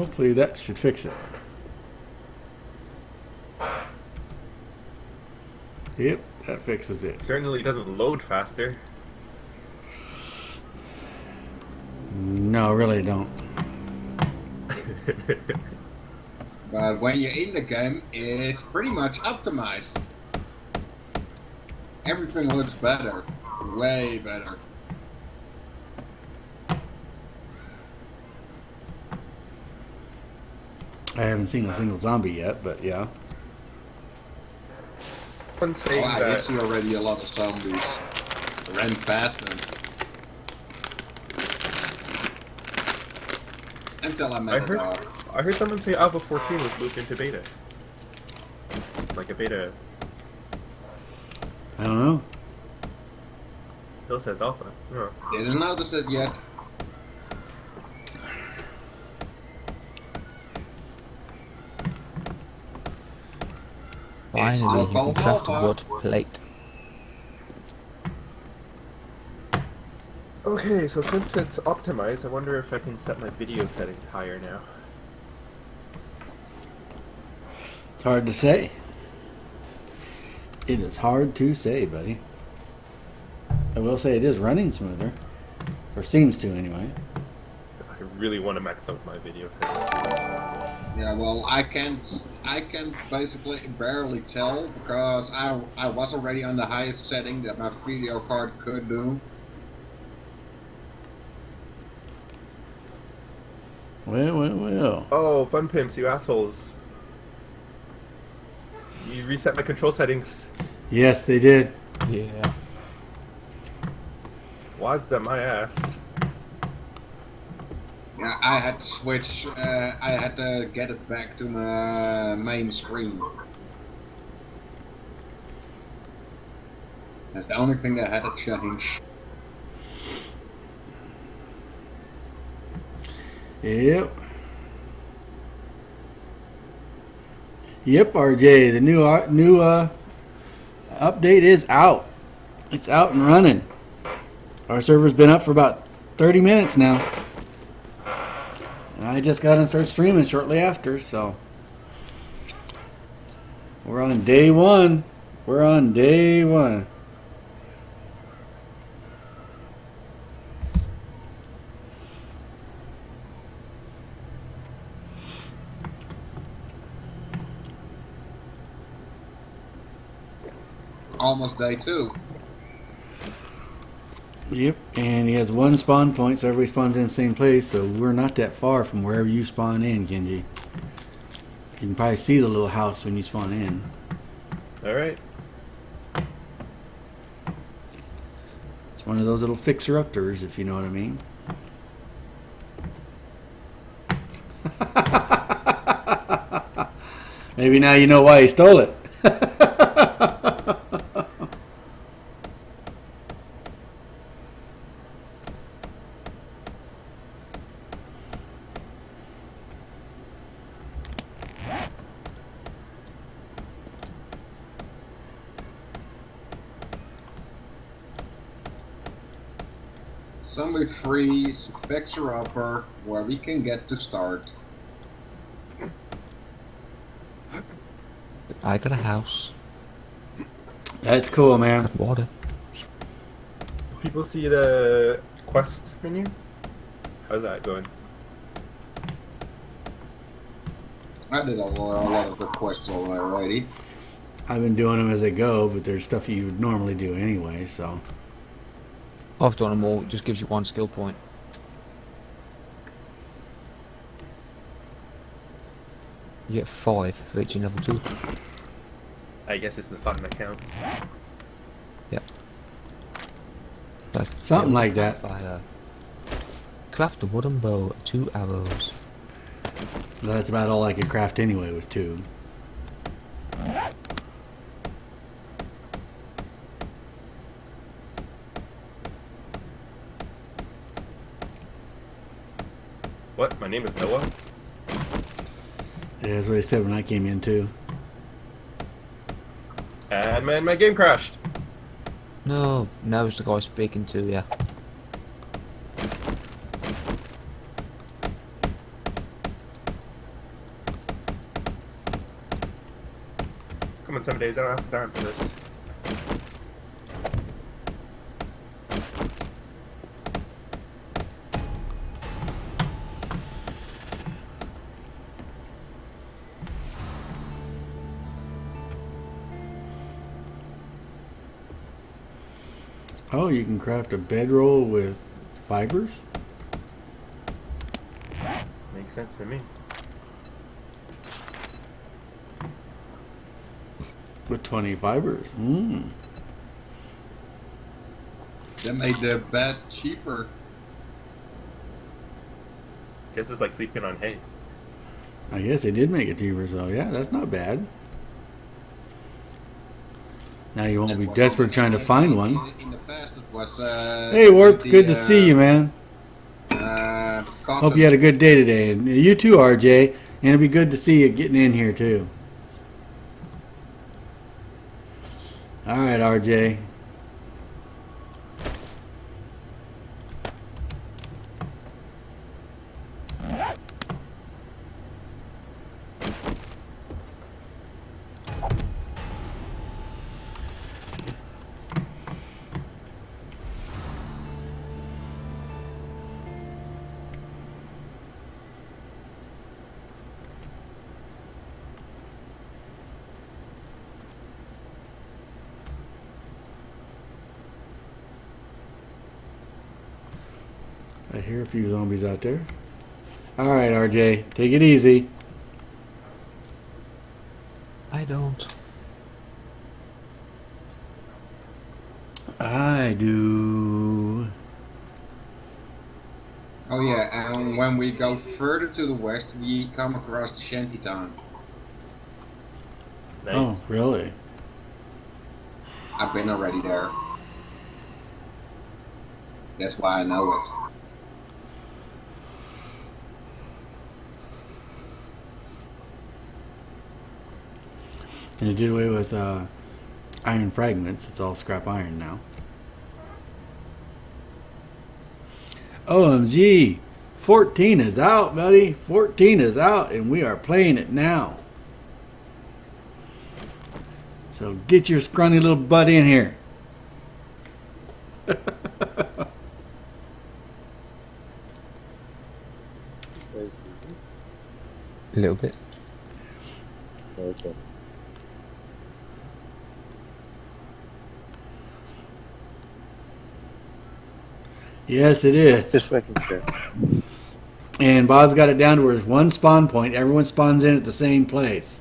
hopefully that should fix it. Yep, that fixes it. Certainly doesn't load faster. No, really don't. But when you're in the game, it's pretty much optimized. Everything looks better. Way better. I haven't seen a single zombie yet, but yeah. One saying I did that see already a lot of zombies. Ran past them. Until I met a dog. I heard someone say Alpha 14 was moved into beta. Like a beta I don't know. still says Alpha. Huh. Didn't notice it yet. Finally, you can craft a wood plate. Okay, so since it's optimized, I wonder if I can set my video settings higher now. It's hard to say. It is hard to say, buddy. I will say it is running smoother. Or seems to, anyway. I really want to max out my video settings. Yeah, well, I can basically barely tell because I was already on the highest setting that my video card could do. Well. Oh, Fun Pimps, you assholes. You reset my control settings. Yes, they did. Yeah. Why's that my ass? Yeah, I had to switch. I had to get it back to my main screen. That's the only thing that had to change. Yep. Yep, RJ. The new update is out. It's out and running. Our server's been up for about 30 minutes now. And I just got to start streaming shortly after, so we're on day one. We're on day one. Almost day 2. Yep, and he has one spawn point, so everybody spawns in the same place, so we're not that far from wherever you spawn in, Genji. You can probably see the little house when you spawn in. Alright. It's one of those little fixer-uppers, if you know what I mean. Maybe now you know why he stole it. Zombie freeze, fixer upper, where we can get to start. I got a house. That's cool, man. Water. People see the quest menu? How's that going? I did a lot of the quests already. I've been doing them as I go, but there's stuff you would normally do anyway, so. I've done them all. It just gives you one skill point. You get 5 for reaching level 2. I guess it's the fun that counts. Yep. Like, Something yeah, like that. Fire. Craft a wooden bow, 2 arrows. That's about all I could craft anyway, was 2. What? My name is Noah? Yeah, that's what I said when I came in, too. And man, my game crashed. No, now it's the guy speaking to you. Come on, some days I don't have time for this. Oh, you can craft a bedroll with fibers? Makes sense to me. With 20 fibers. Mm. That made the bed cheaper. Guess it's like sleeping on hay. I guess they did make it cheaper, so yeah, that's not bad. Now you won't That be was desperate only trying to like find one. In the past, it was. Hey, Warp, the, good to see you, man. Cotton. Hope you had a good day today. And you too, RJ. And it'll be good to see you getting in here, too. All right, RJ. I hear a few zombies out there. All right, RJ, take it easy. I don't. I do. Oh yeah, and when we go further to the west, we come across the shantytown. Nice. Oh, really? I've been already there. That's why I know it. And they did away with iron fragments. It's all scrap iron now. OMG! 14 is out, buddy. 14 is out, and we are playing it now. So get your scrawny little butt in here. A little bit. Okay. Yes, it is. Just making sure. And Bob's got it down to where there's one spawn point. Everyone spawns in at the same place.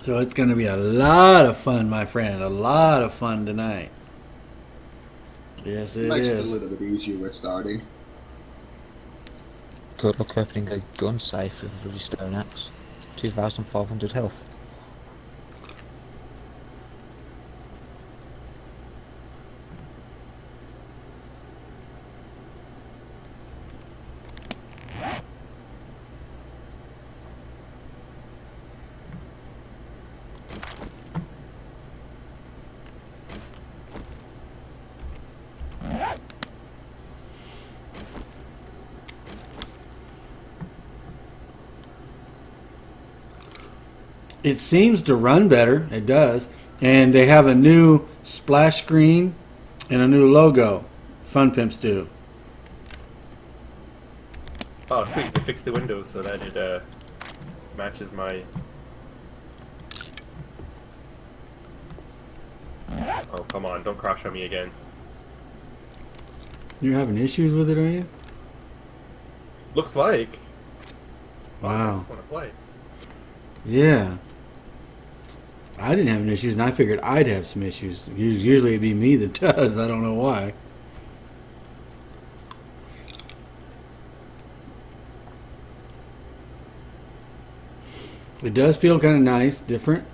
So it's going to be a lot of fun, my friend. A lot of fun tonight. Yes, it Makes it a is. little bit easier with starting. Good luck opening a gun safe with a bloody stone axe. 2,500 health. It seems to run better. It does. And they have a new splash screen and a new logo. Fun Pimps do. Oh, sweet. They fixed the window so that it matches my... Oh, come on. Don't crash on me again. You're having issues with it, are you? Looks like. I Wow. just want to play. Yeah. I didn't have any issues, and I figured I'd have some issues. Usually it'd be me that does. I don't know why. It does feel kind of nice, different.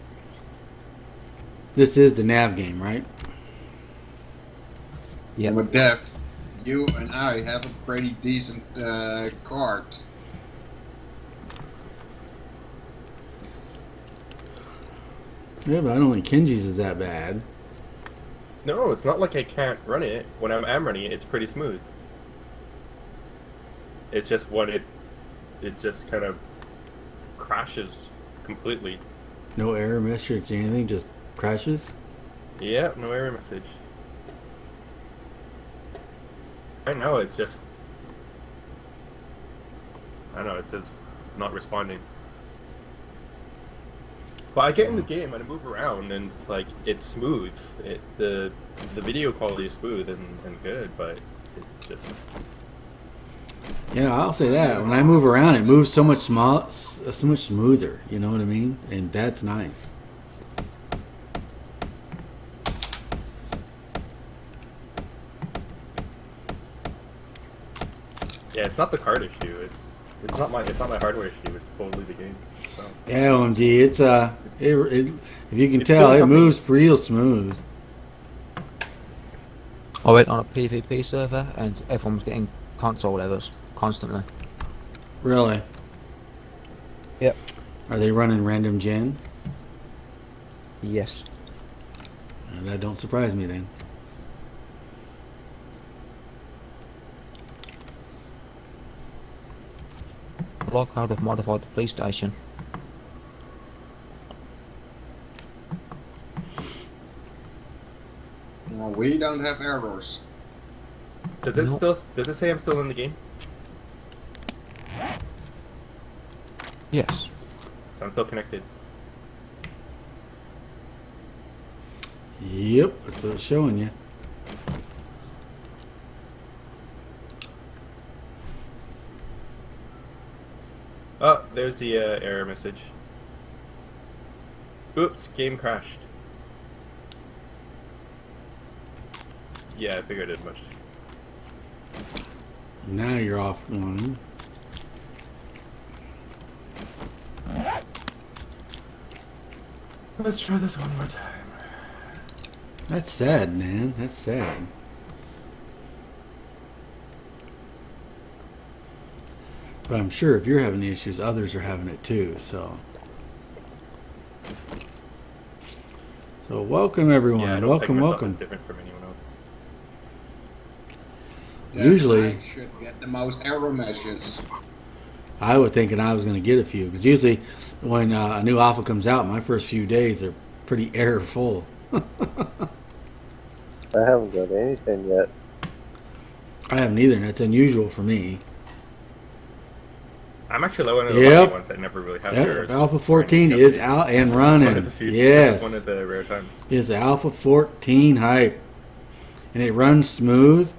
This is the nav game, right? Yeah. And with Dev, you and I have a pretty decent card. Yeah, but I don't think Kenji's is that bad. No, it's not like I can't run it. When I am running it, it's pretty smooth. It's just when it just kind of crashes completely. No error message or anything, just crashes. Yeah, no error message. I know, it's just... I don't know, it says not responding. But I get in the game and I move around and like it's smooth. The video quality is smooth and good, but it's just... Yeah, I'll say that. When I move around, it moves so much so much smoother. You know what I mean? And that's nice. Yeah, it's not the card issue. It's not my hardware issue. It's totally the game. So. Yeah, OMG, it's if you can It's tell, still it something- moves real smooth. I went on a PvP server and everyone was getting console errors constantly. Really? Yep. Are they running random gen? Yes. That don't surprise me then. Lockout have modified the police station. No, we don't have errors. Does it Nope. does it say I'm still in the game? Yes. So I'm still connected. Yep, that's what it's showing you. Oh, there's the error message. Oops, game crashed. Yeah, I figured as much. Now you're off one. Let's try this one more time. That's sad, man. That's sad. But I'm sure if you're having the issues, others are having it too. So welcome everyone. Yeah, I don't welcome, think myself welcome. is different from anyone else. Usually- I should get the most error messages. I would think, and I was going to get a few because usually when a new alpha comes out, my first few days are pretty error full. I haven't got anything yet. I haven't either, and that's unusual for me. I'm actually one of the Yep. lucky ones that never really have errors. Alpha 14 Yep. is out and It's running. one of the few, Yes. it's one of the rare times. Is Alpha 14 hype. And it runs smooth.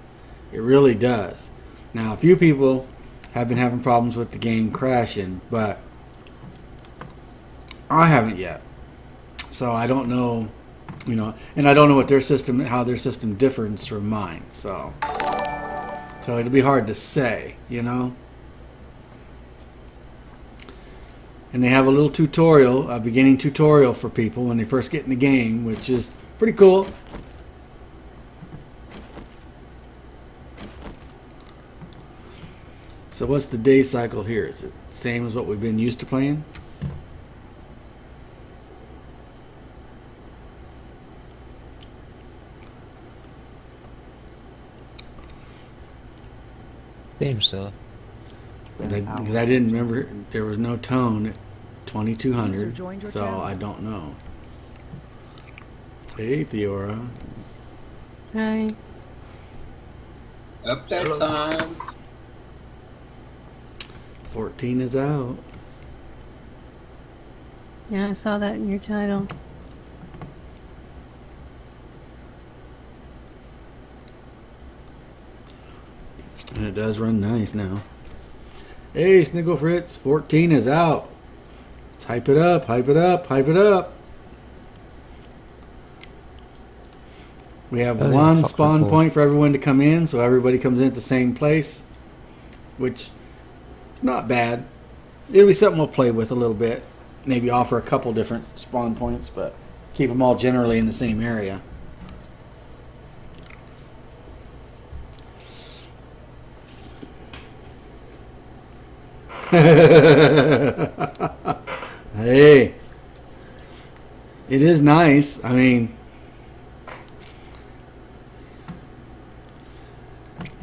It really does. Now, a few people have been having problems with the game crashing, but I haven't yet. So I don't know, and I don't know what how their system differs from mine. So it'll be hard to say, And they have a little tutorial, a beginning tutorial for people when they first get in the game, which is pretty cool. So what's the day cycle here? Is it the same as what we've been used to playing? Seems so. Because I didn't remember, there was no tone at User 2200, joined your so channel. I don't know. Hey, Theora. Hi. Update time. 14 is out. Yeah, I saw that in your title. And it does run nice now. Hey, Sniggle Fritz, 14 is out. Let's hype it up, hype it up, hype it up. We have Oh, yeah, one chocolate spawn forward. point for everyone to come in, so everybody comes in at the same place, which is not bad. It'll be something we'll play with a little bit. Maybe offer a couple different spawn points, but keep them all generally in the same area. Hey, it is nice. I mean,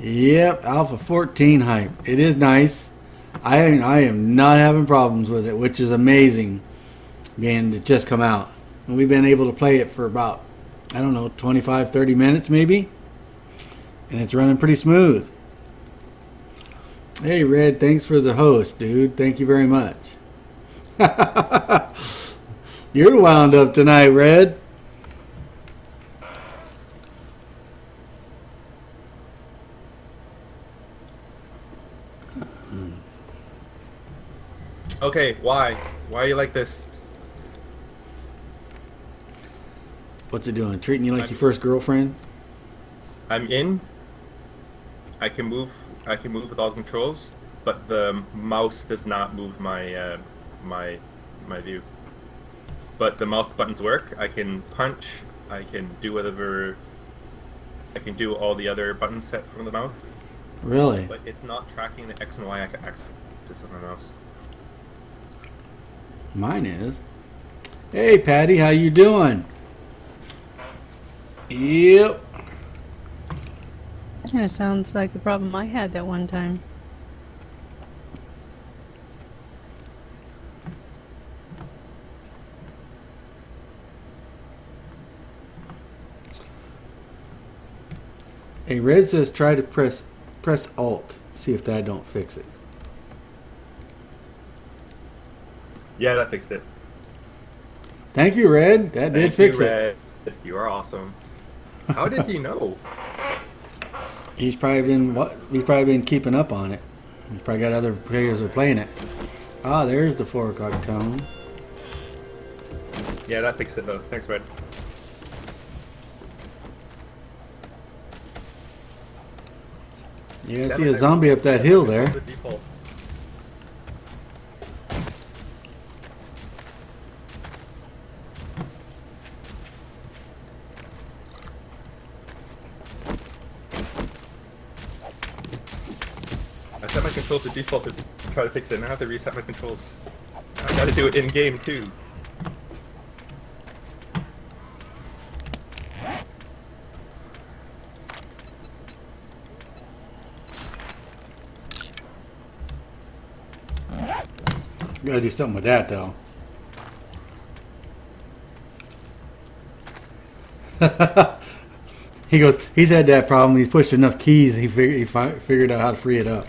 yep, Alpha 14 hype. It is nice. I am not having problems with it, which is amazing, being it just come out. And we've been able to play it for about, I don't know, 25, 30 minutes maybe. And it's running pretty smooth. Hey, Red, thanks for the host, dude. Thank you very much. You're wound up tonight, Red. Okay, why? Why are you like this? What's it doing? Treating you like your first girlfriend? I'm in. I can move with all controls, but the mouse does not move my my view. But the mouse buttons work. I can punch. I can do whatever. I can do all the other buttons set from the mouse. Really? But it's not tracking the X and Y axis of my mouse. Mine is. Hey, Patty, how you doing? Yep. Yeah, sounds like the problem I had that one time. Hey, Red says try to press Alt. See if that don't fix it. Yeah, that fixed it. Thank you, Red. That did fix it. Red. You are awesome. How did he know? He's probably been keeping up on it. He's probably got other players who are playing it. Ah, there's the 4 o'clock tone. Yeah, that fixed it though. Thanks, Red. Yeah, I see a zombie up that hill there. The default. I set my controls to default to try to fix it, and I have to reset my controls. I gotta do it in game too. Gotta do something with that though. He goes. He's had that problem. He's pushed enough keys. He figured out how to free it up.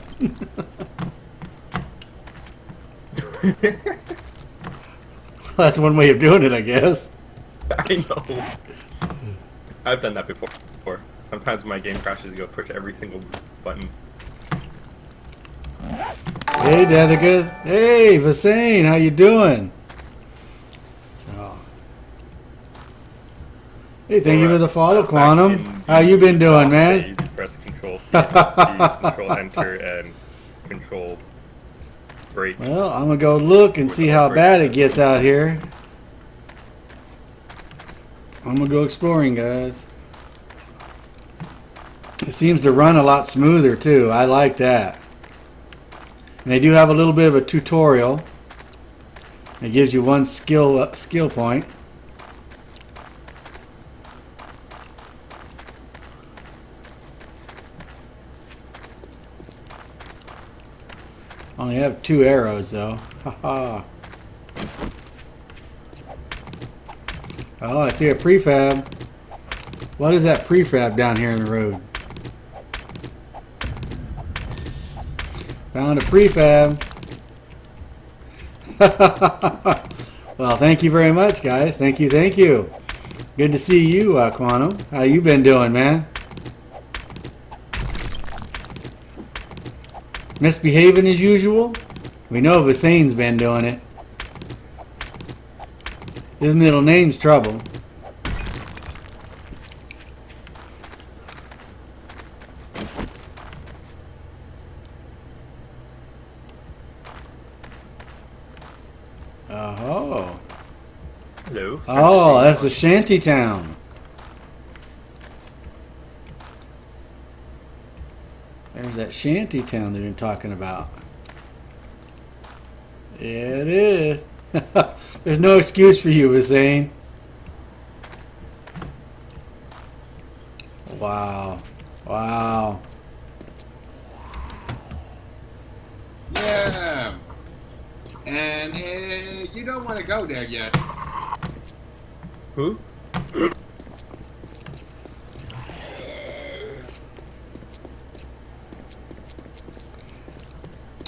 That's one way of doing it, I guess. I know. I've done that before. Sometimes when my game crashes, you go push every single button. Hey, Deathicus. Hey, Vasane. How you doing? Oh. Hey, thank you for the follow, Back Quantum. in How you been doing, DOS man? days, you press Control C, Control Enter, and Control Break. Well, I'm gonna go look and see how bad it gets out here. I'm gonna go exploring, guys. It seems to run a lot smoother too. I like that. And they do have a little bit of a tutorial. It gives you one skill point. Only have 2 arrows though. Haha. Oh, I see a prefab. What is that prefab down here in the road? Found a prefab. Well, thank you very much, guys. Thank you, thank you. Good to see you, Quantum. How you been doing, man? Misbehaving as usual? We know Vasane's been doing it. His middle name's Trouble. Oh. Hello. Oh, that's the shanty town. There's that shanty town they've been talking about. Yeah, it is. There's no excuse for you, Hussein. Wow. Wow. Yeah. And you don't want to go there yet. Who?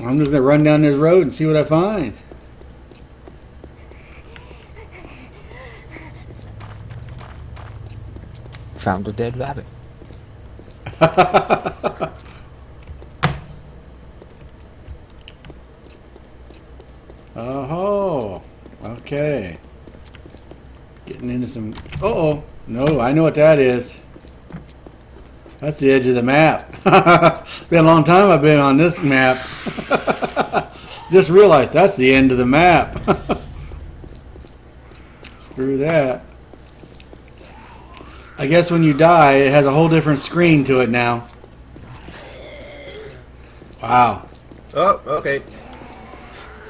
I'm just gonna run down this road and see what I find. Found a dead rabbit. Oh, okay. Getting into some. Uh-oh. No, I know what that is. That's the edge of the map. Been a long time I've been on this map. Just realized that's the end of the map. Screw that. I guess when you die, it has a whole different screen to it now. Wow. Oh, okay.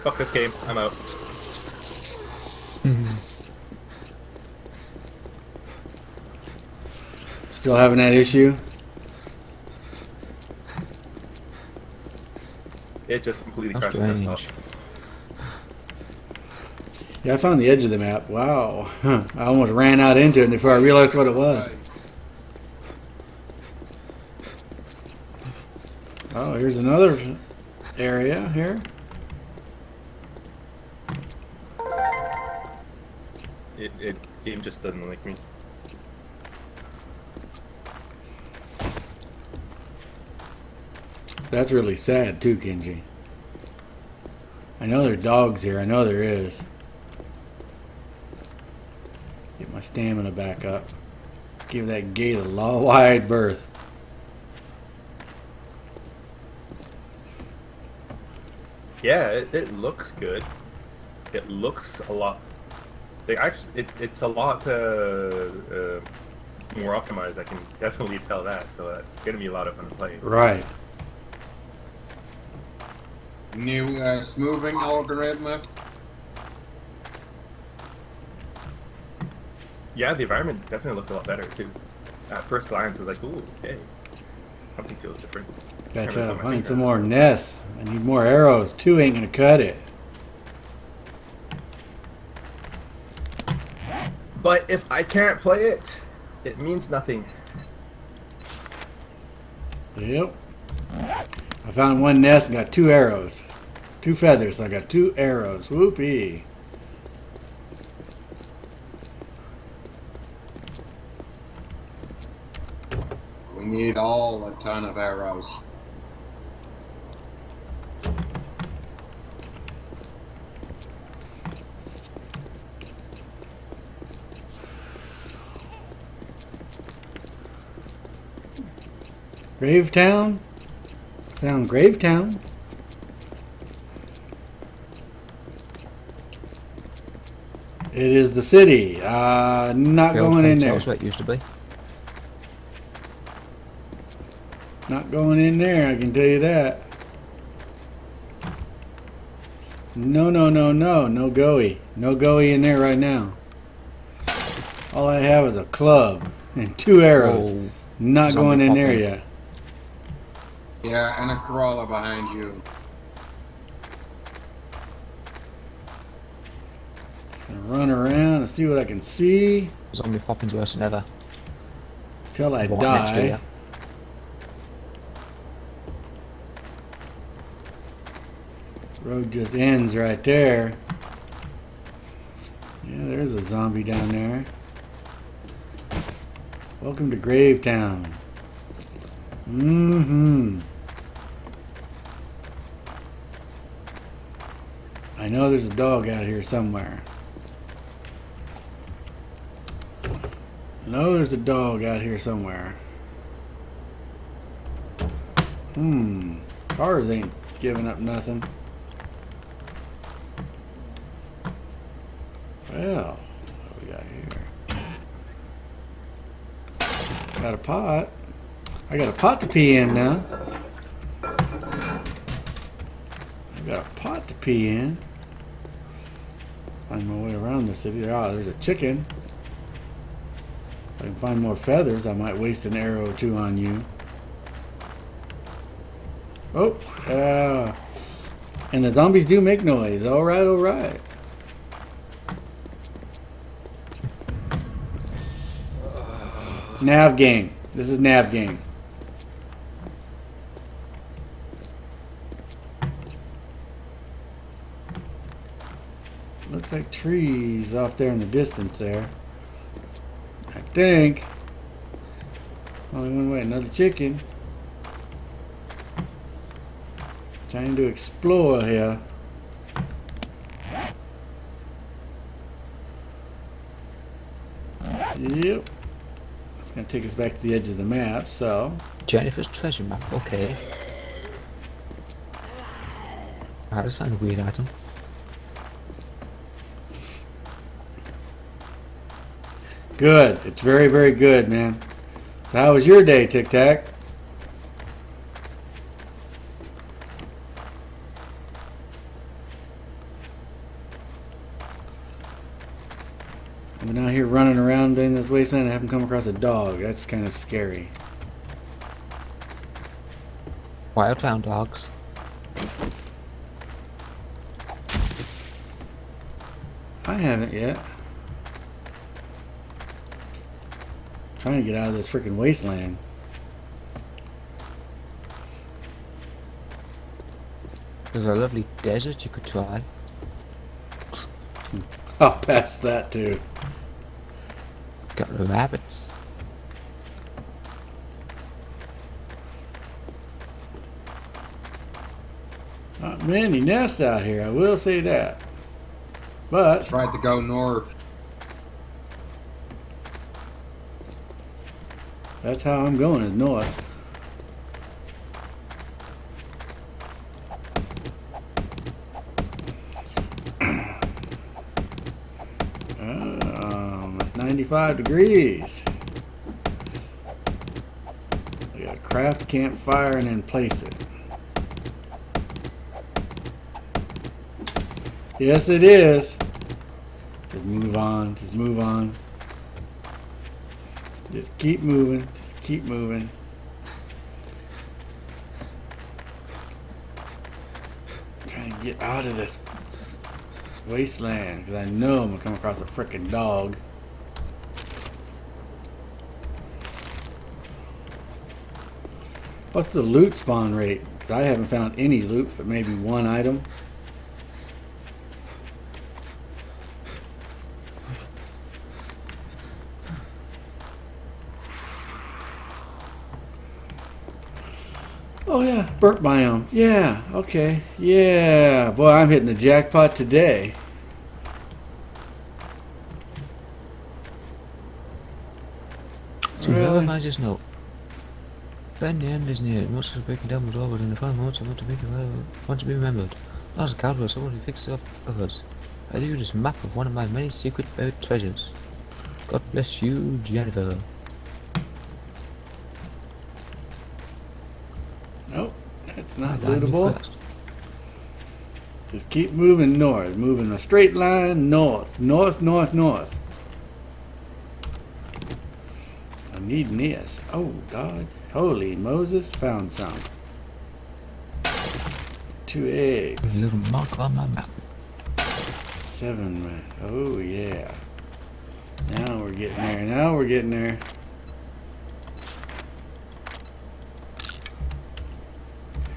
Fuck this game. I'm out. Still having that issue? It just completely That's crashed strange. itself. Yeah, I found the edge of the map. Wow. I almost ran out into it before I realized what it was. Oh, here's another area here. It game just doesn't like me. That's really sad too, Kenji. I know there are dogs here. I know there is. Get my stamina back up. Give that gate a wide berth. Yeah, it looks good. It looks a lot. Like actually, it's a lot more optimized. I can definitely tell that. So it's gonna be a lot of fun to play. Right. New smoothing algorithm. Yeah, the environment definitely looks a lot better too. At first glance, I was like, "Ooh, okay, something feels different." Gotta Can't try really to put my find finger some on more nests. I need more arrows. 2 ain't gonna cut it. it. But if I can't play it, it means nothing. Yep. I found one nest and got 2 arrows. 2 feathers, so I got 2 arrows. Whoopee. We need all a ton of arrows. Gravetown? Found Gravetown. It is the city. Not The old going in there. hotel's where it used to be. Not going in there, I can tell you that. No, no, no, no. No goey. No goey in there right now. All I have is a club and 2 arrows. Whoa. Not Zombie going in there popping. yet. Yeah, and a crawler behind you. Gonna run around and see what I can see Zombie popping's worse than ever. till I Right next to die. you. Road just ends right there. Yeah, there's a zombie down there. Welcome to Gravetown. Mm-hmm. I know there's a dog out here somewhere. I know there's a dog out here somewhere. Cars ain't giving up nothing. Well, what do we got here? Got a pot. I got a pot to pee in now. I got a pot to pee in. Find my way around the city. Oh, there's a chicken. If I can find more feathers, I might waste an arrow or two on you. Oh, and the zombies do make noise. All right, all right. Nav game. This is nav game. Looks like trees off there in the distance there. I think. Only one way. Another chicken. Trying to explore here. Yep. That's going to take us back to the edge of the map, so. Jennifer's treasure map, okay. That's kind of a weird item. Good. It's very, very good, man. So how was your day, Tic Tac? I've been out here running around in this wasteland. I haven't come across a dog. That's kind of scary. Wild found dogs. I haven't yet. Trying to get out of this freaking wasteland. There's a lovely desert you could try. I'll pass that too. Got the rabbits. Not many nests out here, I will say that. But Tried to go north. that's how I'm going, is north. It's 95 degrees. I gotta craft a campfire and then place it. Yes, it is. Just move on. Just move on. Just keep moving. Just keep moving. Trying to get out of this wasteland because I know I'm gonna come across a freaking dog. What's the loot spawn rate? 'Cause I haven't found any loot, but maybe one item. Oh yeah, burnt biome. Yeah, okay. Yeah, boy, I'm hitting the jackpot today. So Really? whoever finds this note. When the end is near, it must have breaking down the door within the final moments. I want to make it want to be remembered. Not as a coward or someone who fixes up others. I leave you this map of one of my many secret buried treasures. God bless you, Jennifer. Nope, that's not I died lootable. first. Just keep moving north. Moving a straight line north. North, north, north. I need nest. Oh, God. Holy Moses. Found some. 2 eggs. With a little mark on my map. 7, man. Oh, yeah. Now we're getting there. Now we're getting there.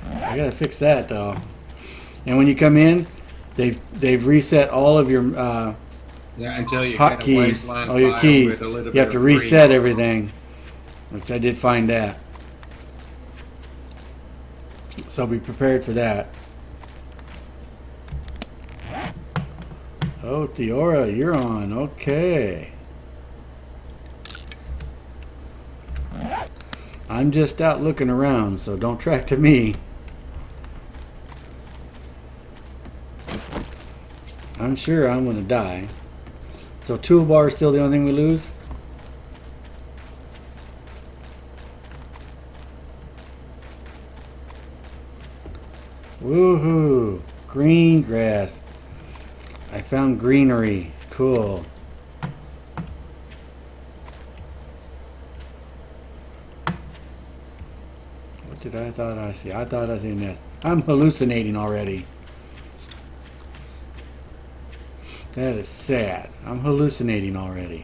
I gotta fix that, though. And when you come in, they've reset all of your Yeah, until you hot get a keys, wasteland all your biome keys. with a little You bit have to of reset green. everything, which I did find that. So be prepared for that. Oh, Theora, you're on. Okay. I'm just out looking around, so don't track to me. I'm sure I'm gonna die. So toolbar is still the only thing we lose? Woohoo! Green grass. I found greenery. Cool. What did I thought I see? I thought I seen this. I'm hallucinating already. That is sad. I'm hallucinating already.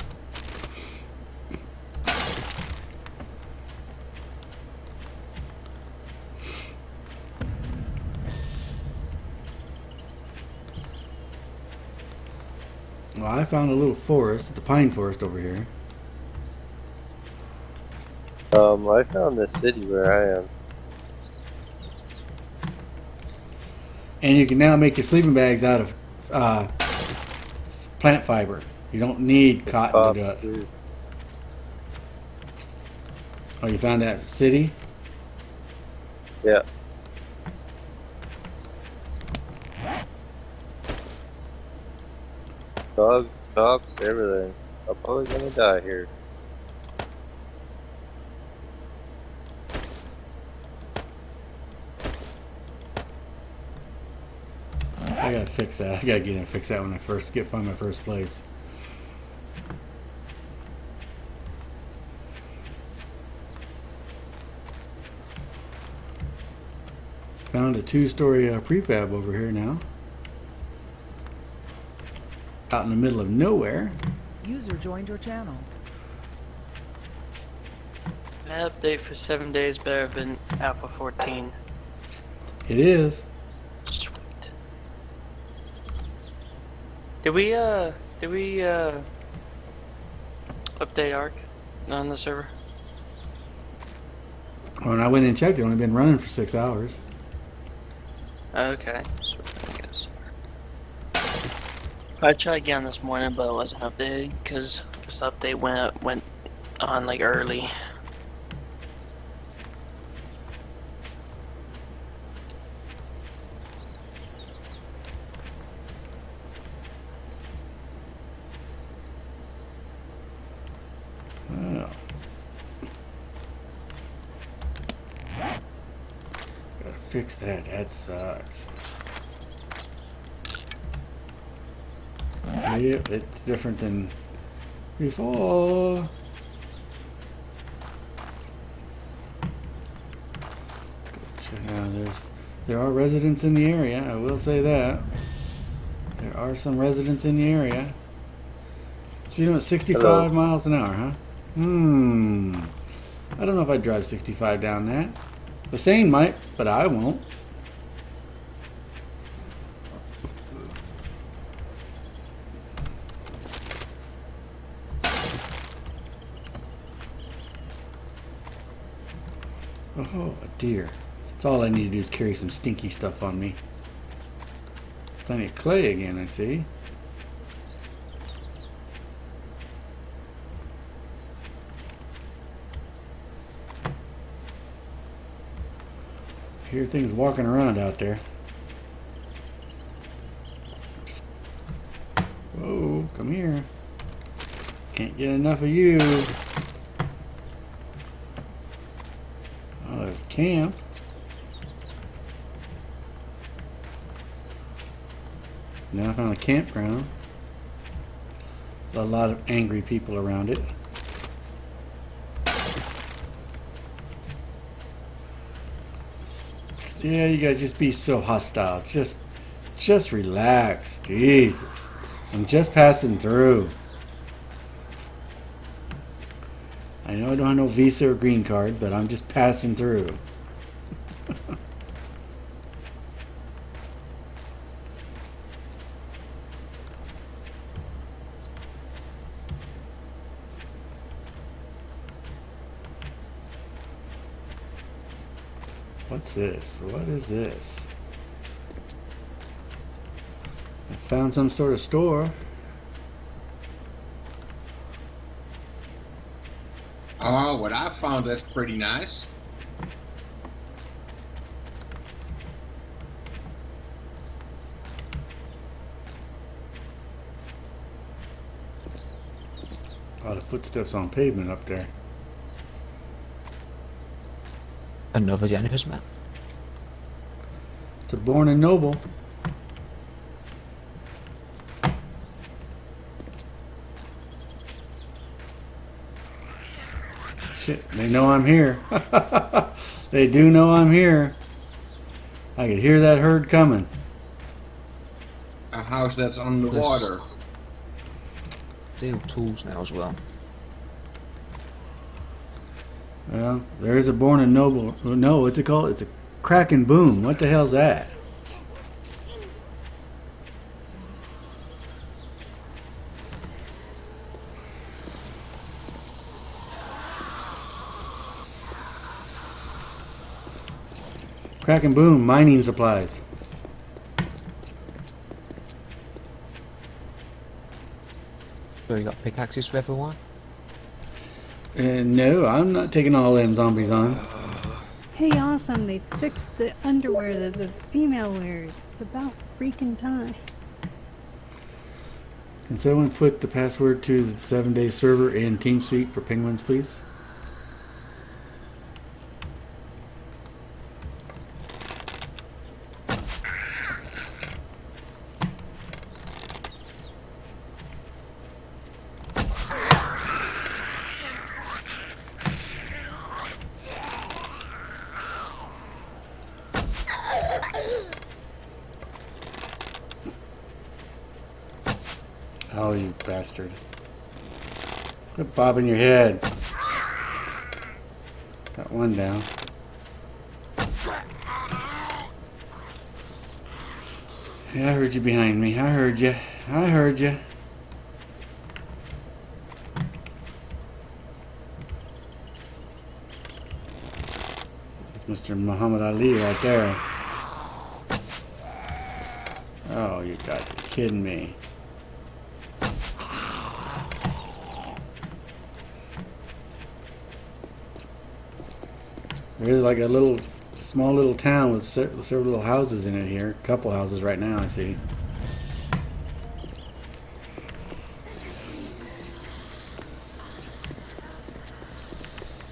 Well, I found a little forest. It's a pine forest over here. I found this city where I am. And you can now make your sleeping bags out of plant fiber. You don't need cotton to do it. Too. Oh, you found that city? Yeah. Dogs, cops, everything. I'm probably gonna die here. I gotta fix that. I gotta get in and fix that when I first find my first place. Found a 2-story prefab over here now. Out in the middle of nowhere. User joined your channel. An update for 7 days better than Alpha 14. It is. Sweet. Did we update ARC on the server? When I went and checked, it only been running for 6 hours. Okay. Sweet, I guess. I tried again this morning, but it wasn't updated because this update went on like early. Well. Gotta fix that. That sucks. Yep, it's different than before. Now there are residents in the area. I will say that there are some residents in the area. Speeding at 65 Hello. miles an hour, huh? I don't know if I'd drive 65 down that. Hussein might, but I won't. Oh, a deer. That's all I need to do is carry some stinky stuff on me. Plenty of clay again, I see. I hear things walking around out there. Whoa, come here. Can't get enough of you. Oh, there's a camp. Now I found a campground. A lot of angry people around it. Yeah, you guys just be so hostile. Just relax. Jesus. I'm just passing through. I know I don't have no visa or green card, but I'm just passing through. What's this? What is this? I found some sort of store. Oh, what I found that's pretty nice. A lot of footsteps on pavement up there. Another Jennifer's map. It's a Born and Noble. shit, they know I'm here. They do know I'm here. I could hear that herd coming. A house that's on the water. Deal tools now as well. Well, there's a Born and Noble. No, what's it called? It's a Kraken Boom. What the hell's that? Kraken Boom, mining supplies. So you got pickaxes for everyone? No, I'm not taking all them zombies on. Hey, awesome! They fixed the underwear that the female wears. It's about freaking time. Can someone put the password to the 7-day server in TeamSpeak for penguins, please? Oh, you bastard. Quit bobbing your head. Got one down. Yeah, I heard you behind me. I heard you. I heard you. That's Mr. Muhammad Ali right there. Oh, you got to be kidding me. There's like a little, small little town with several little houses in it here. A couple houses right now, I see.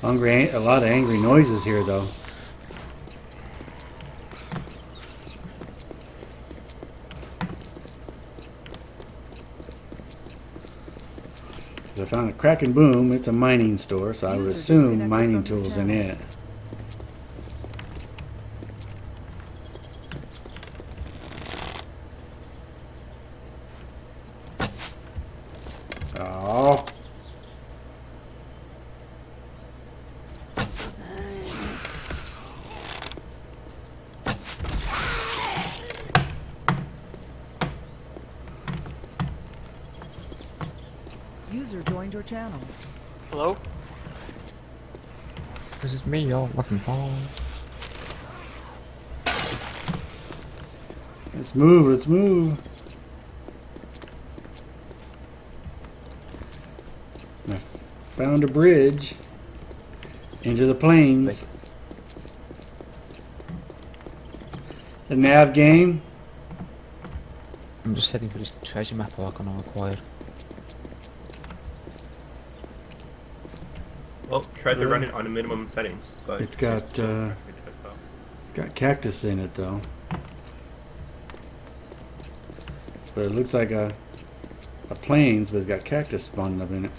Hungry, a lot of angry noises here, though. I found a Kraken Boom. It's a mining store, so I would User assume disconnected mining from your tools in channel. it. Oh. User joined your channel. Hello? This is me, y'all looking for. Let's move, let's move. I found a bridge into the plains. The nav game. I'm just heading for this treasure map I can acquire. Well, tried to run it on a minimum settings, but It's got, still It's got cactus in it though. But it looks like a plains, but it's got cactus spawning up in it.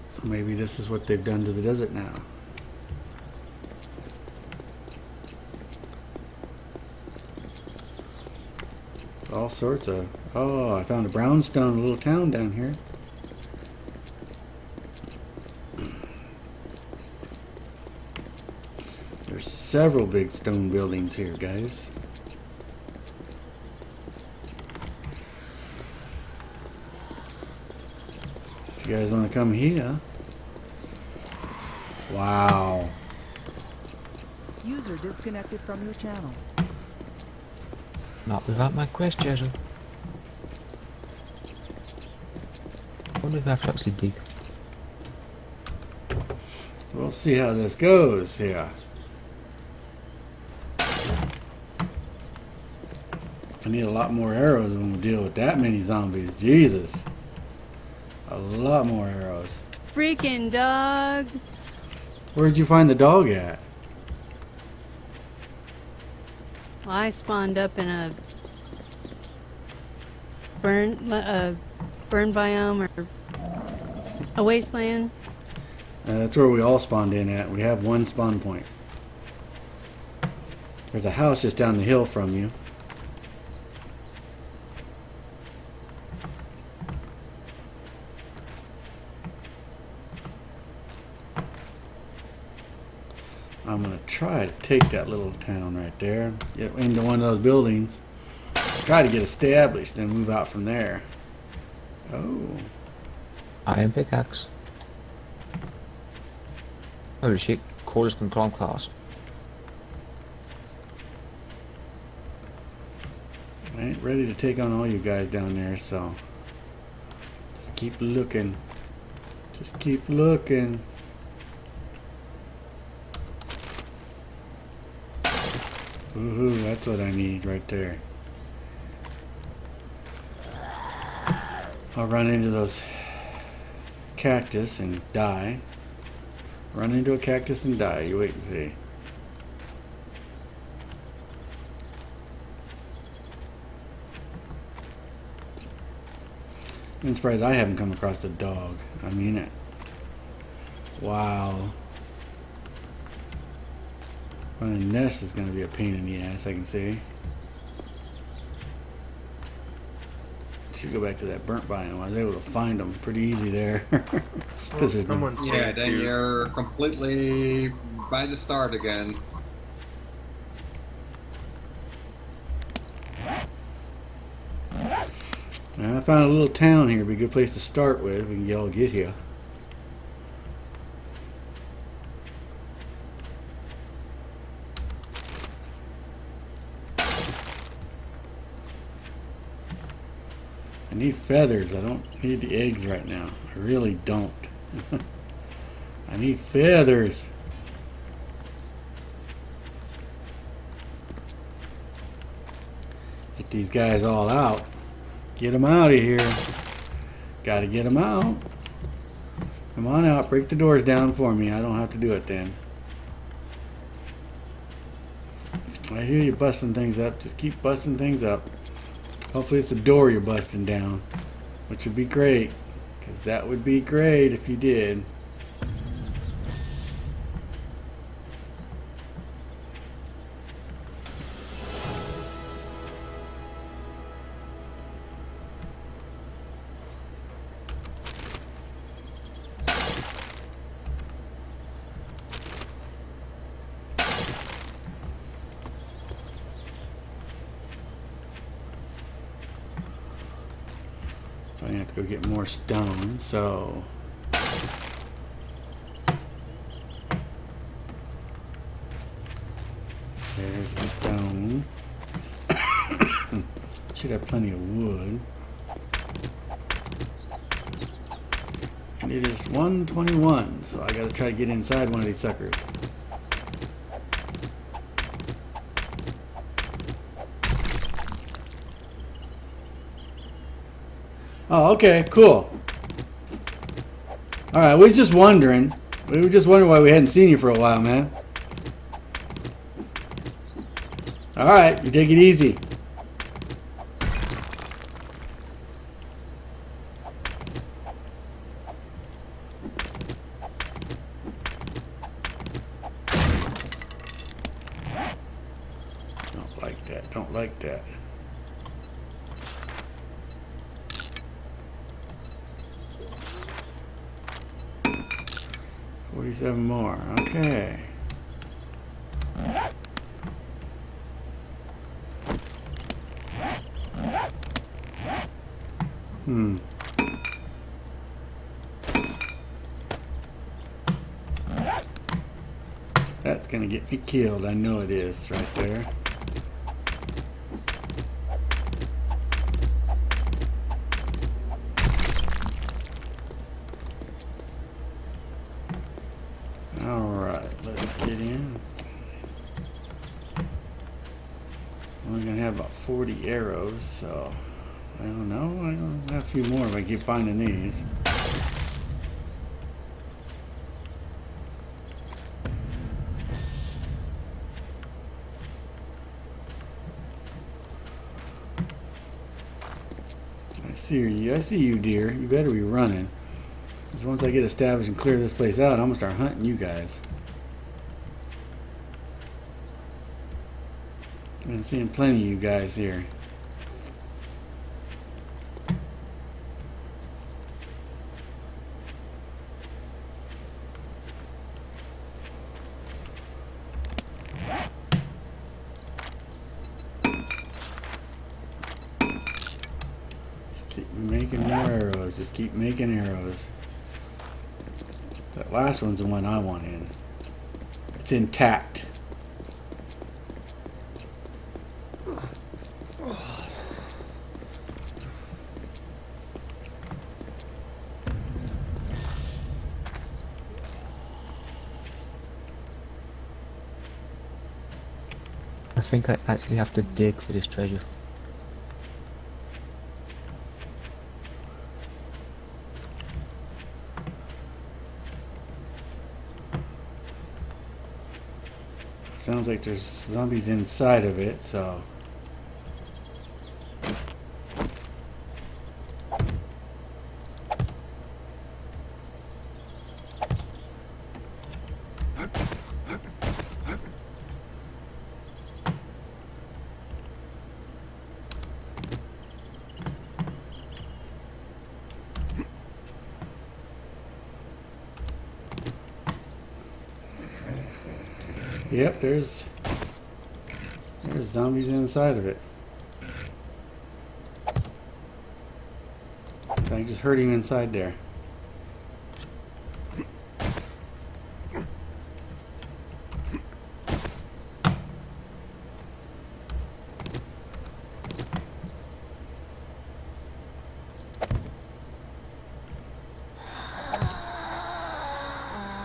So maybe this is what they've done to the desert now. All sorts of... Oh, I found a brownstone little town down here. There's several big stone buildings here, guys. If you guys want to come here. Wow. User disconnected from your channel. Not without my quest, Jason. Wonder if I have to actually dig. We'll see how this goes here. I need a lot more arrows when we deal with that many zombies. Jesus. A lot more arrows. Freaking dog! Where'd you find the dog at? Well, I spawned up in a burn biome or A wasteland. That's where we all spawned in at. We have one spawn point. There's a house just down the hill from you. I'm gonna try to take that little town right there, get into one of those buildings, try to get established, and move out from there. Oh, Iron pickaxe. Holy shit, Chorus can climb class. I ain't ready to take on all you guys down there, so just keep looking. Just keep looking. Woohoo, that's what I need right there. I'll run into those cactus and die. Run into a cactus and die. You wait and see. I'm surprised I haven't come across a dog. I mean it. Wow. Running nest is going to be a pain in the ass, I can see. Should go back to that burnt biome. I was able to find them pretty easy there. Because there's no... Someone Yeah, told then you- you're completely by the start again. I found a little town here. Be a good place to start with. We can all get here. I need feathers. I don't need the eggs right now. I really don't. I need feathers. Get these guys all out. Get them out of here. Gotta get them out. Come on out. Break the doors down for me. I don't have to do it then. I hear you busting things up. Just keep busting things up. Hopefully it's the door you're busting down, which would be great, because that would be great if you did. I have to go get more stone, so there's a stone. Should have plenty of wood. And it is 1:21, so I gotta try to get inside one of these suckers. Oh, okay, cool. Alright, we was just wondering. We were just wondering why we hadn't seen you for a while, man. Alright, you take it easy. Don't like that, don't like that. Seven more. Okay. That's gonna get me killed. I know it is right there. Alright, let's get in. We're gonna have about 40 arrows, so I don't know. I don't have a few more if I keep finding these. I see you, dear. You better be running. 'Cause once I get established and clear this place out, I'm gonna start hunting you guys. Been seeing plenty of you guys here. Just keep making more arrows. Just keep making arrows. That last one's the one I want in. It's intact. I think I actually have to dig for this treasure. Sounds like there's zombies inside of it, so. Yep, there's zombies inside of it. I just heard him inside there.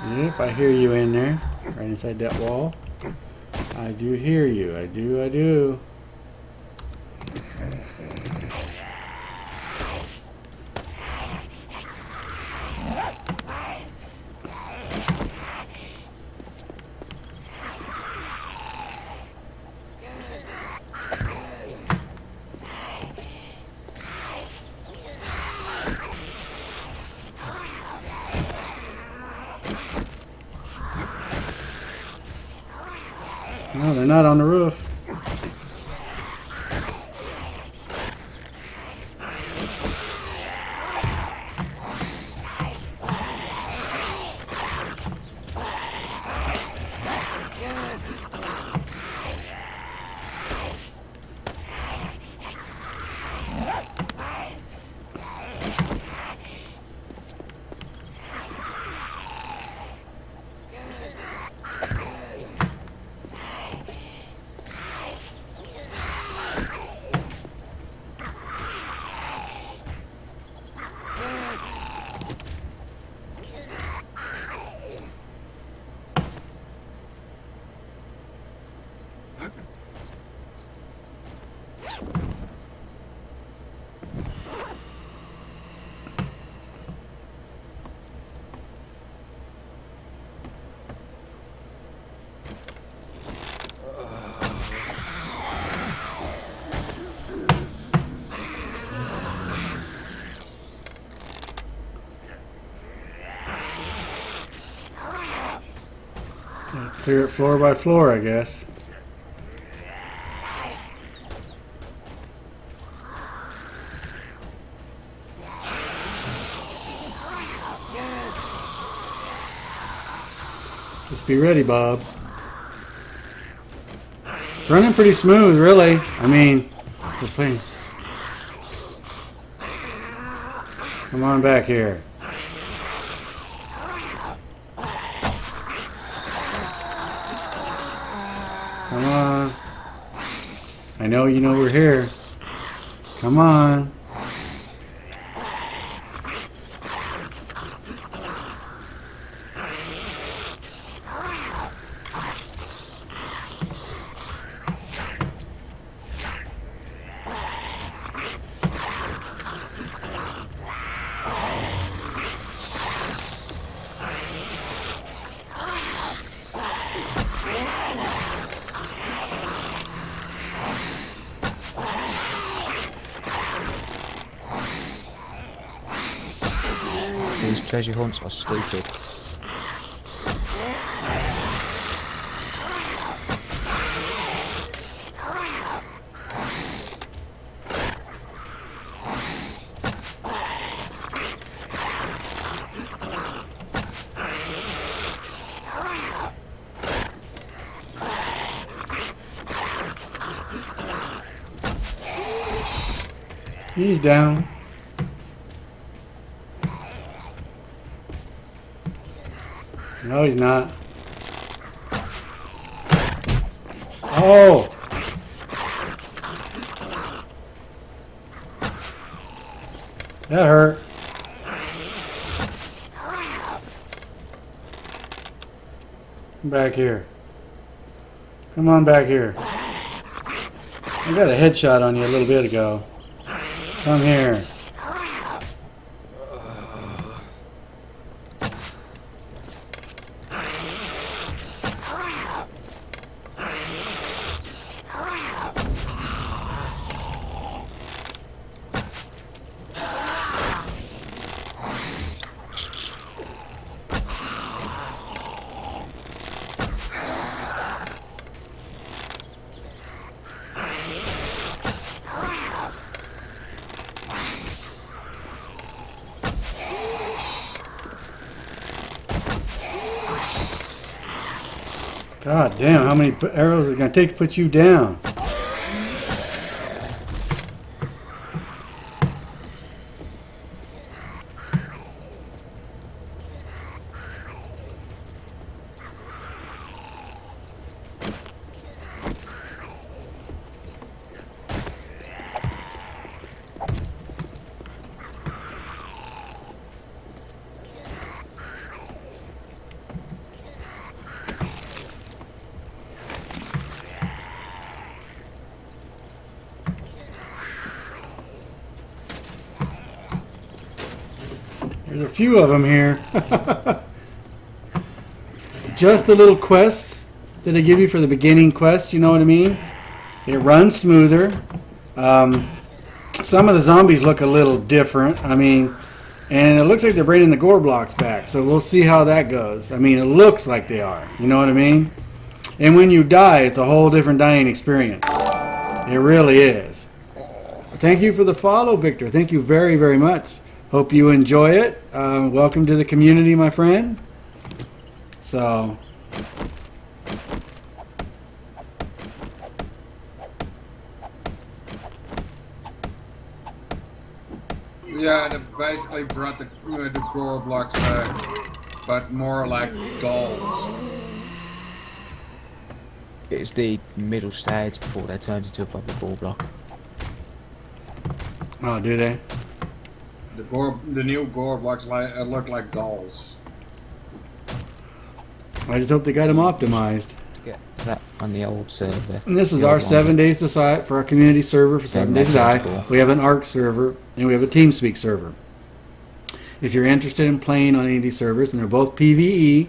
Yep, I hear you in there. Right inside that wall. I do hear you. I do. No, they're not on the roof. Clear it floor by floor, I guess. Just be ready, Bob. It's running pretty smooth, really. I mean, the thing. Come on back here. Come on. I know you know we're here. Come on. These treasure hunts are stupid. He's down. No, he's not. Oh! That hurt. Come back here. Come on back here. I got a headshot on you a little bit ago. Come here. God damn, how many arrows is it going to take to put you down? There's a few of them here. Just the little quests that they give you for the beginning quest, you know what I mean? It runs smoother. Some of the zombies look a little different. I mean, and it looks like they're bringing the gore blocks back. So we'll see how that goes. I mean, it looks like they are. You know what I mean? And when you die, it's a whole different dying experience. It really is. Thank you for the follow, Victor. Thank you very, very much. Hope you enjoy it. Welcome to the community, my friend. So, Yeah, they basically brought the gore blocks back, but more like dolls. It's the middle stage before they turned into a proper ball block. oh, do they? The new gore blocks look like dolls. I just hope they got them optimized. To get that on the old server. And this is The our old one. 7 days to die for our community server for 7 days to die. We have an ARC server and we have a TeamSpeak server. If you're interested in playing on any of these servers, and they're both PvE,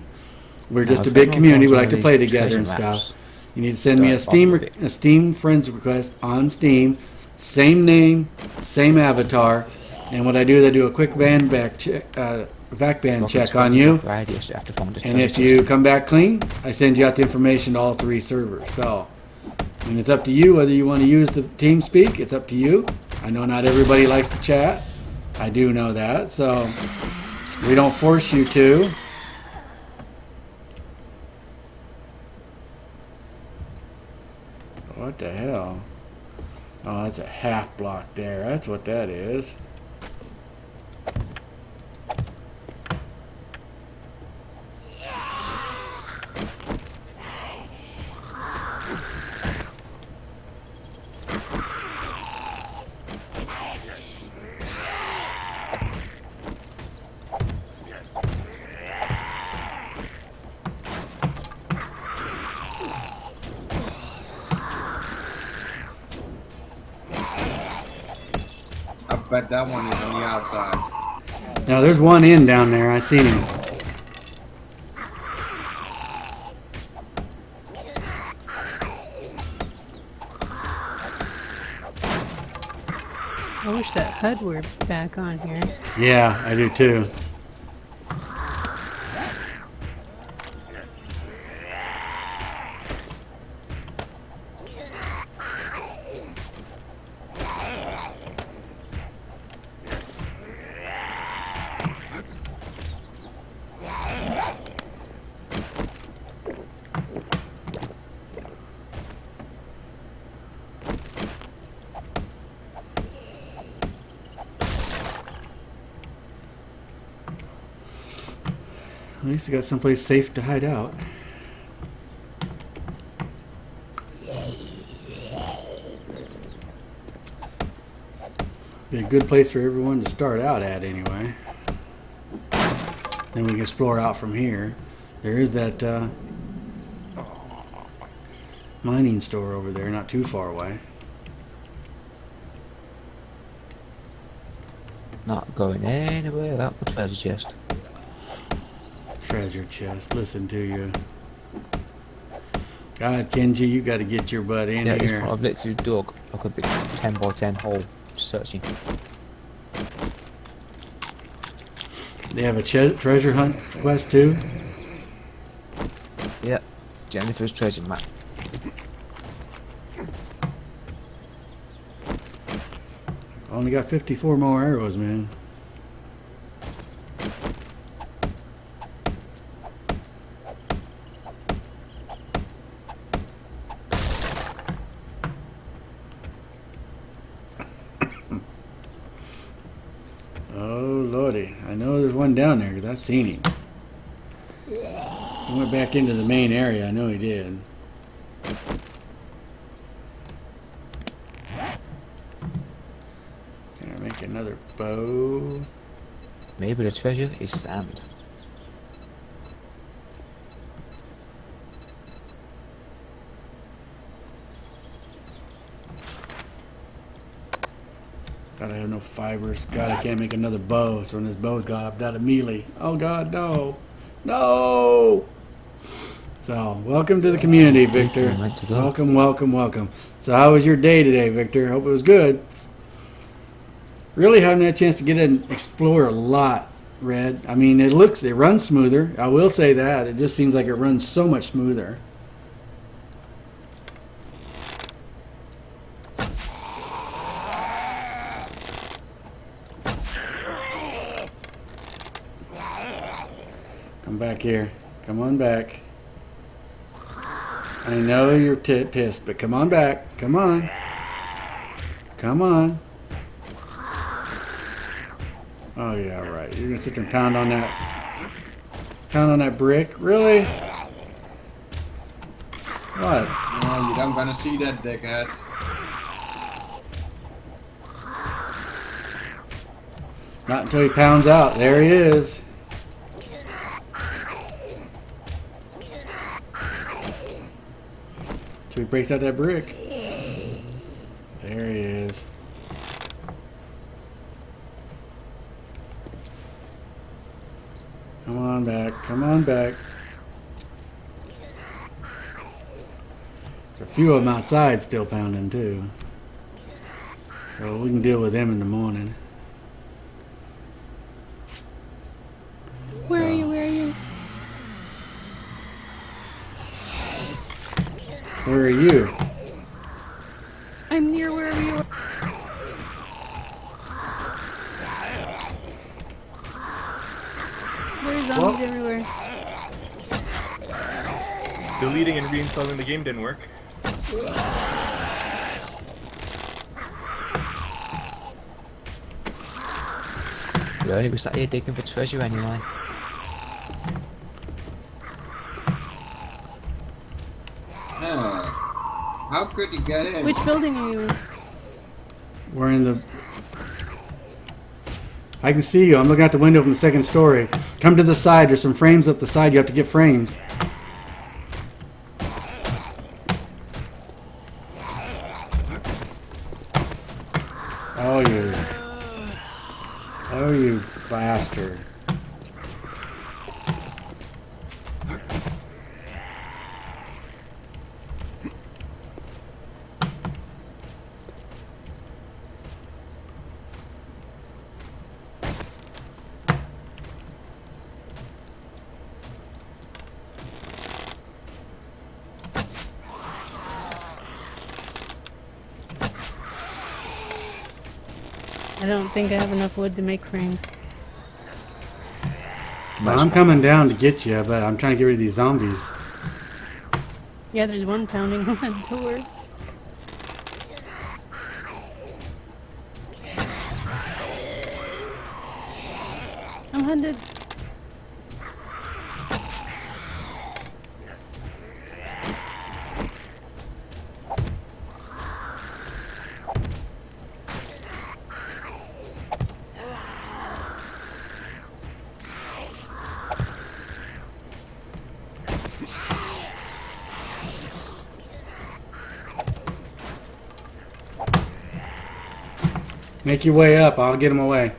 we're just Now, a if big anyone community. We wants like to one of play these together and treasure stuff. maps, You need to send me don't bother with it. a Steam friends request on Steam, same name, same avatar, and what I do is I do a quick VAC band check on you. Radius, you have to find a And if treasure you chest. come back clean, I send you out the information to all 3 servers. So, and it's up to you whether you want to use the TeamSpeak. It's up to you. I know not everybody likes to chat. I do know that. So, we don't force you to. What the hell? Oh, that's a half block there. That's what that is. I bet that one is on the outside. Now, there's one in down there. I seen him. I wish that HUD were back on here. Yeah, I do too. At least you got someplace safe to hide out. Be a good place for everyone to start out at anyway. Then we can explore out from here. There is that mining store over there, not too far away. Not going anywhere without the treasure chest. Treasure chest. Listen to you. God, Kenji, you got to get your butt in Yeah, here. I've literally dug like a big 10 by 10 hole searching. They have a treasure hunt quest too. Yeah, Jennifer's treasure map. Only got 54 more arrows, man. Oh lordy, I know there's one down there because I've seen him. He went back into the main area. I know he did. Can I make another bow? Maybe the treasure is sand. God, I have no fibers. God, I can't make another bow. So when this bow's gone, I've got a melee. Oh God, no. No! So, welcome to the community, Victor. I'm meant to go. Welcome, welcome, welcome. So how was your day today, Victor? Hope it was good. Really haven't had a chance to get in and explore a lot, Red. I mean, it runs smoother. I will say that. It just seems like it runs so much smoother. Come back here. Come on back. I know you're pissed, but come on back. Come on. Come on. Oh yeah, right. You're gonna sit there and pound on that brick? Really? What? No, you don't gonna see that, dickhead. Not until he pounds out. There he is. Till he breaks out that brick. There he is. Come on back. Come on back. There's a few of them outside still pounding too. So we can deal with them in the morning. Where are you? Where are you? Where are you? I'm near wherever you are. There's zombies everywhere. Deleting and reinstalling the game didn't work. Really, we sat here digging for treasure anyway. How could you get in? Which building are you in? We're in the... I can see you. I'm looking out the window from the second story. Come to the side. There's some frames up the side. You have to get frames. Oh, you. Oh, you bastard. I don't think I have enough wood to make frames. Well, I'm coming down to get you, but I'm trying to get rid of these zombies. Yeah, there's one pounding on that door. I'm hunted. Make your way up. I'll get them away.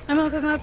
I'm up, I'm up.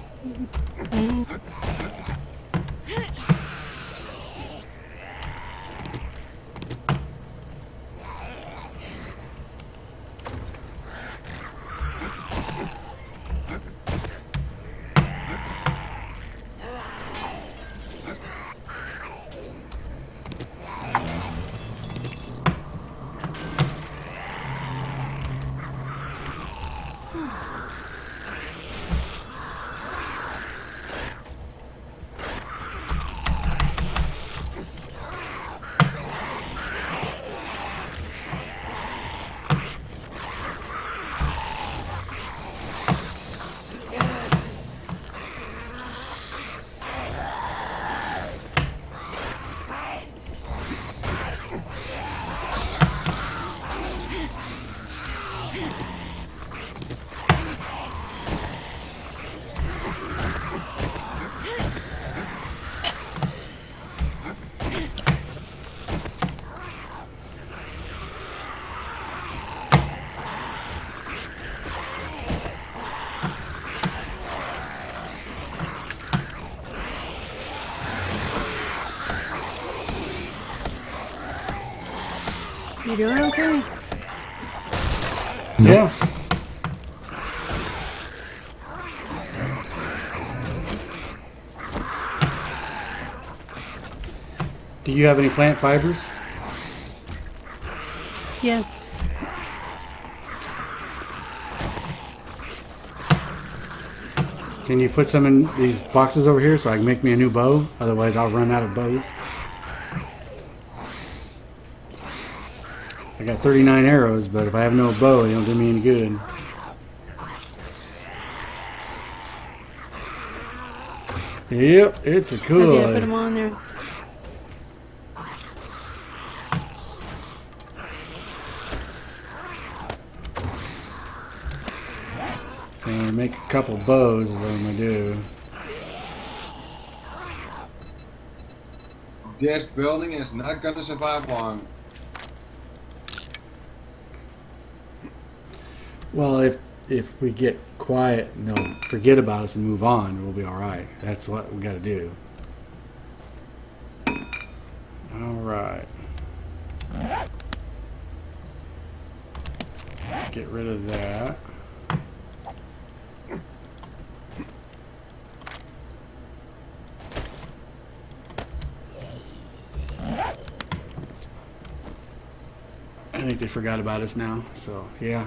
You doing okay? Yeah. Do you have any plant fibers? Yes. Can you put some in these boxes over here so I can make me a new bow? Otherwise I'll run out of bow. I got 39 arrows, but if I have no bow, they don't do me any good. Yep, it's a cool. Okay, I put them on there. And make a couple bows is what I'm gonna do. This building is not gonna survive long. Well, if we get quiet and they'll forget about us and move on, we'll be all right. That's what we got to do. All right. Get rid of that. I think they forgot about us now, so yeah.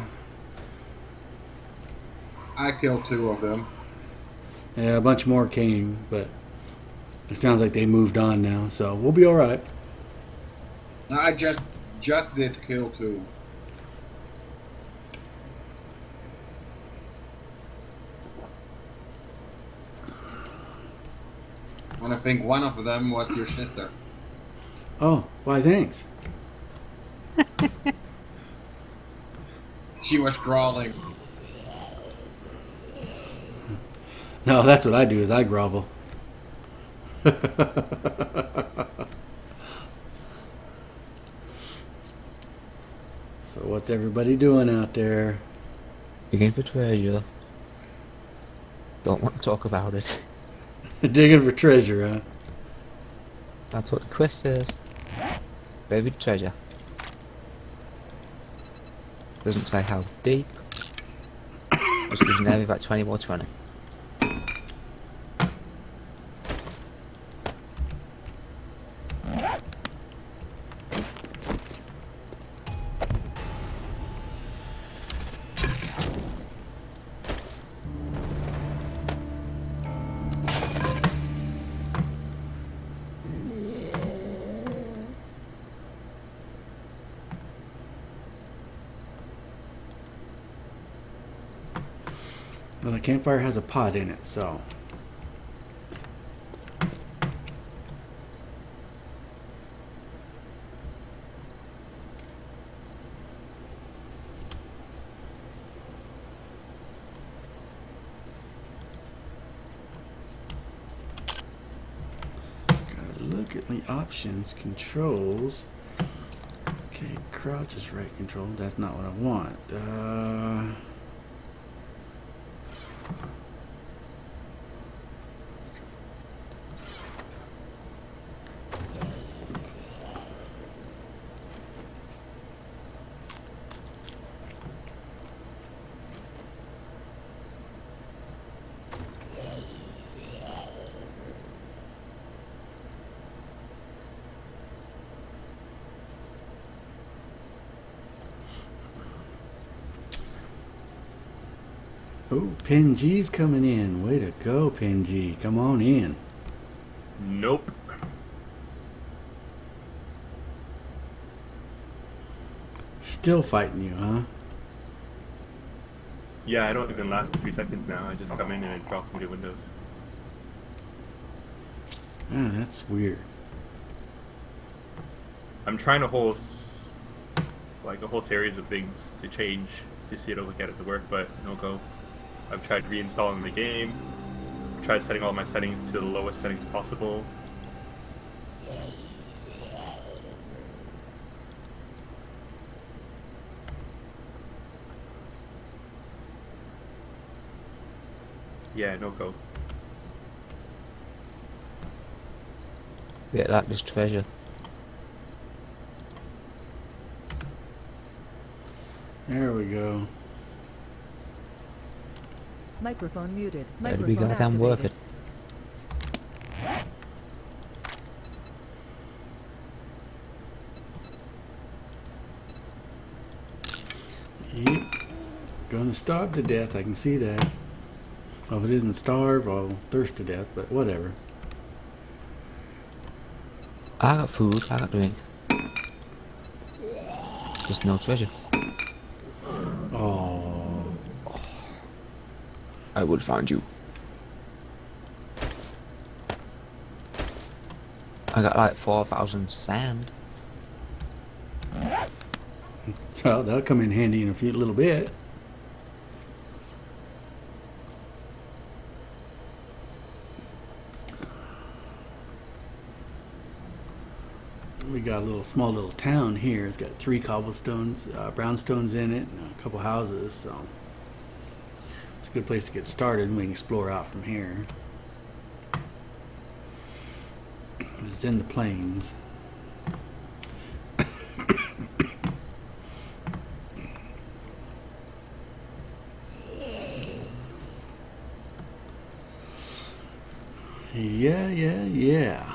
I killed 2 of them. Yeah, a bunch more came, but it sounds like they moved on now, so we'll be all right. No, I just did kill 2. And I think one of them was your sister. Oh, why thanks. She was crawling. No, that's what I do is I grovel. So what's everybody doing out there? Digging for treasure. Don't want to talk about it. Digging for treasure, huh? That's what the quest says. Buried treasure. Doesn't say how deep. Just gives an area about 20 more 20. Well, the campfire has a pot in it, so. Gotta look at my options, controls. Okay, crouch is right control. That's not what I want. Oh, Penji's coming in. Way to go, Penji. Come on in. Nope. Still fighting you, huh? Yeah, I don't even last 3 seconds now. I just come in and it drops into windows. Ah, that's weird. I'm trying a whole like a whole series of things to change to see if it'll get it to work, but no go. I've tried reinstalling the game, tried setting all my settings to the lowest settings possible. Yeah, no go. Bit like this treasure. There we go. Microphone muted. Better Microphone be goddamn worth it. Yep. Gonna starve to death, I can see that. Well, if it isn't starve, I'll thirst to death, but whatever. I got food, I got drink. Just no treasure. Oh. I will find you. I got like 4,000 sand. So that'll come in handy in a few little bit. We got a small little town here. It's got 3 cobblestones, brownstones in it, and a couple houses. So it's a good place to get started, and we can explore out from here. It's in the plains. Yeah.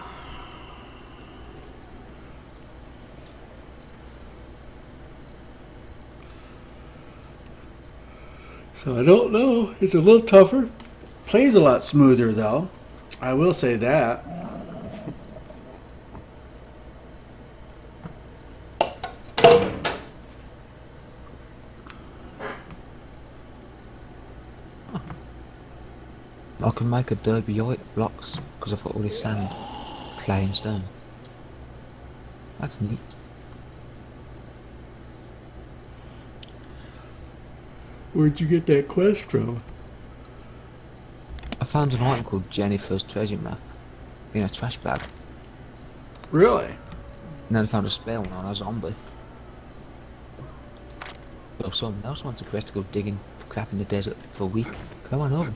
So I don't know. It's a little tougher. Plays a lot smoother though. I will say that. I can make a derby blocks because I've got all this sand, clay and stone. That's neat. Where'd you get that quest from? I found an item called Jennifer's treasure map in a trash bag. Really? And then I found a spell on a zombie. So if someone else wants a quest to go digging crap in the desert for a week, come on over.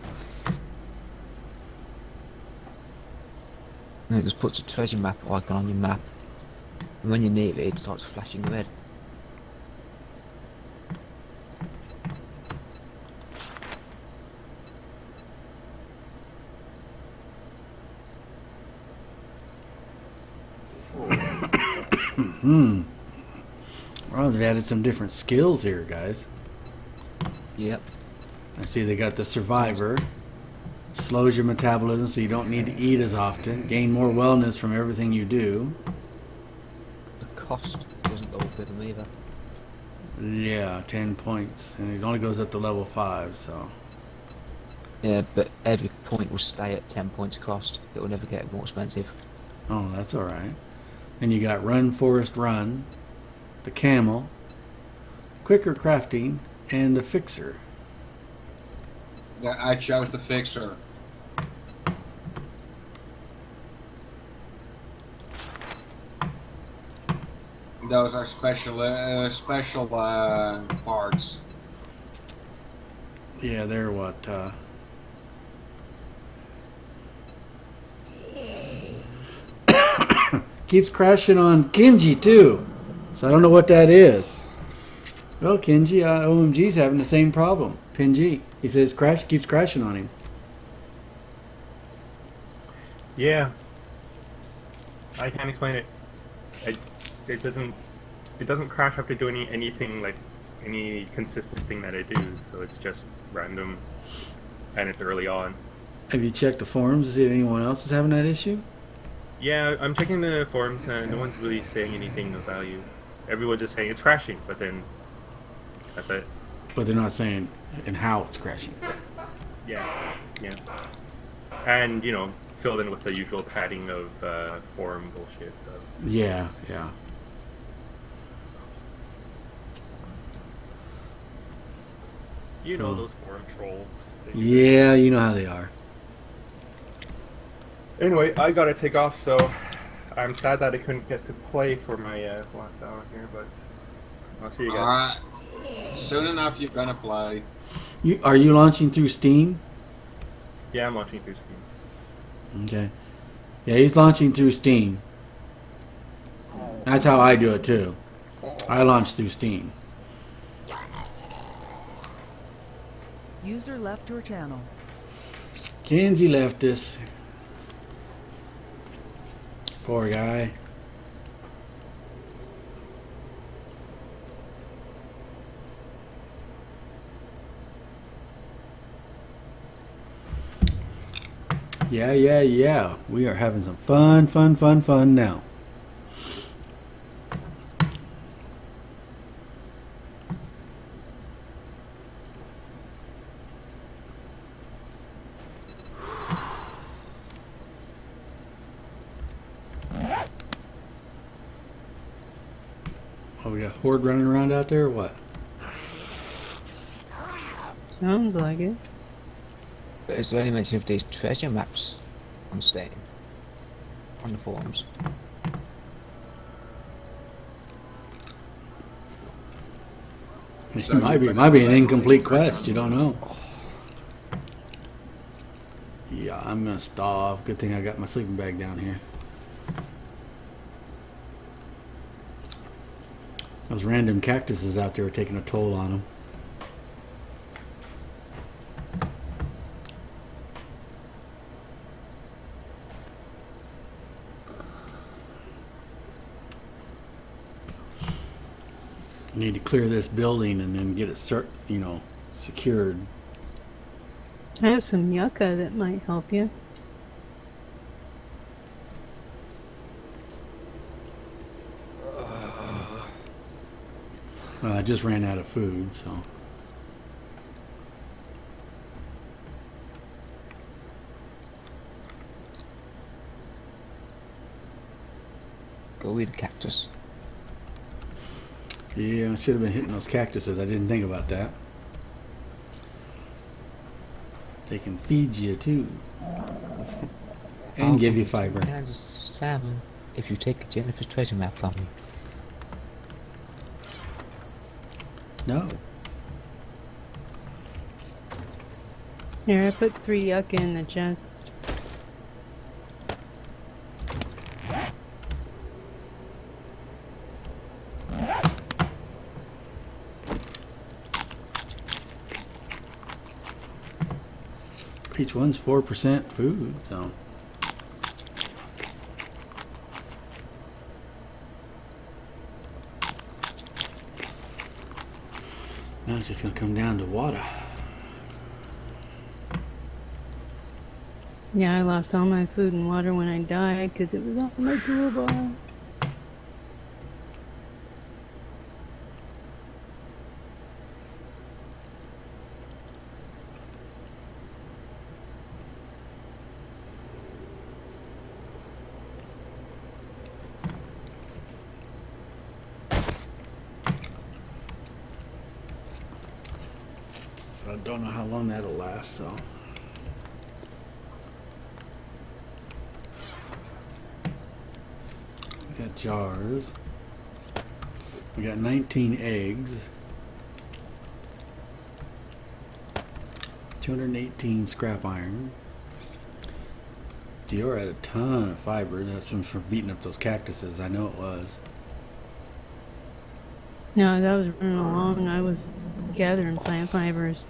And it just puts a treasure map icon on your map. And when you near it, it starts flashing red. Well, they've added some different skills here, guys. Yep. I see they got the Survivor. Slows your metabolism so you don't need to eat as often. Gain more wellness from everything you do. The cost doesn't go up with them either. Yeah, 10 points. And it only goes up to level 5, so. Yeah, but every point will stay at 10 points cost. It will never get more expensive. Oh, that's all right. And you got Run Forest Run, the Camel, Quicker Crafting, and the Fixer. Yeah, I chose the fixer. Those are special parts. Yeah, they're what? Keeps crashing on Kenji too. So I don't know what that is. Well, Kenji, OMG's having the same problem. Pinji, he says keeps crashing on him. Yeah. I can't explain it. It doesn't crash after doing anything like any consistent thing that I do. So it's just random, and it's early on. Have you checked the forums to see if anyone else is having that issue? Yeah, I'm checking the forums, and no one's really saying anything of value. Everyone's just saying it's crashing, but then that's it. But they're not saying and how it's crashing. Yeah. And, filled in with the usual padding of forum bullshit, so. Yeah. You know those forum trolls. Yeah, you know how they are. Anyway, I gotta take off, so I'm sad that I couldn't get to play for my last hour here, but I'll see you guys. Alright. Soon enough you're gonna play. Are you launching through Steam? Yeah, I'm launching through Steam. Okay. Yeah, he's launching through Steam. That's how I do it too. I launch through Steam. User left your channel. Kenji left us. Poor guy. Yeah. We are having some fun now. Oh, we got Horde running around out there or what? Sounds like it. But is there any mention of these treasure maps on Steam? On the forums? It might be an incomplete quest, you don't know. Yeah, I'm gonna starve. Good thing I got my sleeping bag down here. Those random cactuses out there are taking a toll on them. Need to clear this building and then get it secured. I have some yucca that might help you. I just ran out of food, so. Go eat a cactus. Yeah, I should have been hitting those cactuses. I didn't think about that. They can feed you too. And I'll give you give fiber. 2 cans of salmon if you take Jennifer's treasure map from me. No. Here, I put 3 yucca in the chest. Each one's 4% food, so. Now it's just gonna come down to water. Yeah, I lost all my food and water when I died because it was on my toolbar. don't know how long that'll last, so. We got jars. We got 19 eggs. 218 scrap iron. Dior had a ton of fiber. That's from beating up those cactuses. I know it was. No, that was running along. I was gathering plant fibers.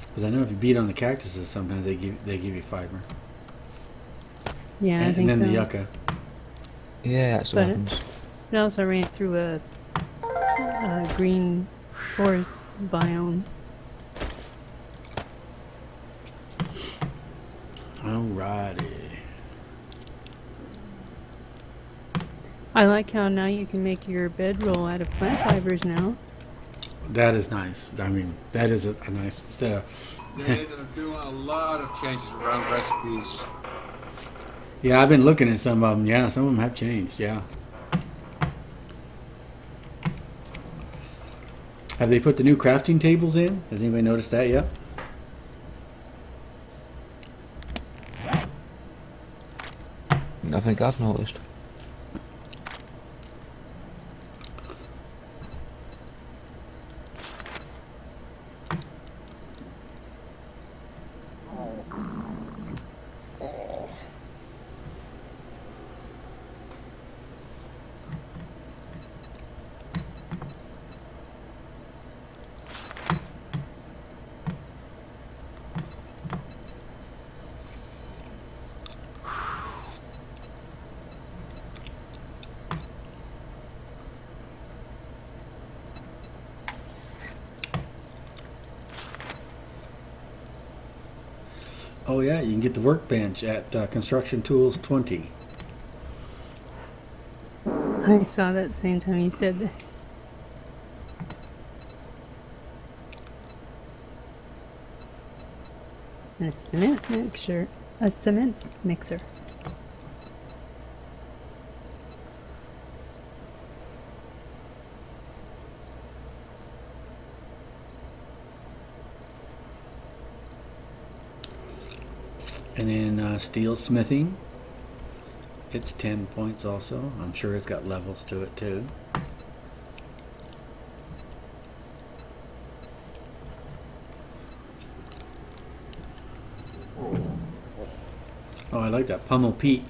Because I know if you beat on the cactuses, sometimes they give you fiber. Yeah, I And think then so. the yucca. Yeah, that's what But- happens. It also ran through a green forest biome. Alrighty. I like how now you can make your bedroll out of plant fibers now. That is nice. I mean, that is a nice stuff. They're doing a lot of changes around recipes. Yeah, I've been looking at some of them. Yeah, some of them have changed. Yeah. Have they put the new crafting tables in? Has anybody noticed that yet? I think I've noticed. Oh yeah, you can get the workbench at Construction Tools 20. I saw that same time you said that. And a cement mixer. A cement mixer. And then steel smithing. It's 10 points also. I'm sure it's got levels to it too. Oh, I like that pummel Pete.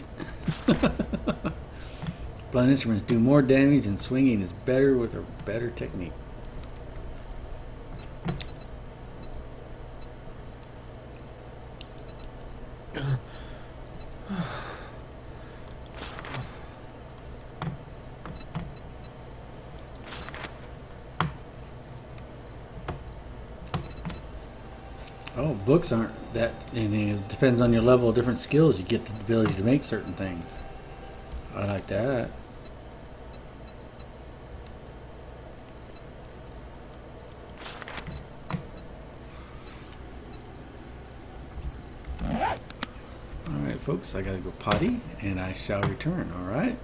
Blunt instruments do more damage and swinging is better with a better technique. Oh, books aren't that, and it depends on your level of different skills. You get the ability to make certain things. I like that. Alright, folks, I gotta go potty, and I shall return, alright?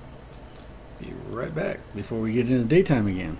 Be right back before we get into daytime again.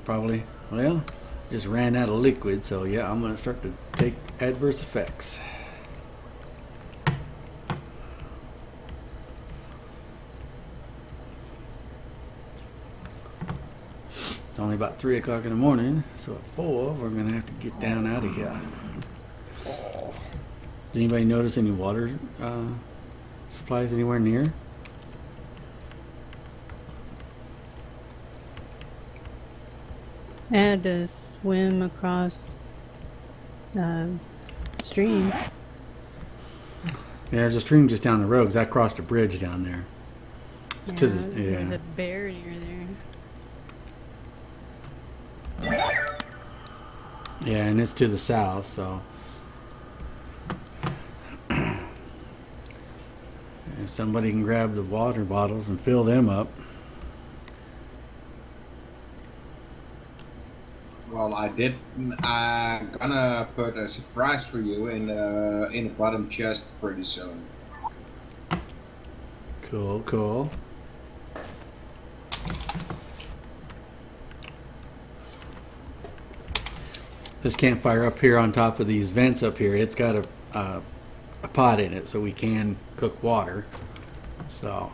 Probably, well, just ran out of liquid, so yeah, I'm gonna start to take adverse effects. only about 3 o'clock in the morning, so at 4 we're gonna have to get down out of here. Did anybody notice any water supplies anywhere near? I had to swim across stream. Yeah, there's a stream just down the road 'cause I crossed a bridge down there. It's to the, There's yeah. a barrier there. Yeah, and it's to the south, so if somebody can grab the water bottles and fill them up. Well, I'm gonna put a surprise for you in the bottom chest pretty soon. Cool, cool. This campfire up here on top of these vents up here, it's got a pot in it so we can cook water. So,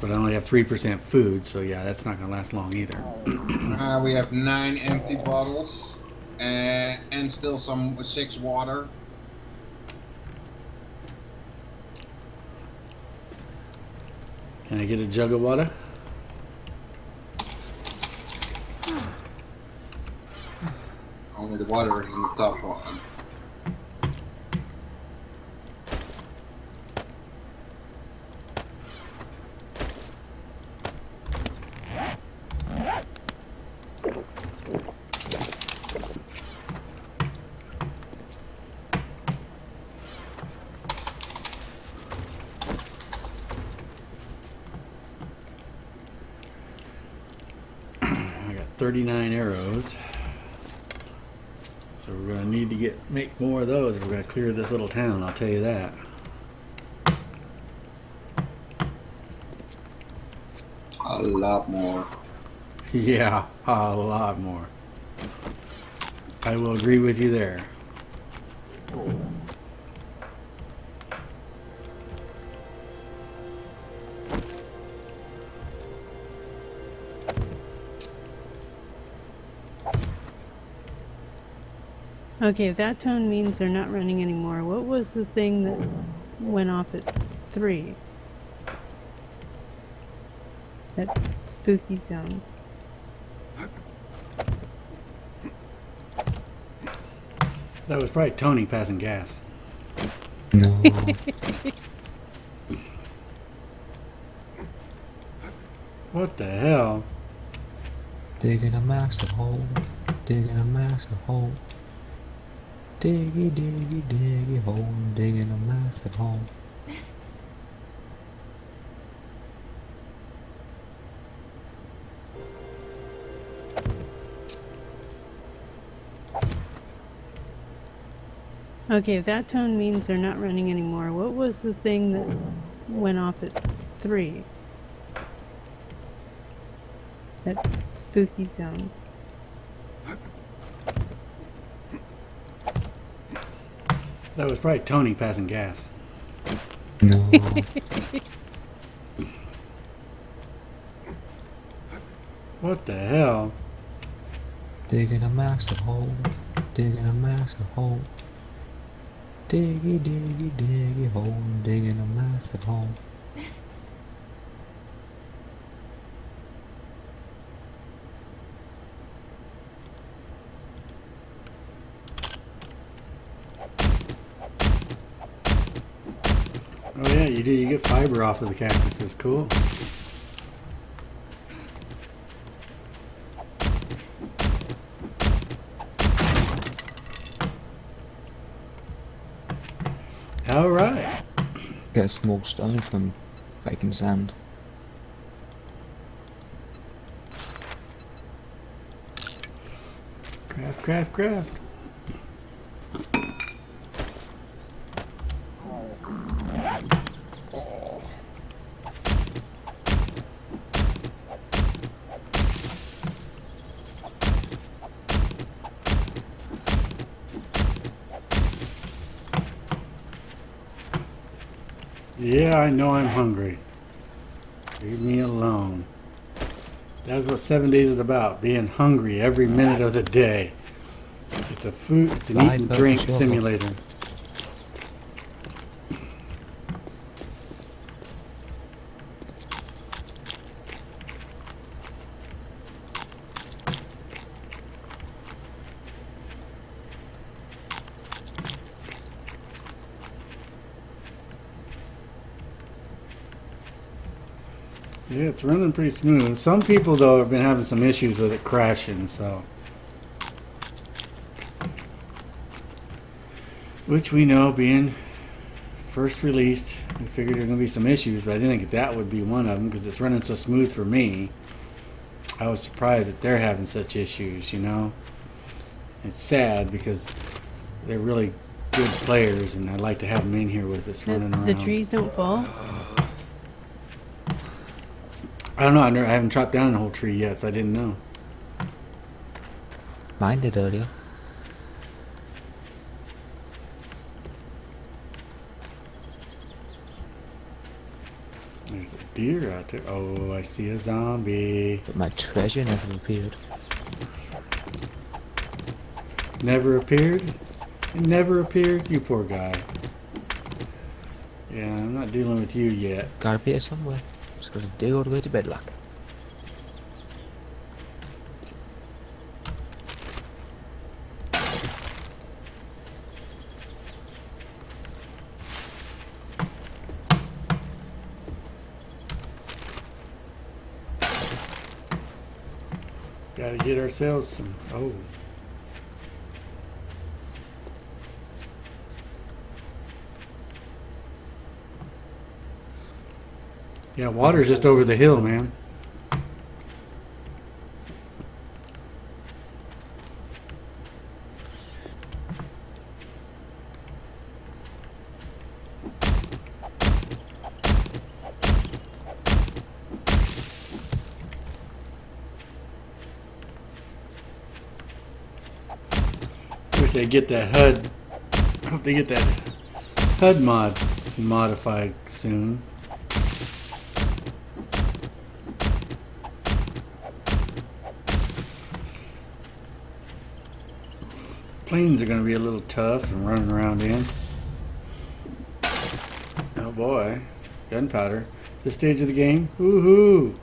but I only have 3% food, so yeah, that's not gonna last long either. We have 9 empty bottles and still 6 water. Can I get a jug of water? Only the water is in the top one. I got 39 arrows. So we're gonna need to make more of those if we're gonna clear this little town, I'll tell you that. A lot more. Yeah, a lot more. I will agree with you there. Okay, if that tone means they're not running anymore, what was the thing that went off at 3? That spooky zone. That was probably Tony passing gas. No. What the hell? Digging a massive hole. Digging a massive hole. Diggy, diggy, diggy hole. Digging a massive hole. Okay, if that tone means they're not running anymore, what was the thing that went off at 3? That spooky zone. That was probably Tony passing gas. No. What the hell? Digging a massive hole. Digging a massive hole. Diggy, diggy, diggy hole. Digging a massive hole. Oh yeah, you do. You get fiber off of the cactuses. Cool. All right. Get a small stone from breaking sand. Craft, craft, craft. Yeah, I know I'm hungry. Leave me alone. That's what 7 days is about. Being hungry every minute of the day. It's an eat and drink simulator. Yeah, it's running pretty smooth. Some people, though, have been having some issues with it crashing, so. Which we know, being first released, we figured there were going to be some issues, but I didn't think that would be one of them because it's running so smooth for me. I was surprised that they're having such issues, you know. It's sad because they're really good players, and I'd like to have them in here with us running around. The trees don't fall? I don't know. I haven't chopped down the whole tree yet, so I didn't know. Mine did earlier. There's a deer out there. Oh, I see a zombie. But my treasure never appeared. Never appeared? It never appeared? You poor guy. Yeah, I'm not dealing with you yet. Gotta be here somewhere. Just gotta dig all the way to Bedlock. Gotta get ourselves some. Oh. Yeah, water's just over the hill, man. Wish they get that HUD. I hope they get that HUD modified soon. Planes are going to be a little tough and running around in. Oh boy, gunpowder. This stage of the game, woohoo!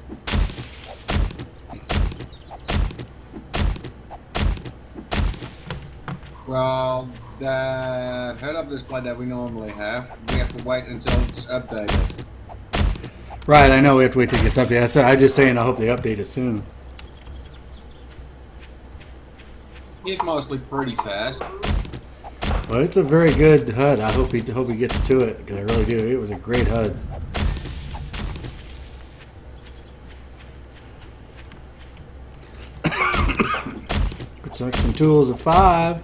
Well, that head-up display that we normally have, we have to wait until it's updated. Right, I know we have to wait till it gets updated. I'm just saying I hope they update it soon. It's mostly pretty fast. Well, it's a very good HUD. I hope he gets to it, because I really do. It was a great HUD. Construction tools of 5.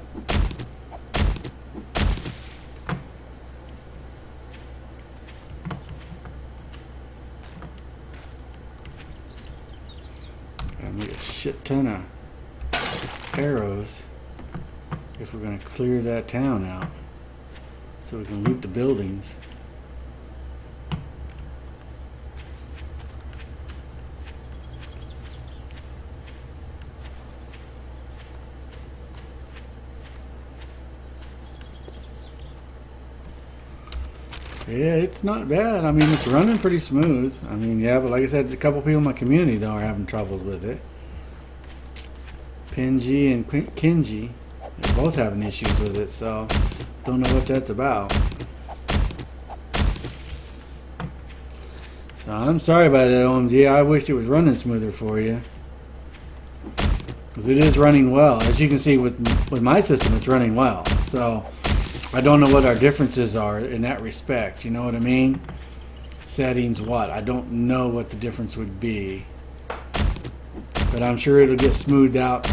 Gotta make a shit ton of arrows if we're going to clear that town out so we can loot the buildings. Yeah, it's not bad. I mean, it's running pretty smooth. I mean, yeah, but like I said, a couple people in my community though are having troubles with it. Pinji and Kinji, they're both having issues with it, so don't know what that's about. So I'm sorry about that, OMG. I wish it was running smoother for you, because it is running well. As you can see with my system, it's running well. So I don't know what our differences are in that respect. You know what I mean? Settings, what? I don't know what the difference would be, but I'm sure it'll get smoothed out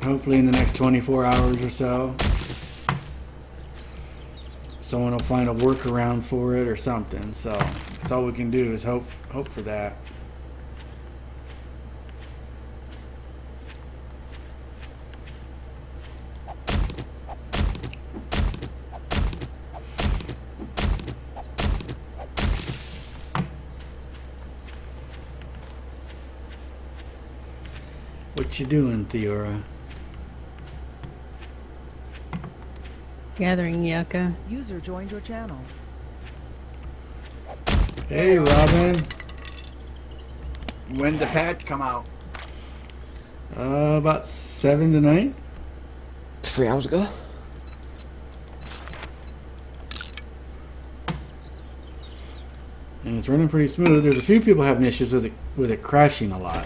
hopefully in the next 24 hours or so. Someone will find a workaround for it or something. So that's all we can do is hope for that. What you doing, Theora? Gathering yucca. User joined your channel. Hey, Robin. When the patch come out? About 7 tonight. 3 hours ago. And it's running pretty smooth. There's a few people having issues with it crashing a lot.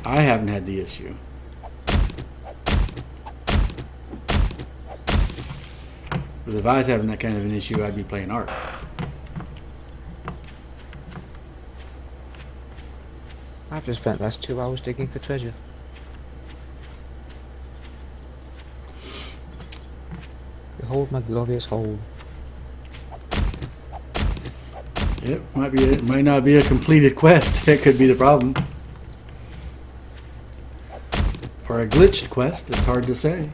I haven't had the issue. But if I was having that kind of an issue, I'd be playing Ark. I've just spent the last 2 hours digging for treasure. Behold my glorious hole. It might not be a completed quest. That could be the problem. Or a glitched quest. It's hard to say.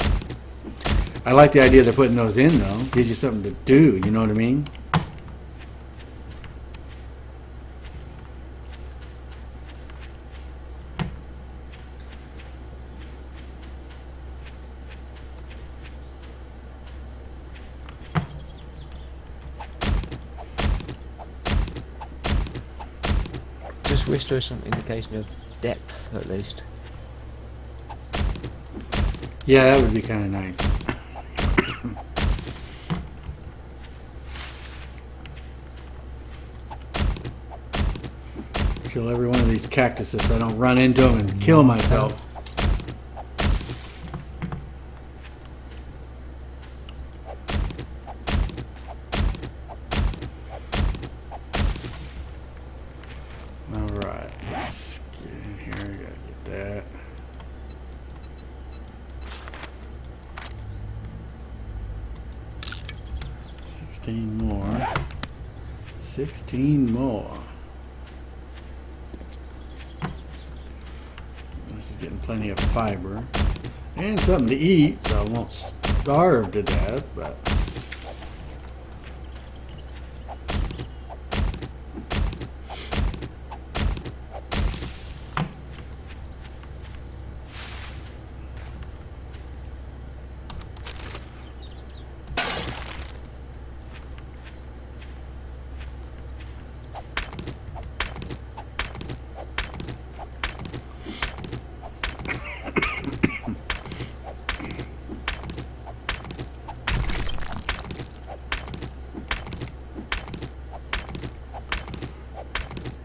I like the idea they're putting those in, though. Gives you something to do. You know what I mean? Just wish there was some indication of depth, at least. Yeah, that would be kind of nice. Kill every one of these cactuses so I don't run into them and kill myself. Alright, let's get in here. I gotta get that. More. 16 more. This is getting plenty of fiber. And something to eat, so I won't starve to death, but...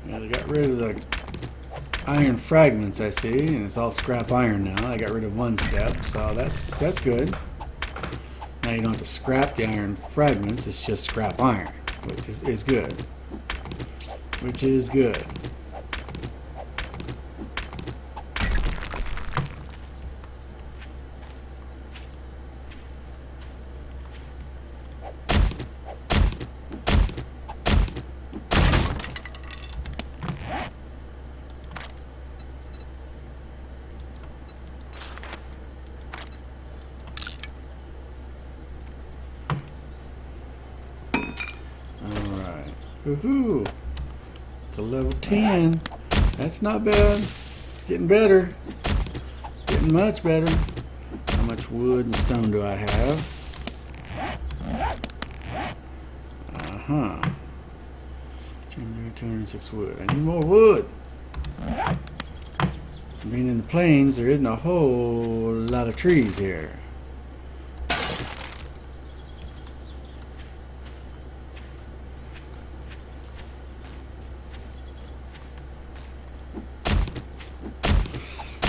Yeah, they got rid of the iron fragments, I see, and it's all scrap iron now. I got rid of one step, so that's good. Now you don't have to scrap the iron fragments, it's just scrap iron, which is good. Which is good. Woohoo! It's a level 10. That's not bad. It's getting better. Getting much better. How much wood and stone do I have? Uh-huh. 206 wood. I need more wood. Being in the plains, there isn't a whole lot of trees here.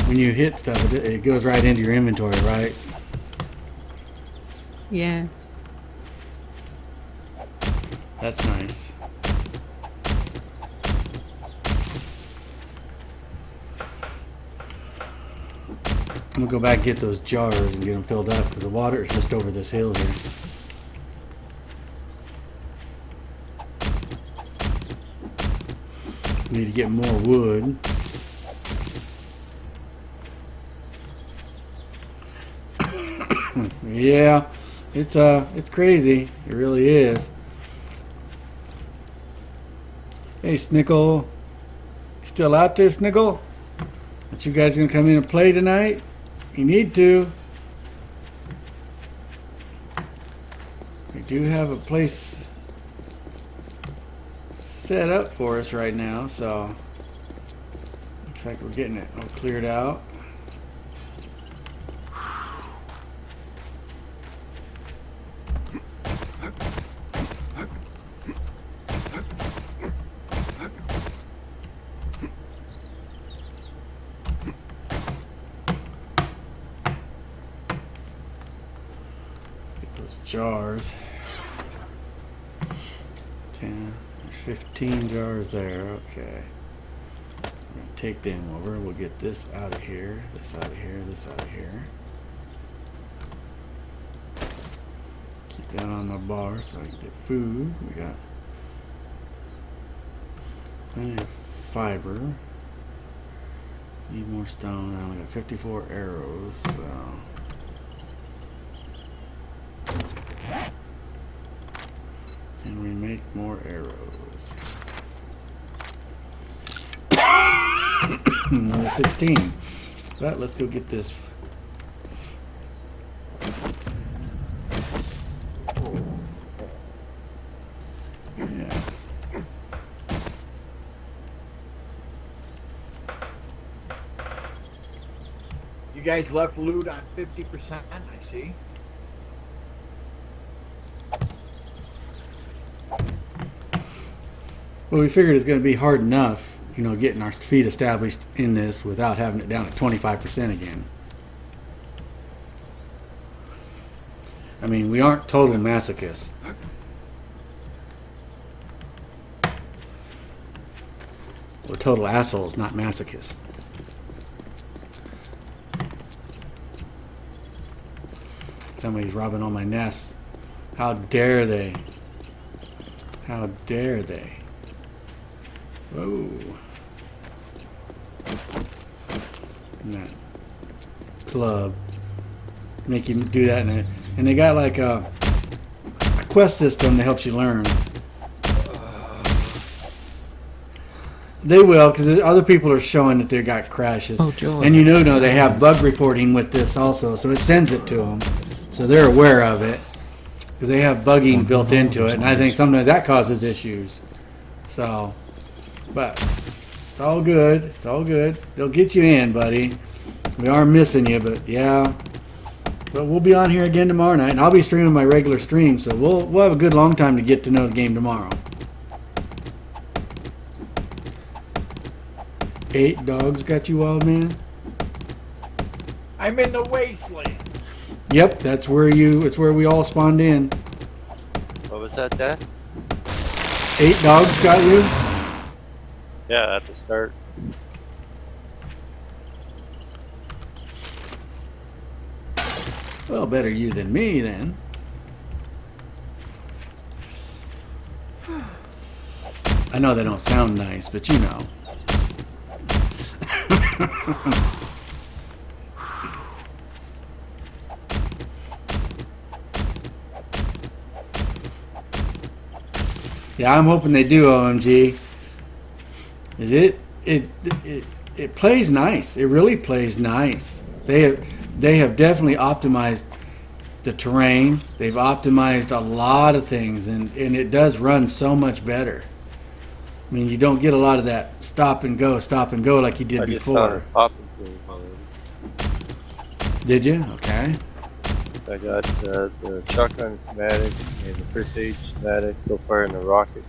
When you hit stuff, it goes right into your inventory, right? Yeah. That's nice. I'm gonna go back and get those jars and get them filled up because the water is just over this hill here. Need to get more wood. Yeah, it's crazy. It really is. Hey, Snickle. Still out there, Sniggle? But you guys gonna come in and play tonight? You need to. We do have a place set up for us right now, so looks like we're getting it all cleared out. Get those jars. 10, there's 15 jars there, okay. We're gonna take them over, we'll get this out of here, this out of here, this out of here. Keep that on the bar so I can get food. We got plenty of fiber. Need more stone. I only got 54 arrows. Well, can we make more arrows? Another 16. But let's go get this. Yeah. You guys left loot on 50%, I see. Well, we figured it's going to be hard enough, you know, getting our feet established in this without having it down at 25% again. I mean, we aren't total masochists. We're total assholes, not masochists. Somebody's robbing all my nests. How dare they? How dare they? Whoa. And that club. Make you do that, and they got like a quest system that helps you learn. They will, because other people are showing that they got crashes. Oh, Joy. And you know they have bug reporting with this also, so it sends it to them. So they're aware of it, because they have bugging built into it, and I think sometimes that causes issues. So, but it's all good. It's all good. They'll get you in, buddy. We are missing you, but yeah. But we'll be on here again tomorrow night, and I'll be streaming my regular stream, so we'll have a good long time to get to know the game tomorrow. 8 dogs got you, wild man? I'm in the wasteland. Yep, that's where it's where we all spawned in. What was that, Dad? 8 dogs got you? Yeah, at the start. Well, better you than me then. I know they don't sound nice, but you know. Yeah, I'm hoping they do, OMG. It plays nice. It really plays nice. They have definitely optimized the terrain. They've optimized a lot of things, and it does run so much better. I mean, you don't get a lot of that stop and go like you did I before. just found a popping already. Did you? Okay. I got the shotgun schematic and the prestige schematic so far in the rocket.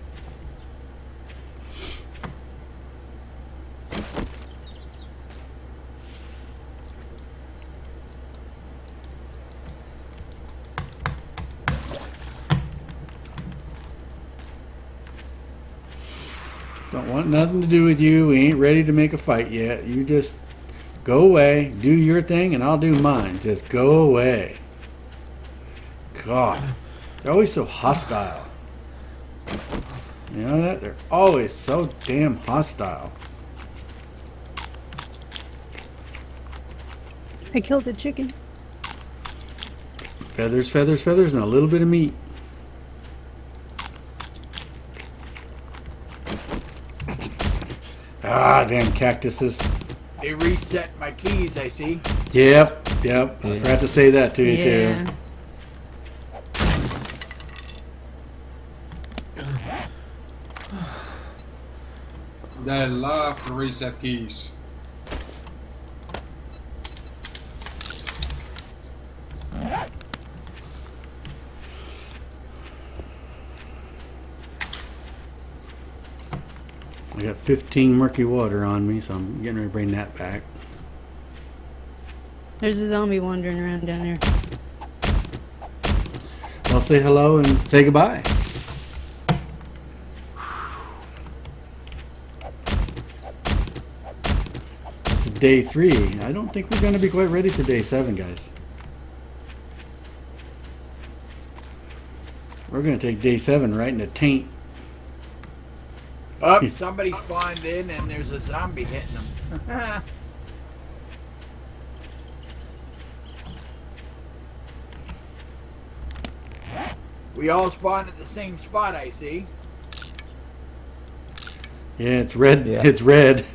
Don't want nothing to do with you. We ain't ready to make a fight yet. You just go away, do your thing, and I'll do mine. Just go away. God, they're always so hostile. You know that? They're always so damn hostile. I killed a chicken. Feathers, feathers, feathers, and a little bit of meat. Ah, damn cactuses. They reset my keys, I see. Yep. I forgot to say that to you Yeah. too. They love the reset keys. I got 15 murky water on me, so I'm getting ready to bring that back. There's a zombie wandering around down there. I'll say hello and say goodbye. This is day 3. I don't think we're going to be quite ready for day 7, guys. We're going to take day 7 right in the taint. Up, somebody spawned in and there's a zombie hitting them. We all spawned at the same spot, I see. Yeah, it's red. Yeah. It's red.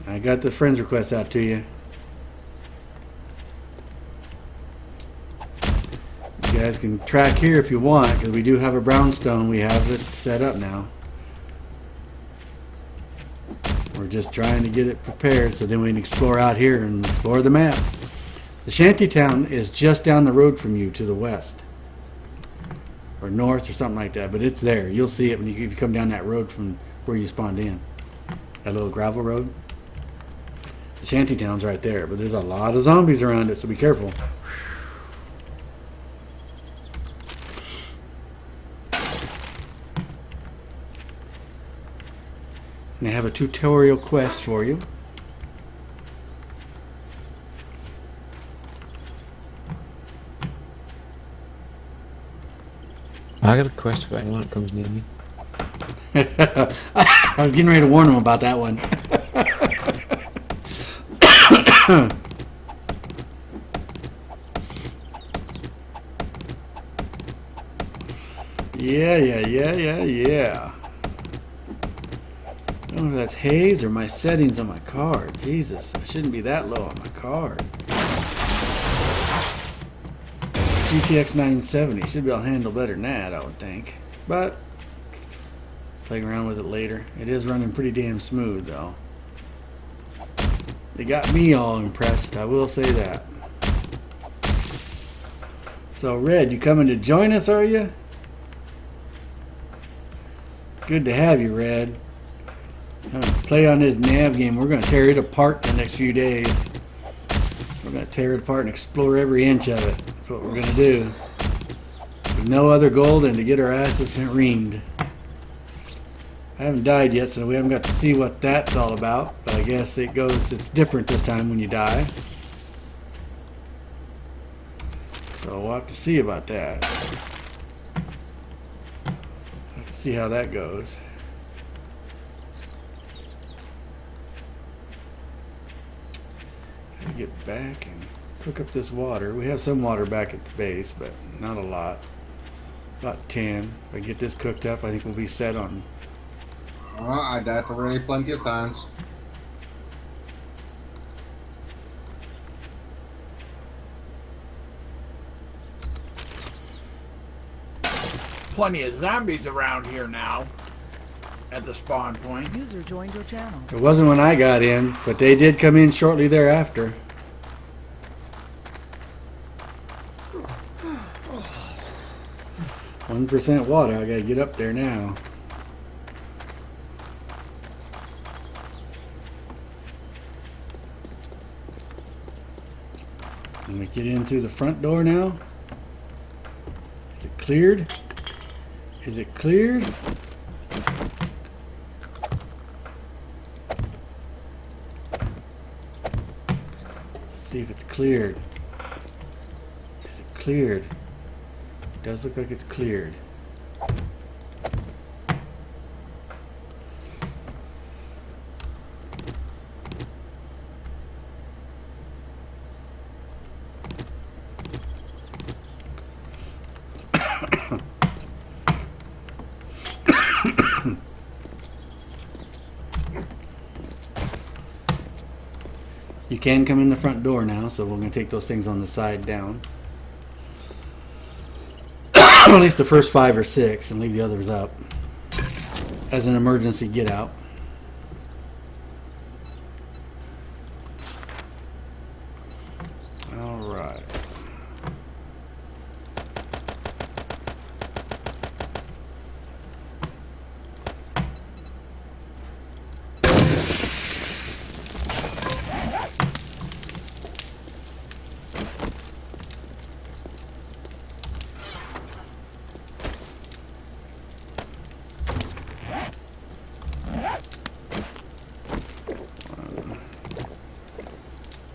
I got the friends request out to you. You guys can track here if you want, because we do have a brownstone. We have it set up now. We're just trying to get it prepared so then we can explore out here and explore the map. The shantytown is just down the road from you to the west. Or north or something like that, but it's there. You'll see it when you come down that road from where you spawned in. That little gravel road. The shantytown's right there, but there's a lot of zombies around it, so be careful. And they have a tutorial quest for you. I got a quest for anyone that comes near me. I was getting ready to warn them about that one. Yeah. I don't know if that's haze or my settings on my card. Jesus, I shouldn't be that low on my card. GTX 970 should be able to handle better than that, I would think. But playing around with it later. It is running pretty damn smooth though. They got me all impressed, I will say that. So Red, you coming to join us, are you? It's good to have you, Red. I'm gonna play on this nav game. We're gonna tear it apart the next few days. We're gonna tear it apart and explore every inch of it. That's what we're gonna do. With no other goal than to get our asses reamed. I haven't died yet, so we haven't got to see what that's all about. But I guess it's different this time when you die. So we'll have to see about that. Have to see how that goes. Get back and cook up this water. We have some water back at the base, but not a lot. About 10. If I get this cooked up, I think we'll be set on. Oh, I died already plenty of times. Plenty of zombies around here now. At the spawn point. User joined your channel. It wasn't when I got in, but they did come in shortly thereafter. %1 water. I gotta get up there now. Let me get in through the front door now. Is it cleared? Is it cleared? See if it's cleared. Is it cleared? It does look like it's cleared. can come in the front door now, so we're going to take those things on the side down. At least the first 5 or 6, and leave the others up as an emergency get out. All right.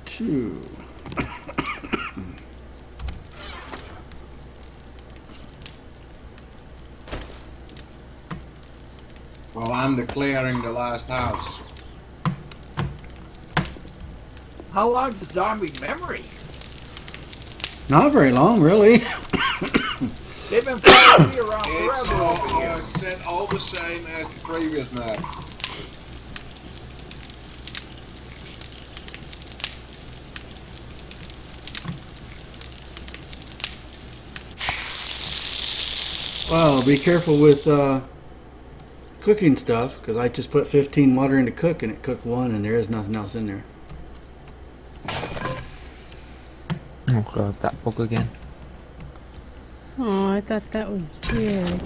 Two. Well, I'm declaring the last house. How long's the zombie memory? Not very long, really. They've been following me around It's forever over here. set all the same as the previous map. Well, be careful with cooking stuff, because I just put 15 water in to cook, and it cooked 1, and there is nothing else in there. Oh god, that bug again. Oh, I thought that was weird.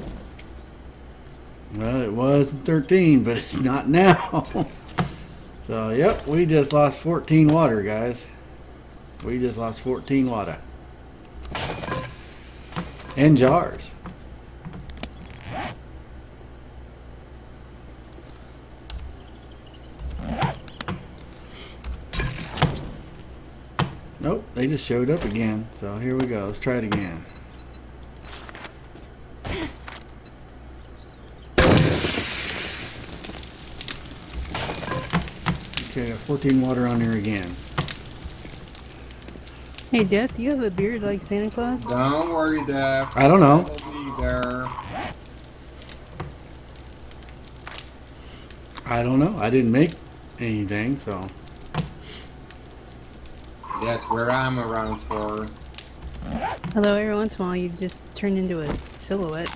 Well, it was in 13, but it's not now. So, yep, we just lost 14 water, guys. We just lost 14 water. And jars. Nope, they just showed up again. So here we go. Let's try it again. Okay, got 14 water on there again. Hey, Death, do you have a beard like Santa Claus? Don't worry, Dad. I don't know. It'll be there. I don't know. I didn't make anything, so. That's where I'm around for. Although every once in a while you just turn into a silhouette.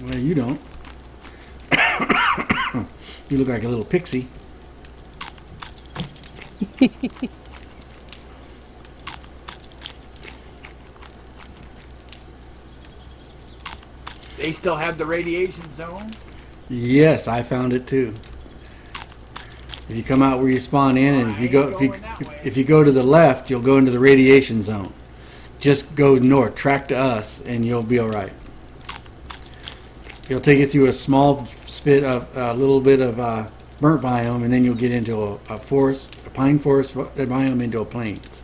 Well, you don't. You look like a little pixie. They still have the radiation zone? Yes, I found it too. If you come out where you spawn in, and if you go to the left, you'll go into the radiation zone. Just go north, track to us, and you'll be all right. It'll take you through a small a little bit of burnt biome, and then you'll get into a pine forest biome into a plains.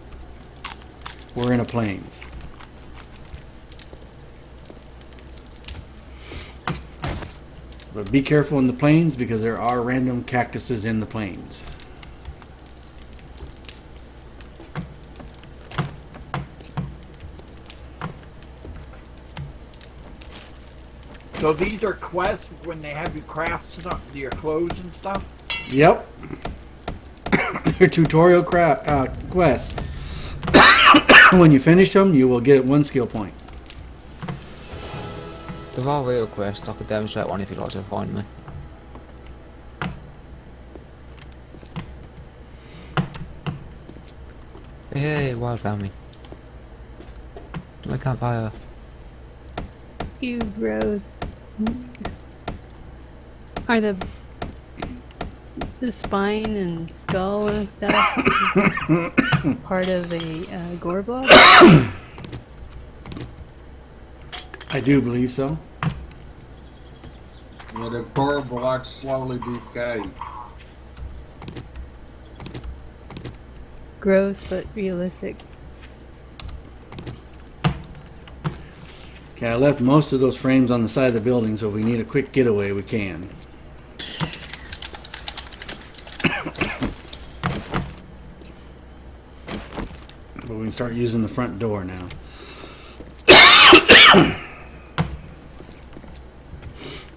We're in a plains. But be careful in the plains, because there are random cactuses in the plains. So these are quests when they have you craft stuff, your clothes and stuff? Yep. They're tutorial quests. When you finish them, you will get 1 skill point. There are real quests, I could demonstrate one if you'd like to find me. Hey, wild found me. My campfire. You gross. Are the spine and skull and stuff part of a gore block? I do believe so. Yeah, the core blocks slowly decay. Gross but realistic. Okay, I left most of those frames on the side of the building, so if we need a quick getaway, we can. But we can start using the front door now.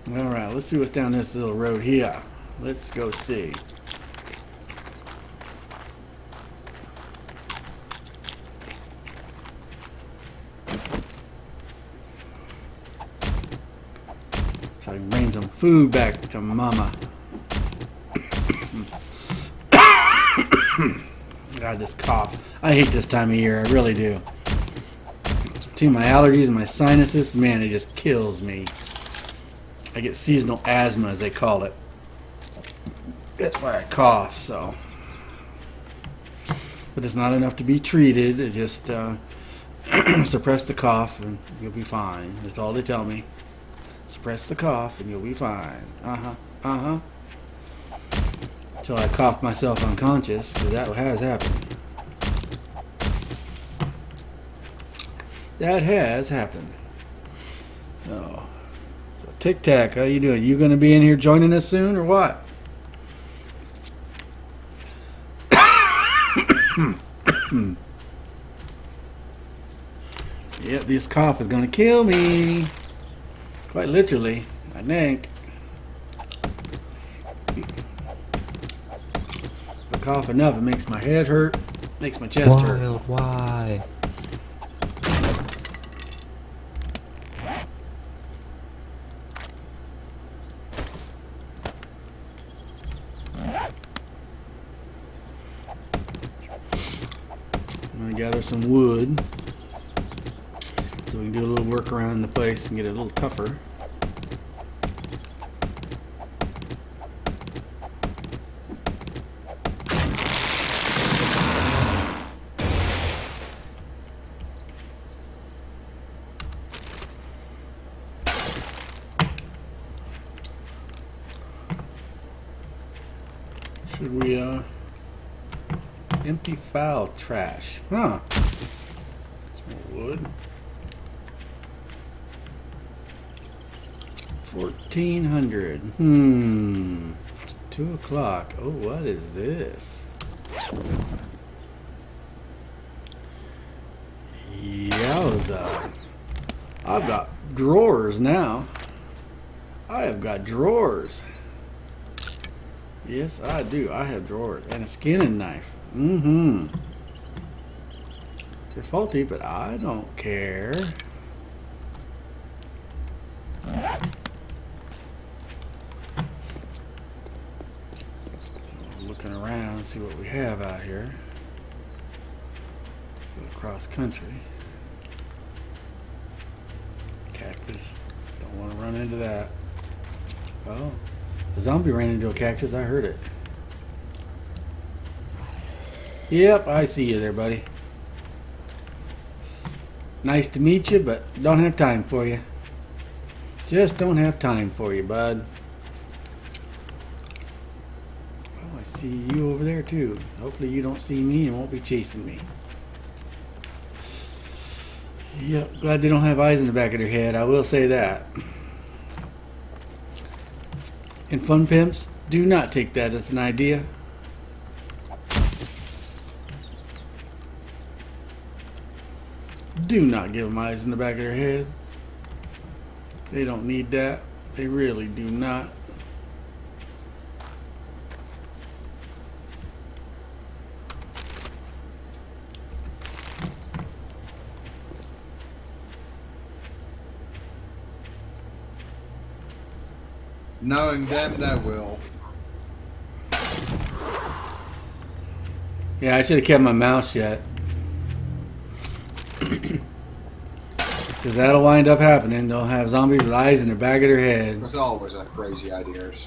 Alright, let's see what's down this little road here. Let's go see. So I can bring some food back to mama. God, this cough. I hate this time of year. I really do. Between my allergies and my sinuses, man, it just kills me. I get seasonal asthma, as they call it. That's why I cough, so. But it's not enough to be treated. It just suppress the cough and you'll be fine. That's all they tell me. Suppress the cough and you'll be fine. Until I coughed myself unconscious, because that has happened. That has happened. Oh. So Tic Tac, how you doing? You going to be in here joining us soon or what? Yep, this cough is going to kill me. Quite literally, I think. If I cough enough, it makes my head hurt, makes my chest hurt. Wild, why? I'm going to gather some wood so we can do a little work around the place and get it a little tougher. Should we, empty file trash? Huh. Some more wood. 1400. 2 o'clock. Oh, what is this? Yowza. I've got drawers now. I have got drawers. Yes, I do. I have drawers and a skinning knife. They're faulty, but I don't care. Looking around, see what we have out here. Go across country. Cactus. Don't want to run into that. Oh. A zombie ran into a cactus. I heard it. Yep, I see you there, buddy. Nice to meet you, but don't have time for you. Just don't have time for you, bud. Oh, I see you over there, too. Hopefully you don't see me and won't be chasing me. Yep, glad they don't have eyes in the back of their head. I will say that. And fun pimps, do not take that as an idea. Do not give them eyes in the back of their head. They don't need that. They really do not. Knowing them, they will. Yeah, I should have kept my mouth shut. Because that'll wind up happening. They'll have zombies with eyes in the back of their head. There's always have crazy ideas.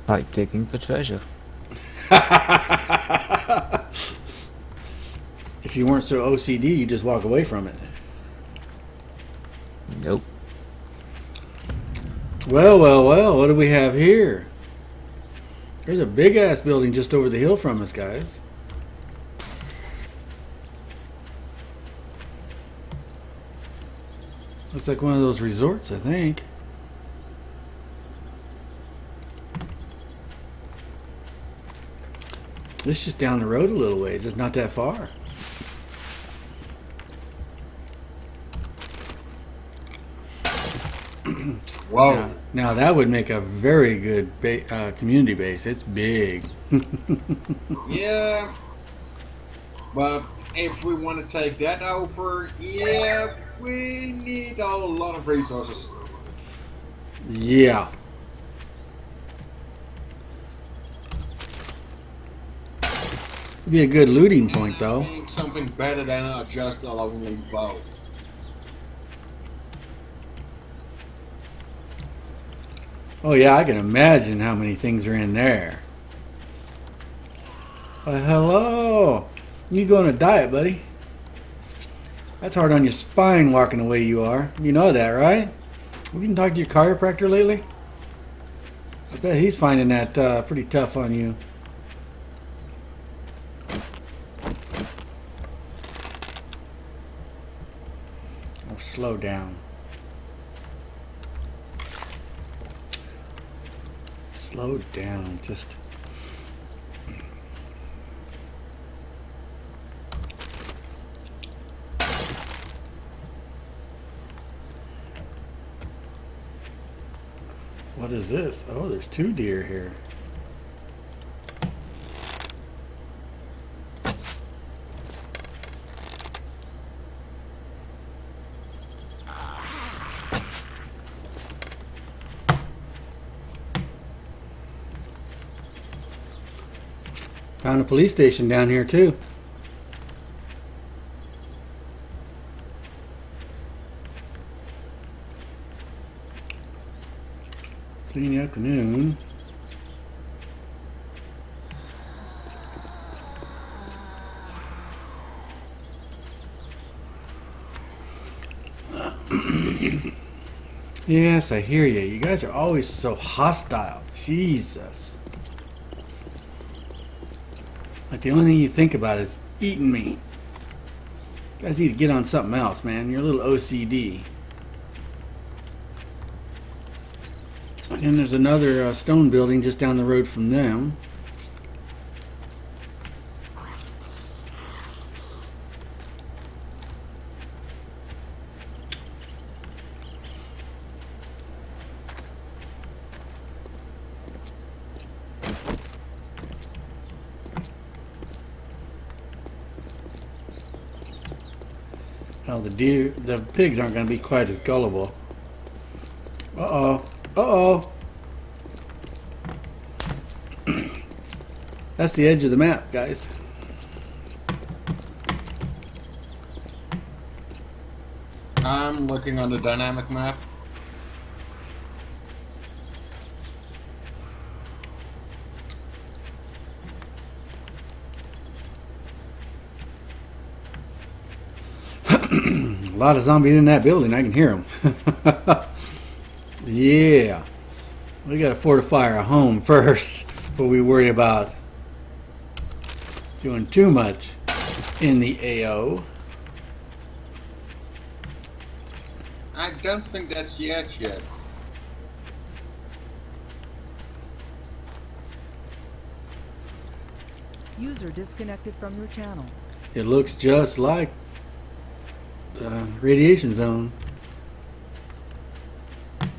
Like digging for treasure. If you weren't so OCD, you'd just walk away from it. Nope. Well, well, well, what do we have here? There's a big-ass building just over the hill from us, guys. Looks like one of those resorts, I think. This is just down the road a little ways. It's not that far. Whoa. Now that would make a very good community base. It's big. Yeah. But if we want to take that over, yeah, we need a lot of resources. Yeah. It'd be a good looting point, I though. think something better than just a lonely bow. Oh yeah, I can imagine how many things are in there. Hello. You go on a diet, buddy. That's hard on your spine walking the way you are. You know that, right? Have you been talking to your chiropractor lately? I bet he's finding that pretty tough on you. Oh, slow down. Slow down, just. What is this? Oh, there's 2 deer here. Found a police station down here too. Three in the afternoon. Yes, I hear you. You guys are always so hostile. Jesus. Like the only thing you think about is eating me. You guys need to get on something else, man. You're a little OCD. And then there's another stone building just down the road from them. Well, the pigs aren't going to be quite as gullible. Uh-oh. Uh-oh. That's the edge of the map, guys. I'm looking on the dynamic map. A lot of zombies in that building. I can hear them. Yeah. We got to fortify our home first before we worry about doing too much in the AO. I don't think that's the edge yet. User disconnected from your channel. It looks just like the radiation zone.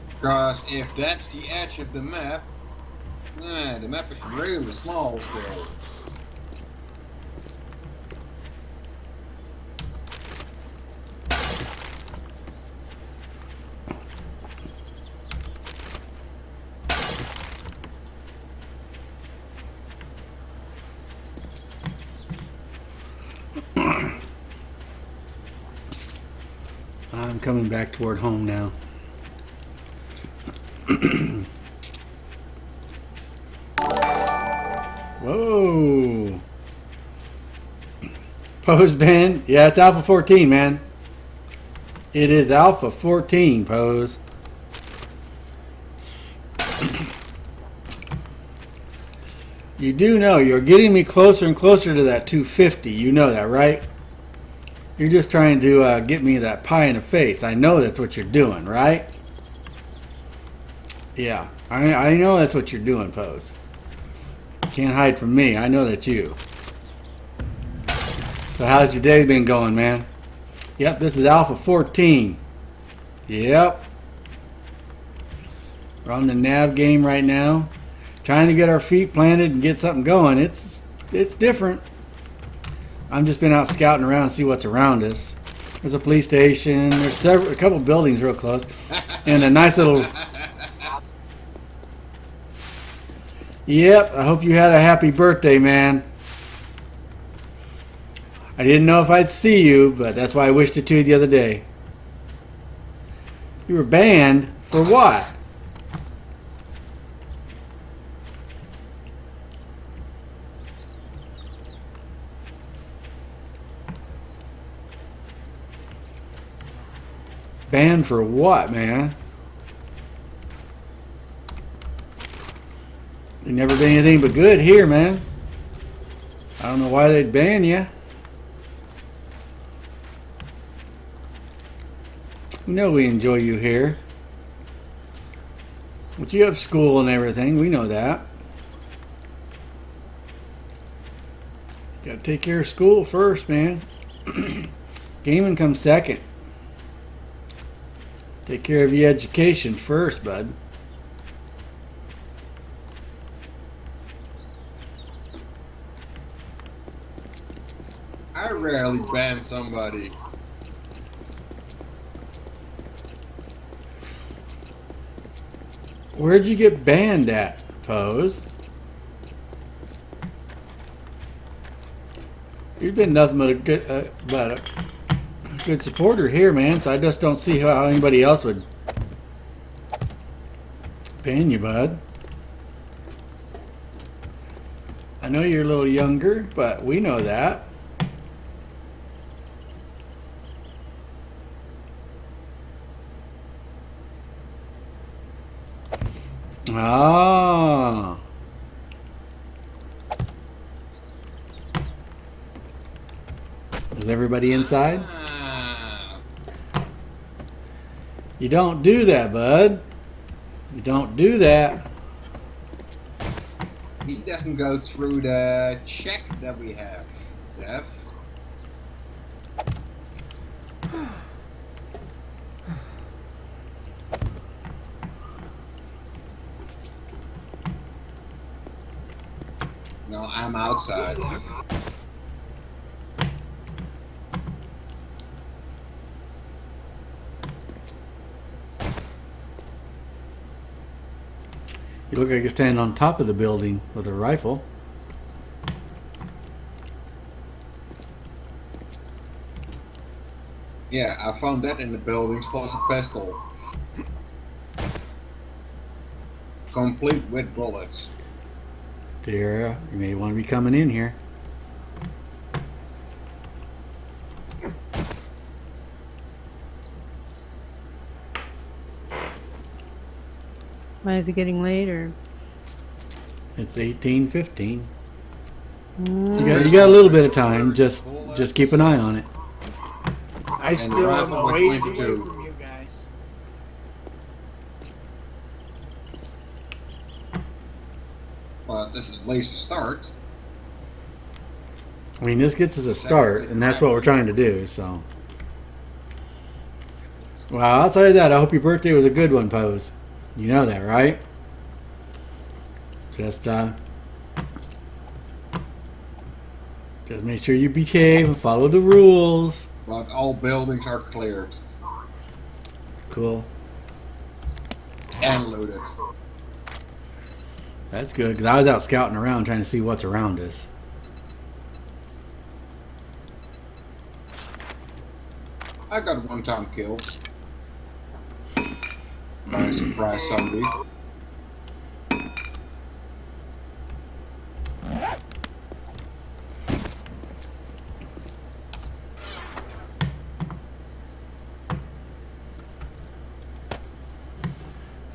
Because if that's the edge of the map is really small still. I'm coming back toward home now. Whoa. Pose Ben. Yeah, it's Alpha 14, man. It is Alpha 14, Pose. You do know you're getting me closer and closer to that 250. You know that, right? You're just trying to get me that pie in the face. I know that's what you're doing, right? Yeah, I know that's what you're doing, Pose. Can't hide from me. I know that's you. So how's your day been going, man? Yep, this is Alpha 14. Yep. We're on the nav game right now, trying to get our feet planted and get something going. It's different. I've just been out scouting around and see what's around us. There's a police station. There's a couple buildings real close, and a nice little. Yep. I hope you had a happy birthday, man. I didn't know if I'd see you, but that's why I wished it to you the other day. You were banned for what? Banned for what, man? You never been anything but good here, man. I don't know why they'd ban you. We know we enjoy you here. But you have school and everything. We know that. You gotta take care of school first, man. Gaming comes second. Take care of your education first, bud. I rarely ban somebody. Where'd you get banned at, Pose? You've been nothing but a good supporter here, man. So I just don't see how anybody else would ban you, bud. I know you're a little younger, but we know that. Ah. Is everybody inside? Ah, You don't do that, bud. You don't do that. he doesn't go through the check that we have, Jeff. No, I'm outside. You look like you're standing on top of the building with a rifle. Yeah, I found that in the buildings plus a pistol. Complete with bullets. There, you may want to be coming in here. Why is it getting late or? It's 18:15. You got a little bit of time. Just keep an eye on it. I And still am rifle a by ways away 22. from you guys. But this is at least a start. I mean, this gets us a start, and that's what we're trying to do. So, well, outside of that, I hope your birthday was a good one, Pose. You know that, right? Just make sure you behave and follow the rules. But all buildings are cleared Cool. and looted. That's good, because I was out scouting around trying to see what's around us. I got one time killed by a surprise zombie.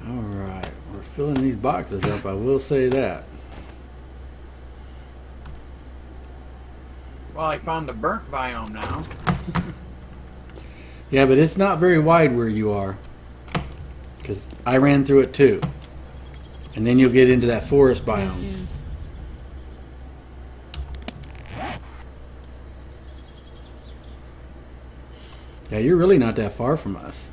Alright, we're filling these boxes up, I will say that. Well, I found the burnt biome now. Yeah, but it's not very wide where you are. Because I ran through it too. And then you'll get into that forest biome. Yeah, you're really not that far from us.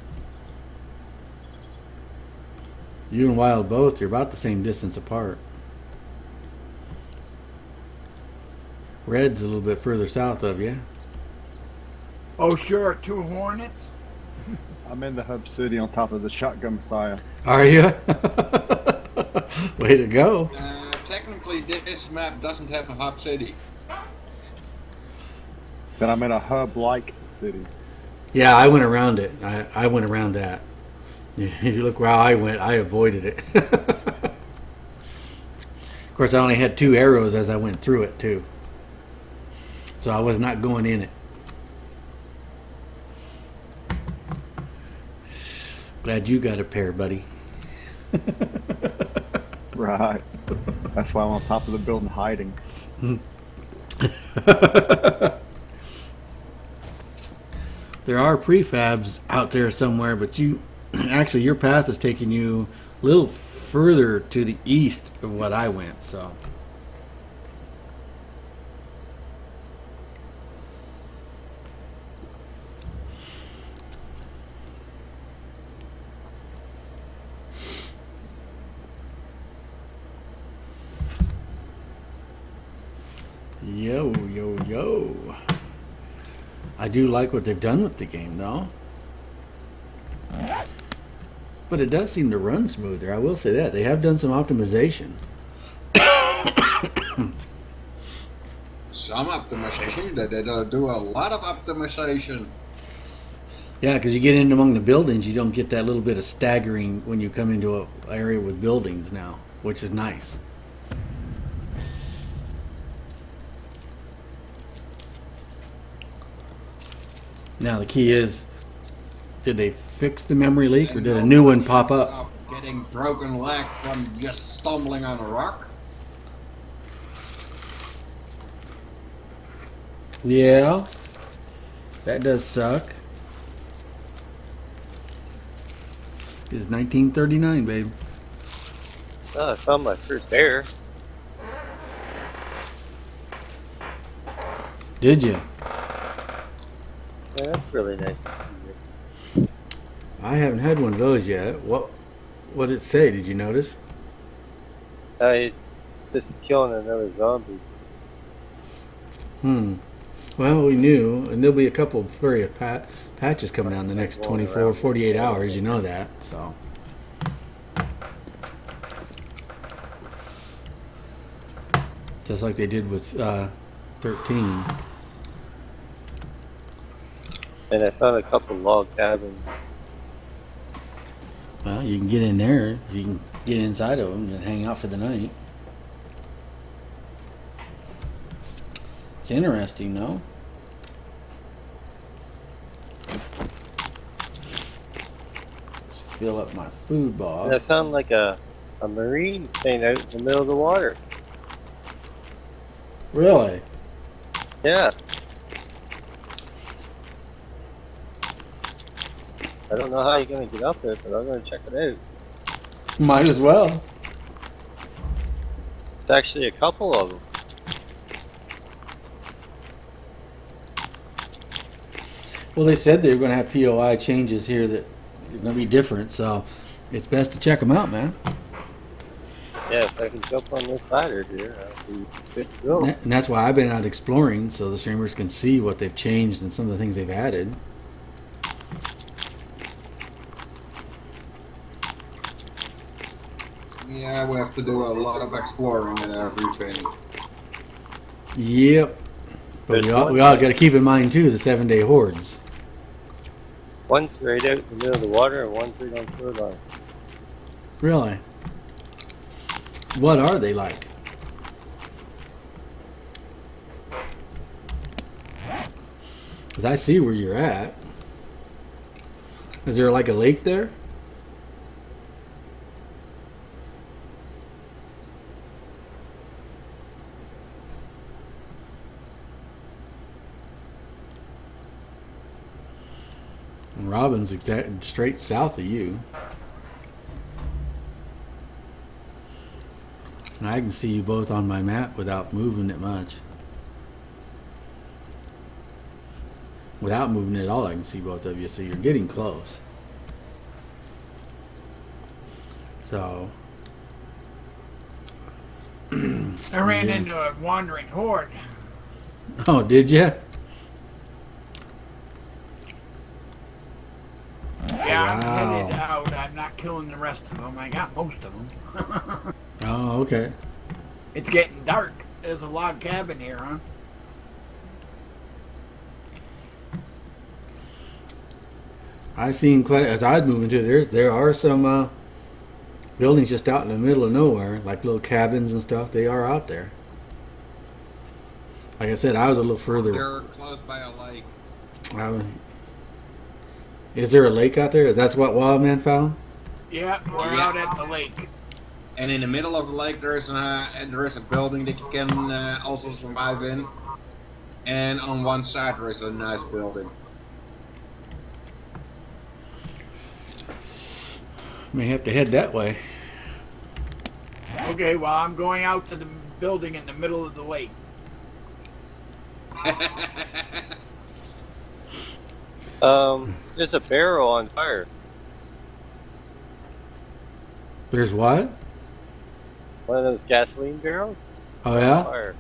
You and Wild both, you're about the same distance apart. Red's a little bit further south of you. Oh, sure, 2 Hornets. I'm in the hub city on top of the Shotgun Messiah. Are you? Way to go. Technically, this map doesn't have a hub city. Then I'm in a hub-like city. Yeah, I went around it. I went around that. If you look where I went, I avoided it. Of course, I only had 2 arrows as I went through it, too. So I was not going in it. Glad you got a pair, buddy. Right. That's why I'm on top of the building hiding. There are prefabs out there somewhere, but you actually your path is taking you a little further to the east of what I went, so. Yo, yo, yo. I do like what they've done with the game, though. But it does seem to run smoother, I will say that. They have done some optimization. Some optimization. They do a lot of optimization. Yeah, because you get in among the buildings, you don't get that little bit of staggering when you come into an area with buildings now, which is nice. Now the key is, did they fix the memory leak or did a new one pop up? Of getting broken leg from just stumbling on a rock. Yeah, that does suck. It's 1939, babe. Oh, I found my first bear. Did you? Yeah, that's really nice to see. I haven't had one of those yet. What did it say? Did you notice? It's just killing another zombie. Well, we knew, and there'll be a couple of flurry of patches coming out in the next 24, 48 hours. You know that, so. Just like they did with 13. And I found a couple log cabins. Well, you can get in there. You can get inside of them and hang out for the night. It's interesting, though. Let's fill up my food And I bog. found like a marine thing out in the middle of the water. Really? Yeah. I don't know how you're gonna get up there, but I'm gonna check it out. Might as well. It's actually a couple of them. Well, they said they were going to have POI changes here that are going to be different, so it's best to check them out, man. Yeah, if I can jump on this ladder here, I'll be good to go. And that's why I've been out exploring, so the streamers can see what they've changed and some of the things they've added. Yeah, we have to do a lot of exploring and everything. Yep. But we all got to keep in mind, too, the 7-day hordes. One's right out in the middle of the water and one's right on the shoreline. Really? What are they like? Because I see where you're at. Is there like a lake there? And Robin's straight south of you. And I can see you both on my map without moving it much. Without moving it at all, I can see both of you, so you're getting close. So, I ran into a wandering horde. oh, did you? Yeah, I'm Wow. headed out. I'm not killing the rest of them. I got most of them. Oh, okay. It's getting dark. There's a log cabin here, huh? I seen quite as I was moving through. There are some buildings just out in the middle of nowhere, like little cabins and stuff. They are out there. Like I said, I was a little further. They're close by a lake. Is there a lake out there? Is that what Wildman found? Yeah, we're out at the lake. And in the middle of the lake, there is a building that you can also survive in. And on one side, there is a nice building. May have to head that way. Okay, well, I'm going out to the building in the middle of the lake. There's a barrel on fire. There's what? One of those gasoline barrels Oh on yeah, fire.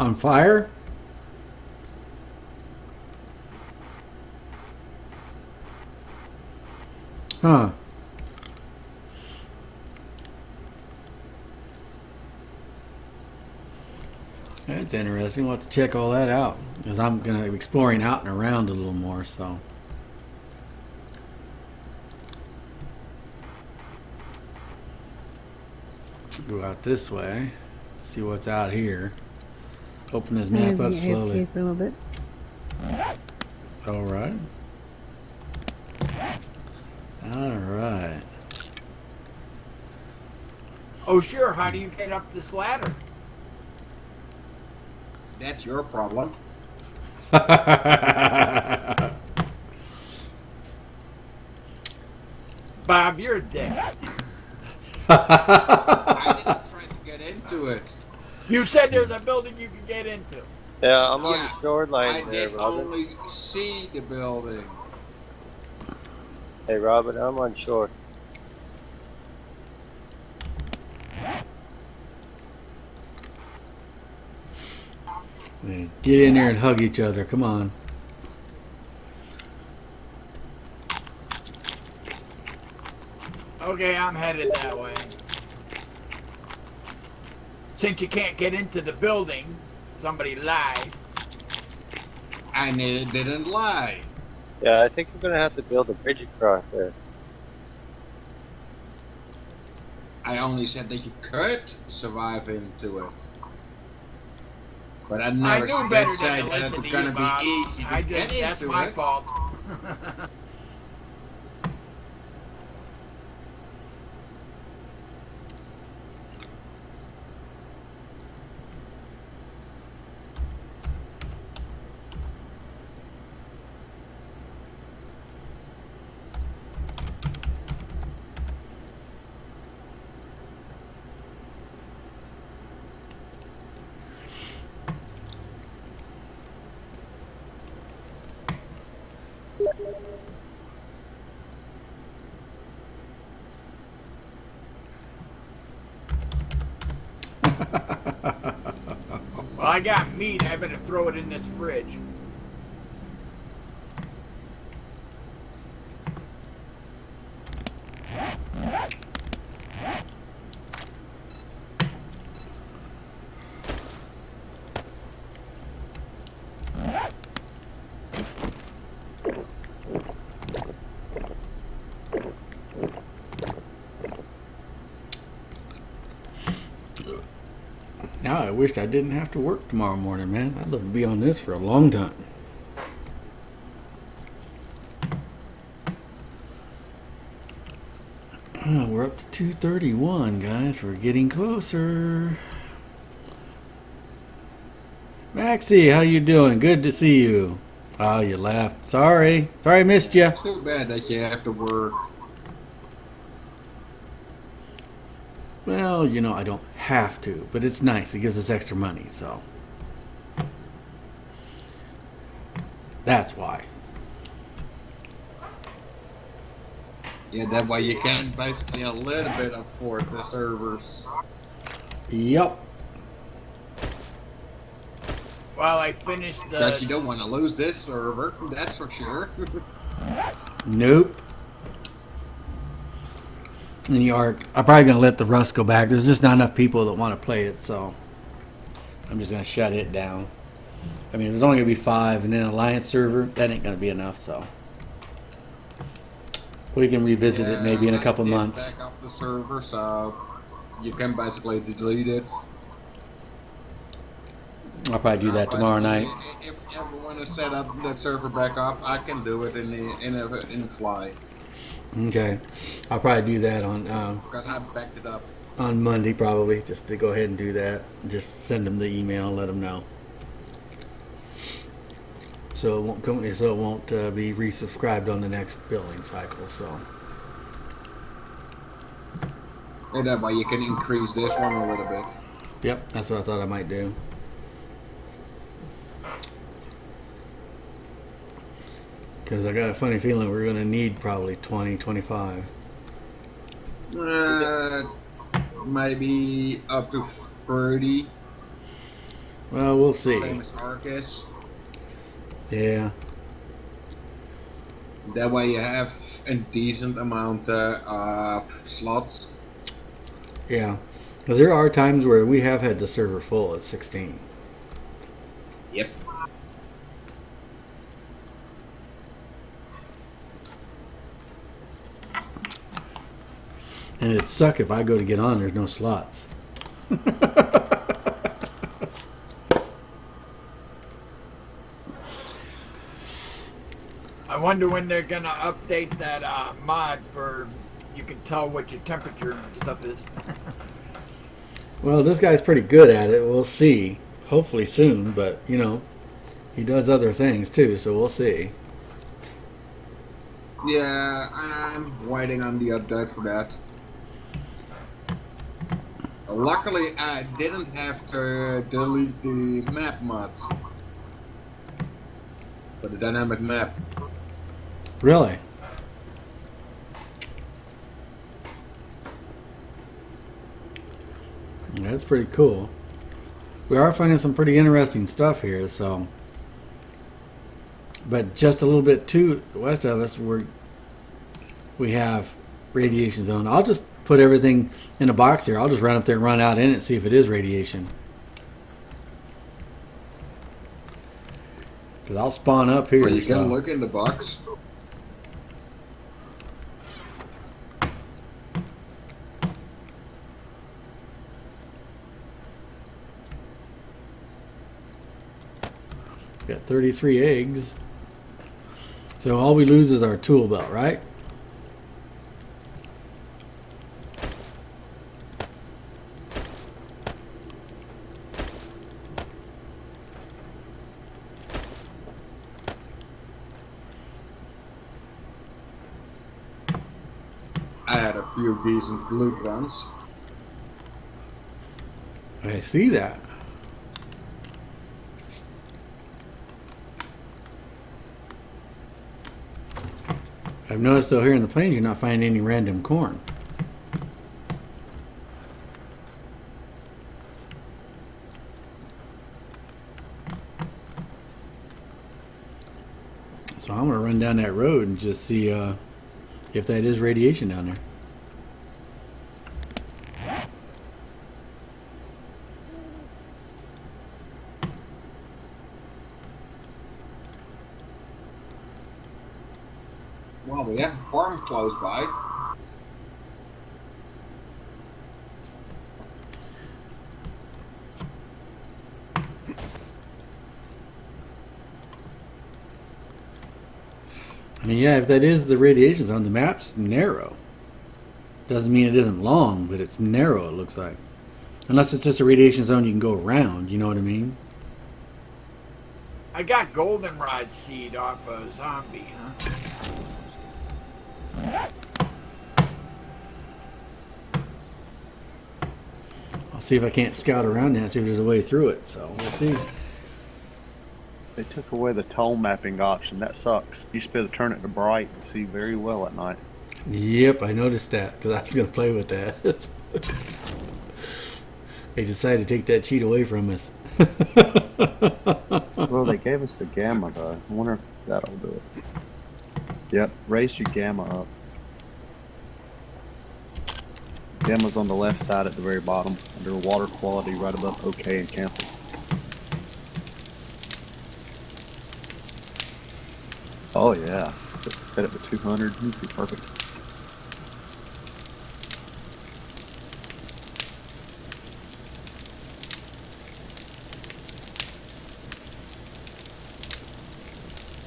on fire. Huh. That's interesting. We'll have to check all that out because I'm gonna be exploring out and around a little more. So. Go out this way. See what's out here. Open this map up slowly. For a little bit. All right. All right. Oh, sure. How do you get up this ladder? That's your problem. Bob, you're a dick. I didn't try to get into it. You said there's a building you can get into. Yeah, I'm on Yeah, the shoreline I there, did Robin. only see the building. Hey, Robin, I'm on shore. Get in there and hug each other. Come on. Okay, I'm headed that way. Since you can't get into the building, somebody lied. And it didn't lie. Yeah, I think we're gonna have to build a bridge across there. I only said that you could survive into it. But I never I knew better did say than to that it listen was to going you, to Bob. be easy to get That's into my it. fault. Well, I got meat. I better throw it in this fridge. Now I wished I didn't have to work tomorrow morning, man. I'd love to be on this for a long time. We're up to 231, guys. We're getting closer. Maxie, how you doing? Good to see you. Oh, you left. Sorry. Sorry I missed you. Too bad that you have to work. Well, you know, I don't have to, but it's nice. It gives us extra money, so. That's why. Yeah, that way you can basically a little bit afford the servers. Yep. Well, I finished Because you the. don't want to lose this server, that's for sure. Nope. And the Ark, I'm probably going to let the Rust go back. There's just not enough people that want to play it, so I'm just going to shut it down. I mean, there's only going to be 5, and then Alliance server, that ain't going to be enough, so. We can revisit it maybe in a couple I did months. back up the server, so you can basically delete it. I'll probably do that tomorrow night. If you ever want to set up that server back up, I can do it in the fly. Okay. I'll probably do that on Because I backed it up. on Monday probably, just to go ahead and do that. Just send them the email and let them know. So it won't be resubscribed on the next billing cycle. So And that way you can increase this one a little bit. yep, that's what I thought I might do. Because I got a funny feeling we're going to need probably 20, 25. Maybe up to 30. Well, we'll see. Same as Arcus. Yeah. That way you have a decent amount of slots. Yeah. Because there are times where we have had the server full at 16. Yep. And it'd suck if I go to get on, there's no slots. I wonder when they're gonna update that mod for you can tell what your temperature and stuff is. Well, this guy's pretty good at it. We'll see. Hopefully soon, but, you know, he does other things too, so we'll see. Yeah, I'm waiting on the update for that. Luckily, I didn't have to delete the map mod. For the dynamic map. Really? That's pretty cool. We are finding some pretty interesting stuff here, so. But just a little bit to the west of us, we have radiation zone. I'll just put everything in a box here. I'll just run up there and run out in it and see if it is radiation. Because I'll spawn up here. Well, you so. can look in the box. Got 33 eggs. So all we lose is our tool belt, right? I had a few decent loot runs. I see that. I've noticed though here in the plains you're not finding any random corn. So I'm gonna run down that road and just see if that is radiation down there. Well, we have a farm close by. I mean, yeah, if that is the radiation zone, the map's narrow. Doesn't mean it isn't long, but it's narrow, it looks like. Unless it's just a radiation zone you can go around, you know what I mean? I got goldenrod seed off a zombie, huh? I'll see if I can't scout around that, see if there's a way through it, so we'll see. They took away the tone mapping option. That sucks. You used to be able to turn it to bright and see very well at night. Yep, I noticed that because I was going to play with that. They decided to take that cheat away from us. Well, they gave us the gamma though. I wonder if that'll do it. Yep, raise your gamma up. Gamma's on the left side at the very bottom, under water quality right above OK and cancel. Oh yeah, set it to 200. You see, perfect.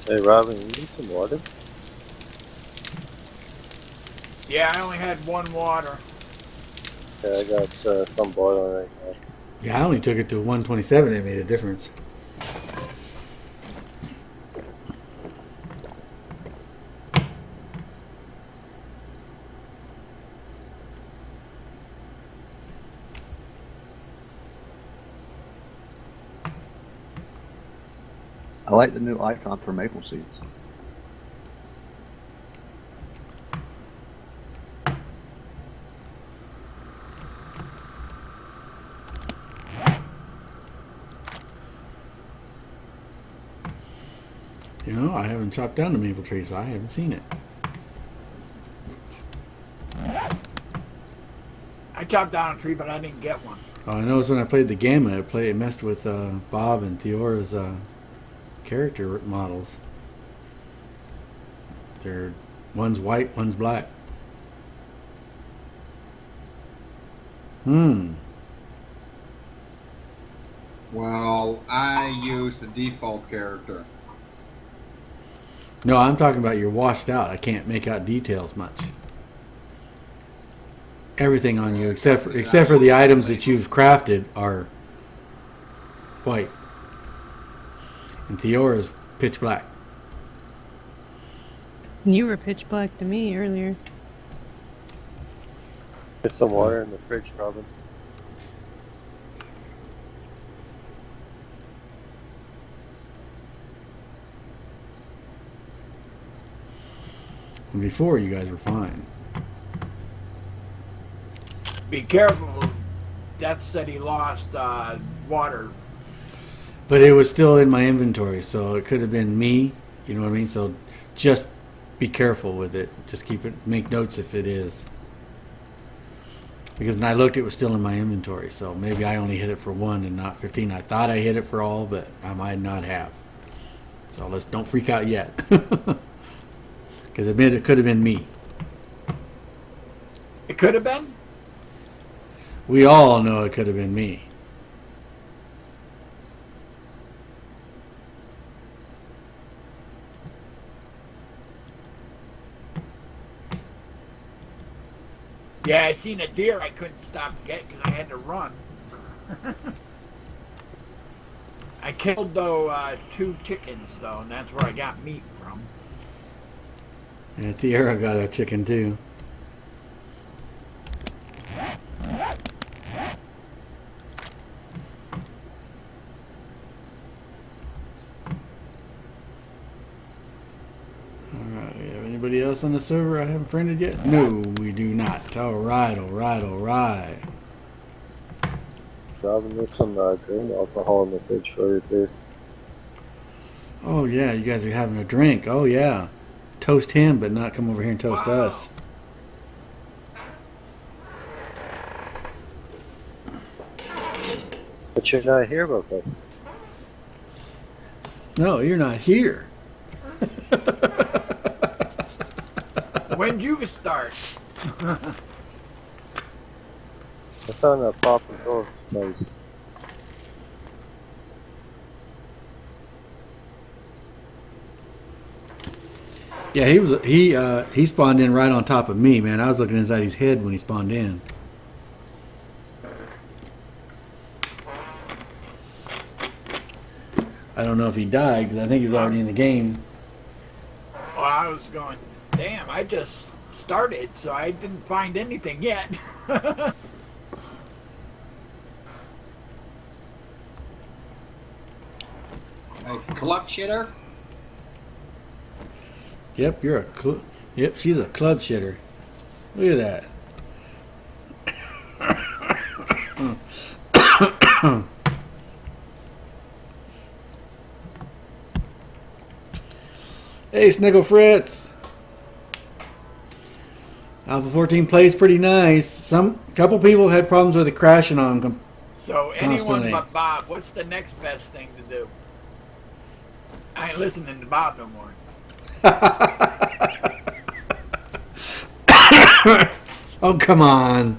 Hey, Robin, you need some water? Yeah, I only had one water. Okay, I got some boiling right now. Yeah, I only took it to 127. It made a difference. I like the new icon for maple seeds. You know, I haven't chopped down the maple tree, so I haven't seen it. I chopped down a tree, but I didn't get one. Oh, I noticed when I played the Gamma, it messed with Bob and Theora's character models. They're one's white, one's black. Well, I use the default character. No, I'm talking about you're washed out. I can't make out details much. Everything on you, except for the items that you've crafted, are white. And Theora's pitch black. You were pitch black to me earlier. There's some water in the fridge, Robin. And before, you guys were fine. Be careful. Death said he lost water. But it was still in my inventory, so it could have been me. You know what I mean? So just be careful with it. Just keep it. Make notes if it is. Because when I looked, it was still in my inventory. So maybe I only hit it for 1 and not 15. I thought I hit it for all, but I might not have. So let's don't freak out yet. Because admit it could have been me. It could have been. We all know it could have been me. Yeah, I seen a deer I couldn't stop getting because I had to run. I killed, though, 2 chickens, though, and that's where I got meat from. And Tiara got a chicken too. Alright, we have anybody else on the server I haven't friended yet? No, we do not. Alright, alright, alright. Robin, there's some green alcohol in the fridge for you, too. Oh yeah, you guys are having a drink. Oh yeah. Toast him, but not come over here and toast us. But you're not here, Buffett. No, you're not here. When'd you start? I found that pop and toast place. Yeah, he spawned in right on top of me, man. I was looking inside his head when he spawned in. I don't know if he died because I think he was already in the game. Well, I was going, damn, I just started, so I didn't find anything yet. A club shitter? Yep, yep, she's a club shitter. Look at that. Hey, Sniggle Fritz. Alpha 14 plays pretty nice. Some couple people had problems with it crashing on them. So anyone Constantly. but Bob, what's the next best thing to do? I ain't listening to Bob no more. Oh, come on.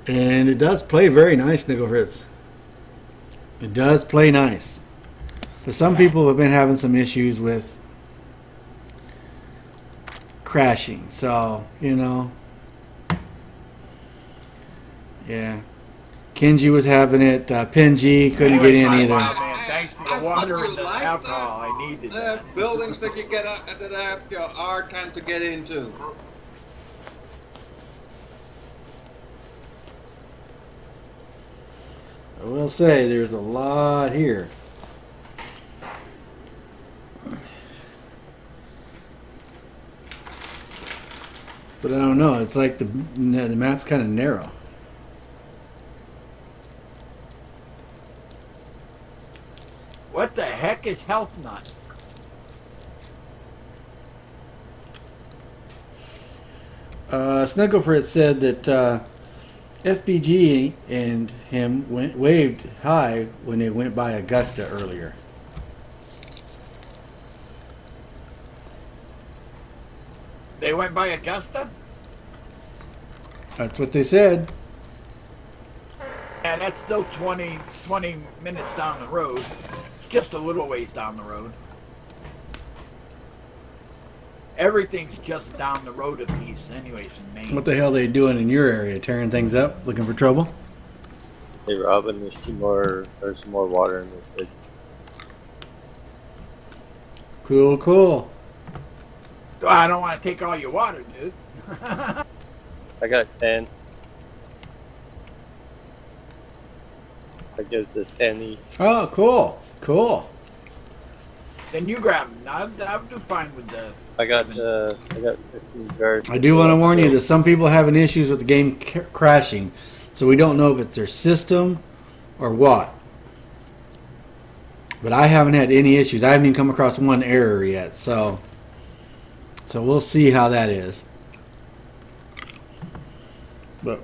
And it does play very nice, Sniggle Fritz. It does play nice. But some people have been having some issues with crashing. So, you know. Yeah. Kenji was having it. Penji couldn't get in either. Wow, man, thanks for the water and the like alcohol. I needed The that. buildings that you get up that have your hard time to get into. I will say there's a lot here. But I don't know. It's like the map's kind of narrow. What the heck is Health Nut? Snuggle Fritz said that FBG and him waved hi when they went by Augusta earlier. They went by Augusta? That's what they said. And that's still 20 minutes down the road. It's just a little ways down the road. Everything's just down the road a piece anyways in Maine. What the hell are they doing in your area? Tearing things up? Looking for trouble? Hey Robin, there's some more water in this fridge. Cool, cool. I don't want to take all your water, dude. I got 10. That gives us 10 each. Oh, cool. Cool. Then you grab them. I'll do fine with the... I got 15 jars. I do want to warn you that some people having issues with the game crashing. So we don't know if it's their system or what. But I haven't had any issues. I haven't even come across one error yet. So we'll see how that is. But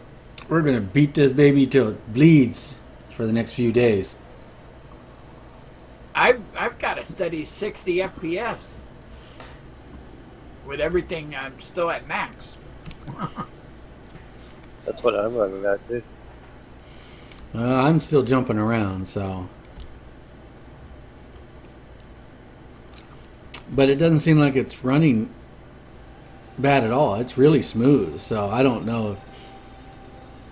we're going to beat this baby till it bleeds for the next few days. I've got a steady 60 FPS. With everything, I'm still at max. That's what I'm running at too. I'm still jumping around, so. But it doesn't seem like it's running bad at all. It's really smooth, so I don't know if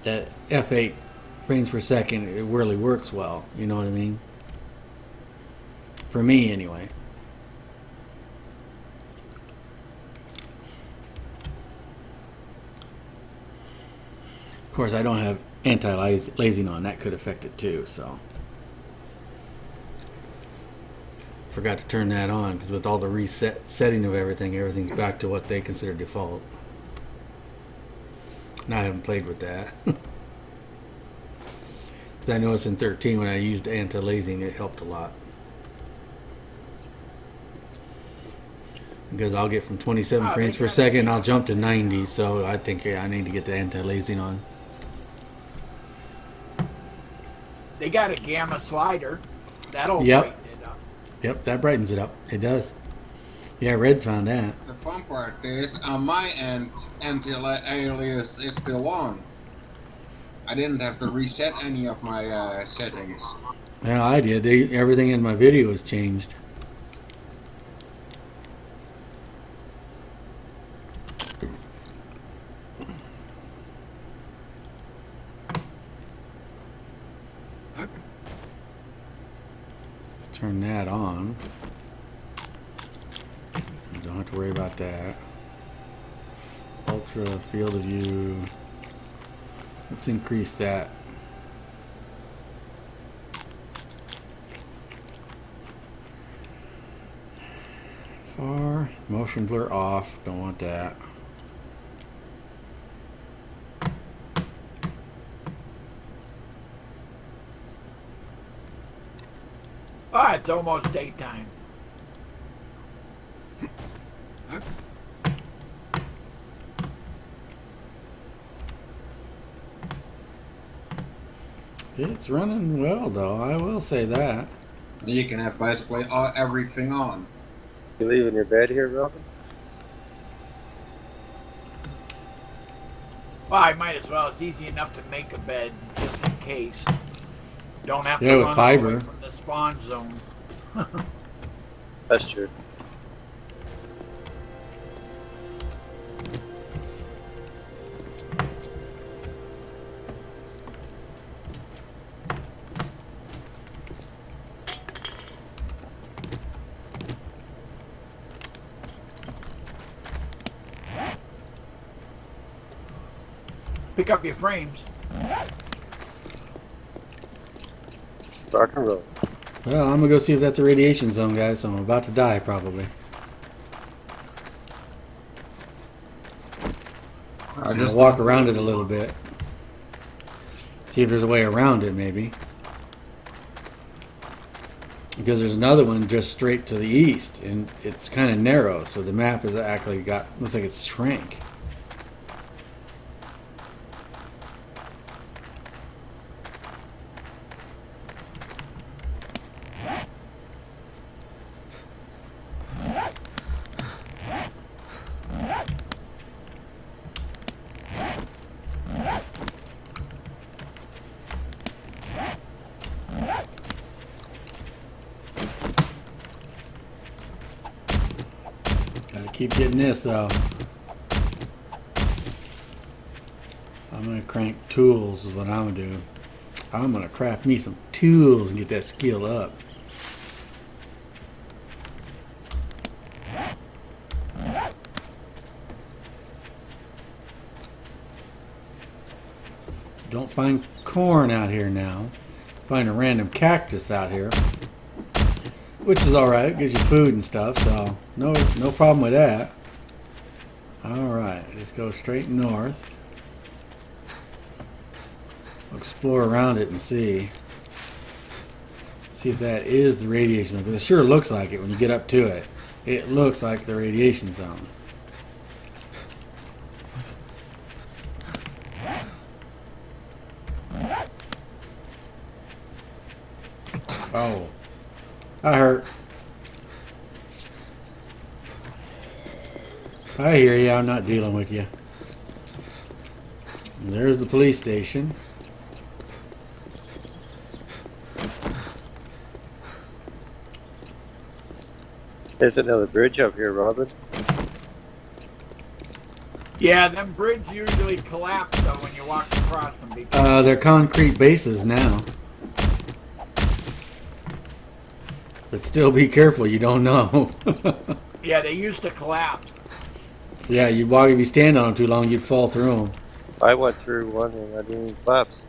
that F8 frames per second it really works well. You know what I mean? For me, anyway. Of course, I don't have anti-lazing on. That could affect it too, so. Forgot to turn that on because with all the setting of everything, everything's back to what they consider default. And I haven't played with that. Because I noticed in 13 when I used anti-lazing, it helped a lot. Because I'll get from 27 frames per second, I'll jump to 90, so I think I need to get the anti-lazing on. They got a gamma slider. That'll Yep. brighten it up. Yep, that brightens it up. It does. Yeah, Red's found that. The fun part is, on my end, anti-alias is still on. I didn't have to reset any of my settings. Yeah, I did. Everything in my video was changed. Let's turn that on. You don't have to worry about that. Ultra field of view. Let's increase that. Far. blur. Motion blur off. Don't want that. Ah, it's almost daytime. It's running well, though. I will say that. You can have basically everything on. You leaving your bed here, Robin? Well, I might as well. It's easy enough to make a bed just in case. Don't have Yeah, to with run fiber. away from the spawn zone. That's true. Pick up your frames. Rock and roll. Well, I'm gonna go see if that's a radiation zone, guys. So I'm about to die, probably. I'm gonna walk around it a little bit. See if there's a way around it, maybe. Because there's another one just straight to the east, and it's kind of narrow, so the map has actually got, looks like it's shrank. Gotta keep getting this though. I'm gonna crank tools is what I'm gonna do. I'm gonna craft me some tools and get that skill up. Don't find corn out here now. Find a random cactus out here. Which is alright, gives you food and stuff, so no problem with that. Alright, just go straight north. Explore around it and see. See if that is the radiation zone, because it sure looks like it when you get up to it. It looks like the radiation zone. Oh. I hurt. I hear you. I'm not dealing with you. And there's the police station. There's another bridge up here, Robin. Yeah, them bridges usually collapse though when you walk across them. Because They're concrete bases now. But still be careful. You don't know. yeah, they used to collapse. Yeah, you'd walk if you stand on them too long, you'd fall through them. I went through one and I didn't even collapse.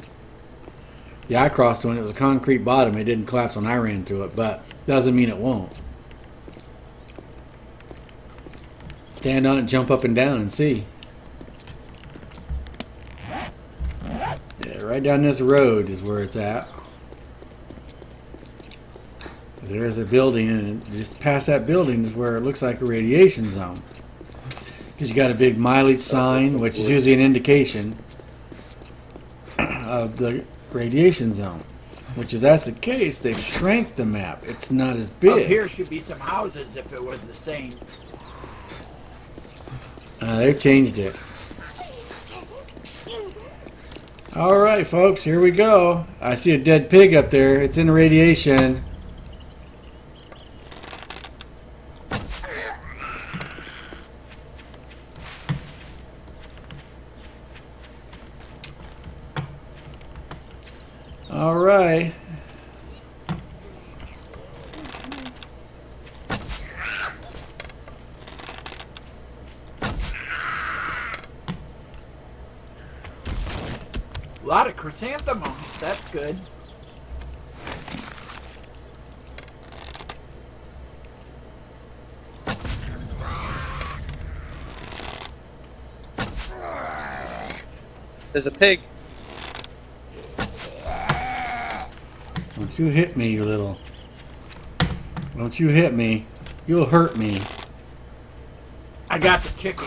Yeah, I crossed one. It was a concrete bottom. It didn't collapse when I ran through it, but doesn't mean it won't. Stand on it, jump up and down, and see. Yeah, right down this road is where it's at. There's a building, and just past that building is where it looks like a radiation zone. Because you got a big mileage sign, which is usually an indication of the radiation zone. Which, if that's the case, they've shrank the map. It's not as big. Up here should be some houses if it was the same. They've changed it. All right, folks, here we go. I see a dead pig up there. It's in radiation. All right. A lot of chrysanthemums. That's good. There's a pig. Don't you hit me, you little. Don't you hit me. You'll hurt me. I got the chicken.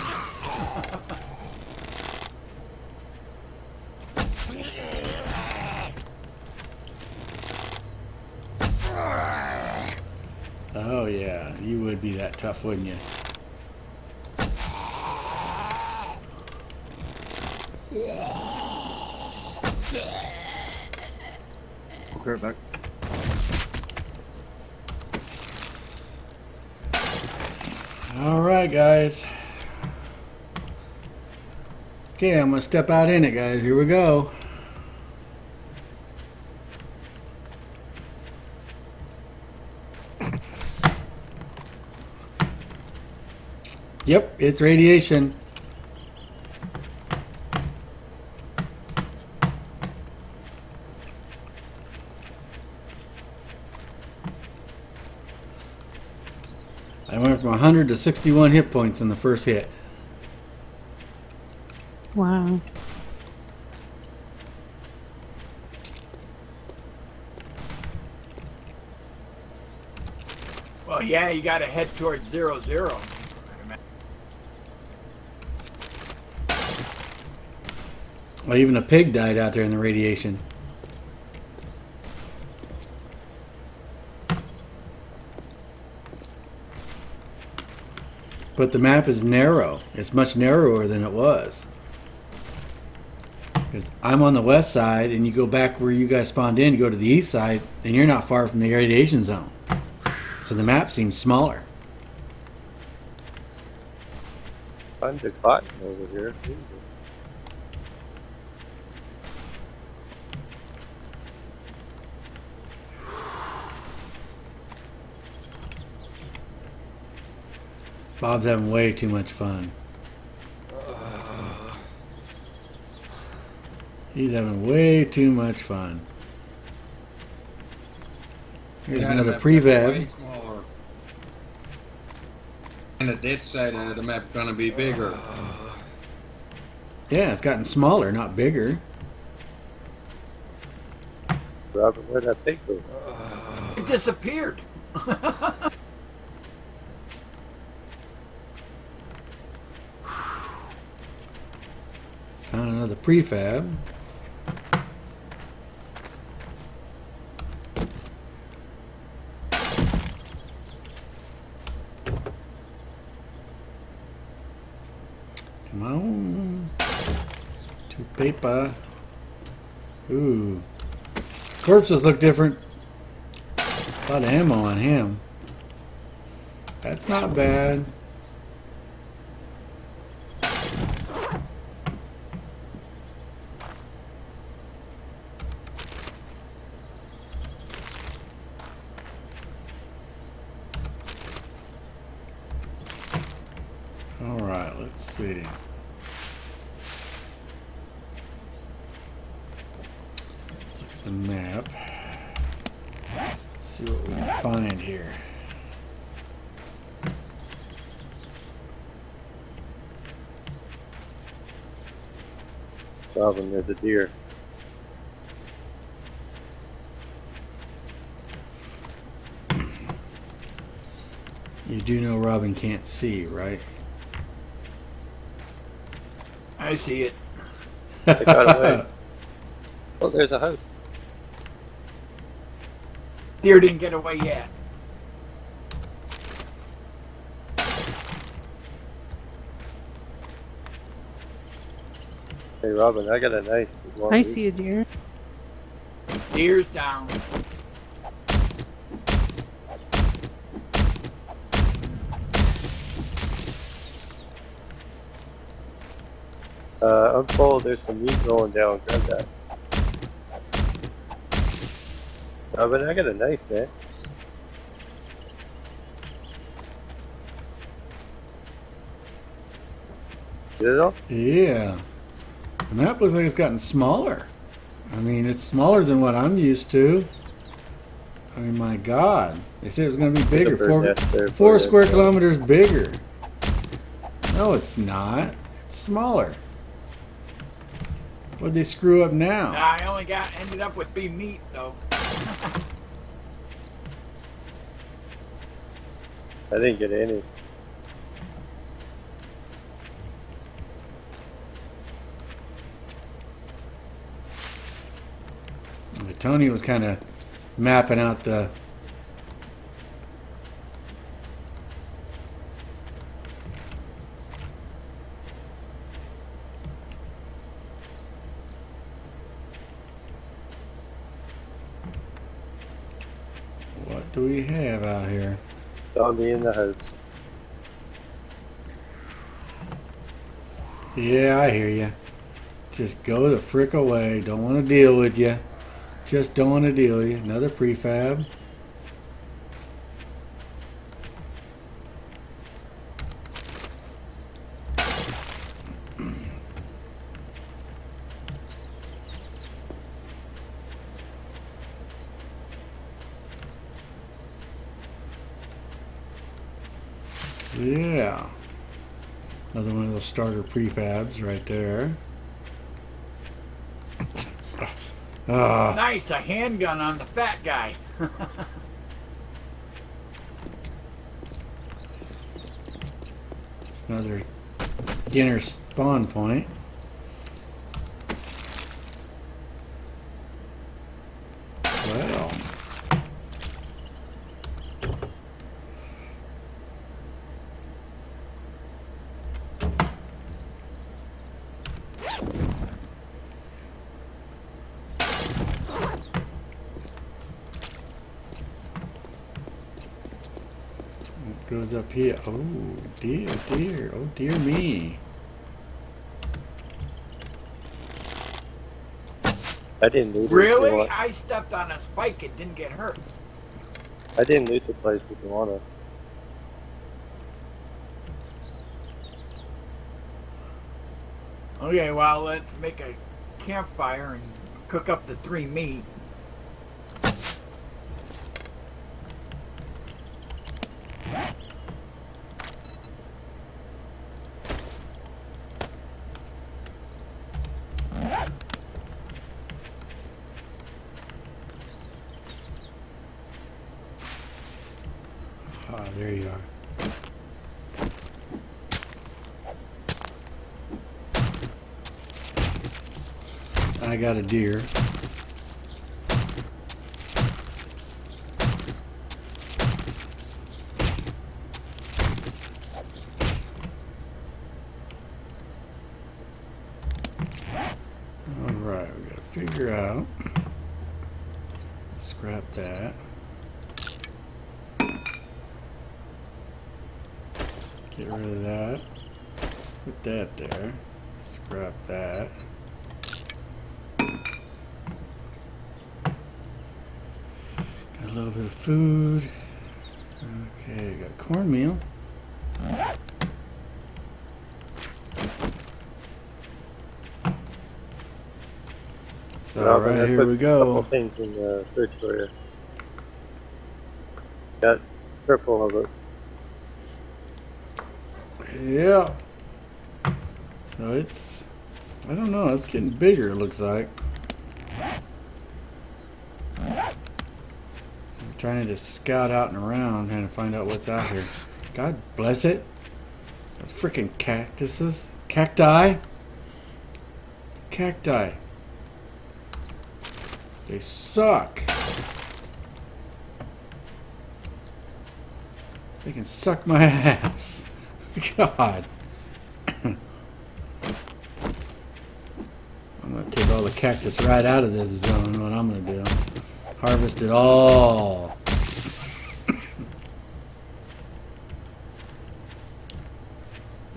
Oh yeah, you would be that tough, wouldn't you? Okay, right back. All right, guys. Okay, I'm gonna step out in it, guys. Here we go. Yep, it's radiation. I went from 100 to 61 hit points in the first hit. Wow. Well, yeah, you got to head towards 0-0. Well, even a pig died out there in the radiation. But the map is narrow. It's much narrower than it was. Because I'm on the west side, and you go back where you guys spawned in, you go to the east side, and you're not far from the radiation zone. So the map seems smaller. Tons of cotton over here. Bob's having way too much fun. He's having way too much fun. Here's Yeah, another the map got way prefab. smaller. And it did say that the map gonna be bigger. Yeah, it's gotten smaller, not bigger. Robert, where'd that pig go? It disappeared. Found another prefab. Come on. To paper. Ooh. Corpses look different. A lot of ammo on him. That's not bad. Alright, let's see. Let's look at the map. See what we can find here. Robin, there's a deer. You do know Robin can't see, right? I see it. They got away. Oh, there's a house. Deer didn't get away yet. Hey, Robin, I got a knife. You want I me? see a deer. Deer's down. Unfold, there's some meat rolling down. Grab that. Robin, I got a knife, man. Get it off? Yeah. The map looks like it's gotten smaller. I mean, it's smaller than what I'm used to. I mean, my God. They said it was going to be bigger. Bird nest there, Four bird square nest. kilometers bigger. No, it's not. It's smaller. What'd they screw up now? I only ended up with 3 meat though. I didn't get any. Tony was kind of mapping out the. What do we have out here? Zombie in the house. Yeah, I hear you. Just go the frick away. Don't want to deal with you. Just don't want to deal with you. Another prefab. Yeah. Another one of those starter prefabs right there. Nice, a handgun on the fat guy. It's another beginner spawn point. Well. Goes up here. Oh dear, dear. Oh dear me. I didn't loot it. Really? I stepped on a spike and didn't get hurt. I didn't loot the place if you wanna. Okay, well, let's make a campfire and cook up the 3 meat. Ah, there you are. I got a deer. Alright, we gotta figure out. Scrap that. Get rid of that. Put that there. Scrap that. Got a little bit of food. Okay, got cornmeal. So Robin, I right here put we A go. couple things in the fridge for you. Got purple of it. Yeah. So it's, I don't know, it's getting bigger, it looks like. I'm trying to scout out and around, trying to find out what's out here. God bless it. Those freaking cactuses. Cacti. Cacti. They suck. They can suck my ass. God. I'm gonna take all the cactus right out of this zone. What I'm gonna do. Harvest it all.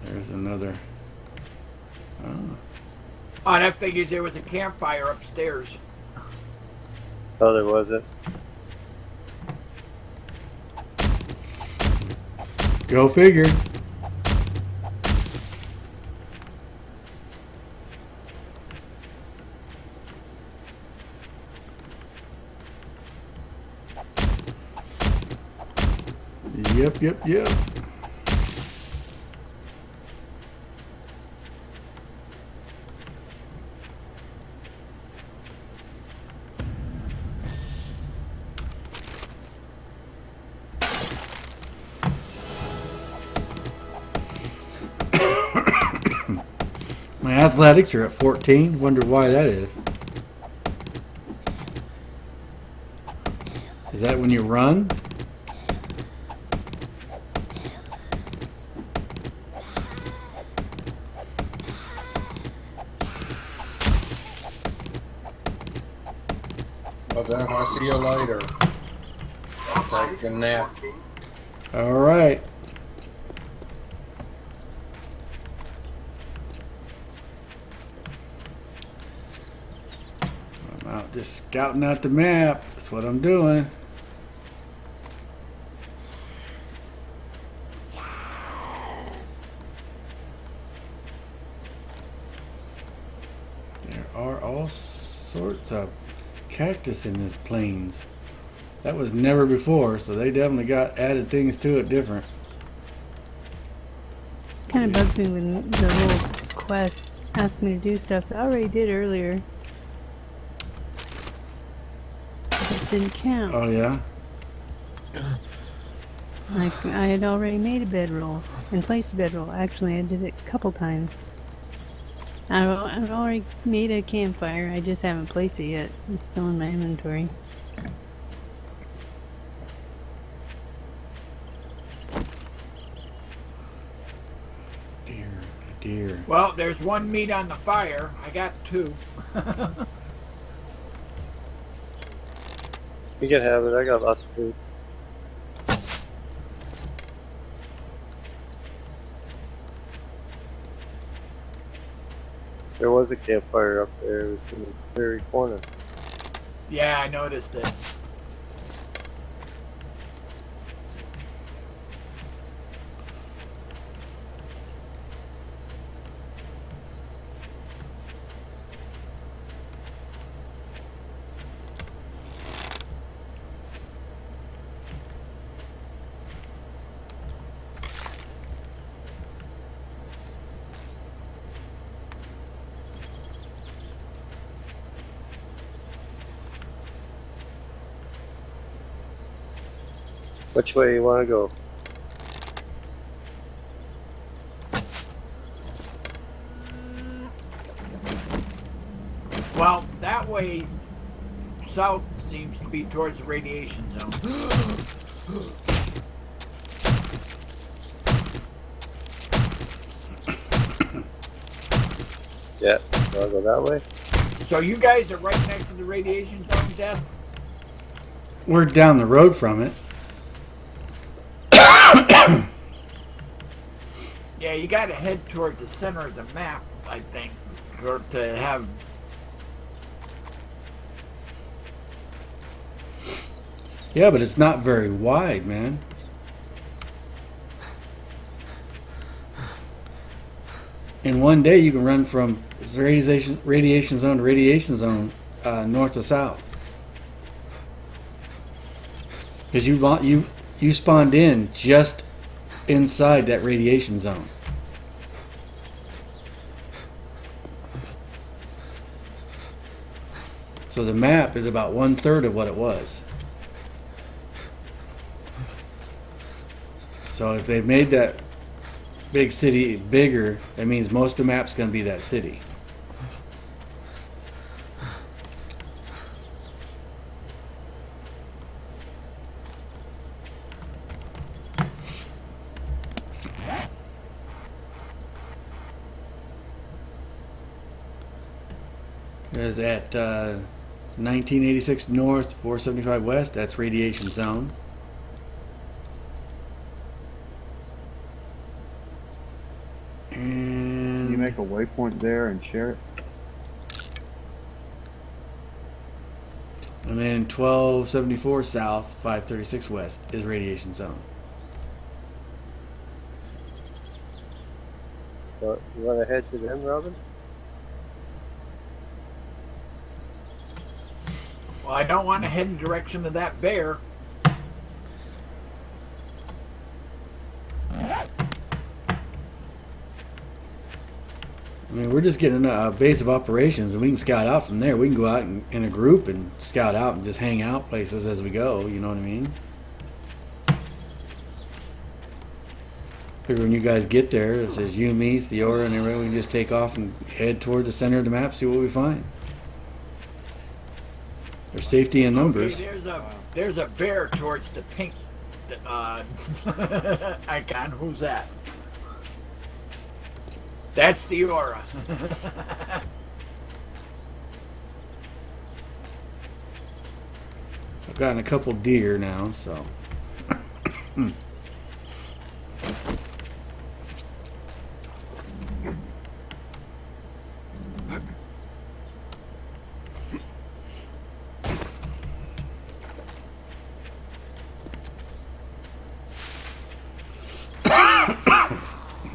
There's another. Oh. Oh, that figures there was a campfire upstairs. Oh, there wasn't. Go figure. Yep. athletics are at 14. Wonder why that is. Is that when you run? Well then, I'll see you later. Take a nap. All right. I'm out just scouting out the map. That's what I'm doing. There are all sorts of cactus in this plains. That was never before, so they definitely got added things to it different. Kind of bugs me when the little quests ask me to do stuff that I already did earlier. It just didn't count. Oh yeah? Like, I had already made a bedroll and placed a bedroll. Actually, I did it a couple times. I've already made a campfire. I just haven't placed it yet. It's still in my inventory. Dear. Well, there's one meat on the fire. I got two. You can have it. I got lots of food. There was a campfire up there. It was in the very corner. Yeah, I noticed it. Which way you want to go? Well, that way south seems to be towards the radiation zone. Yeah, want to go that way? So you guys are right next to the radiation zone, Death? We're down the road from it. Yeah, you gotta head towards the center of the map, I think, or to have... Yeah, but it's not very wide, man. In one day, you can run from radiation zone to radiation zone, north to south. Because you spawned in just inside that radiation zone. So the map is about 1/3 of what it was. So if they've made that big city bigger, that means most of the map's going to be that city. Is at 1986 north, 475 west. That's radiation zone. Can you make a waypoint there and share it? And then 1274 south, 536 west is radiation zone. So you want to head to them, Robin? Well, I don't want to head in the direction of that bear. I mean, we're just getting a base of operations, and we can scout out from there. We can go out in a group and scout out and just hang out places as we go. You know what I mean? Figure when you guys get there, it says you, me, Theora, and everybody, we can just take off and head toward the center of the map, see what we find. There's safety in numbers. Okay, there's a bear towards the pink icon. Who's that? That's the aura. I've gotten a couple deer now, so.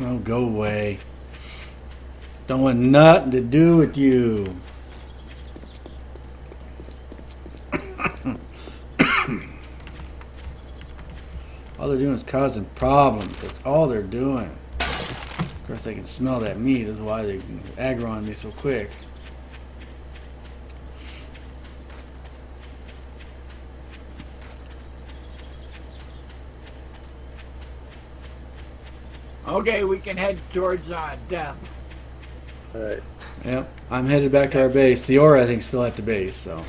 Oh, go away. Don't want nothing to do with you. All they're doing is causing problems. That's all they're doing. Of course, they can smell that meat. That's why they can aggro on me so quick. Okay, we can head towards death. Alright. Yep, I'm headed back to our base. Theora, I think, is still at the base, so.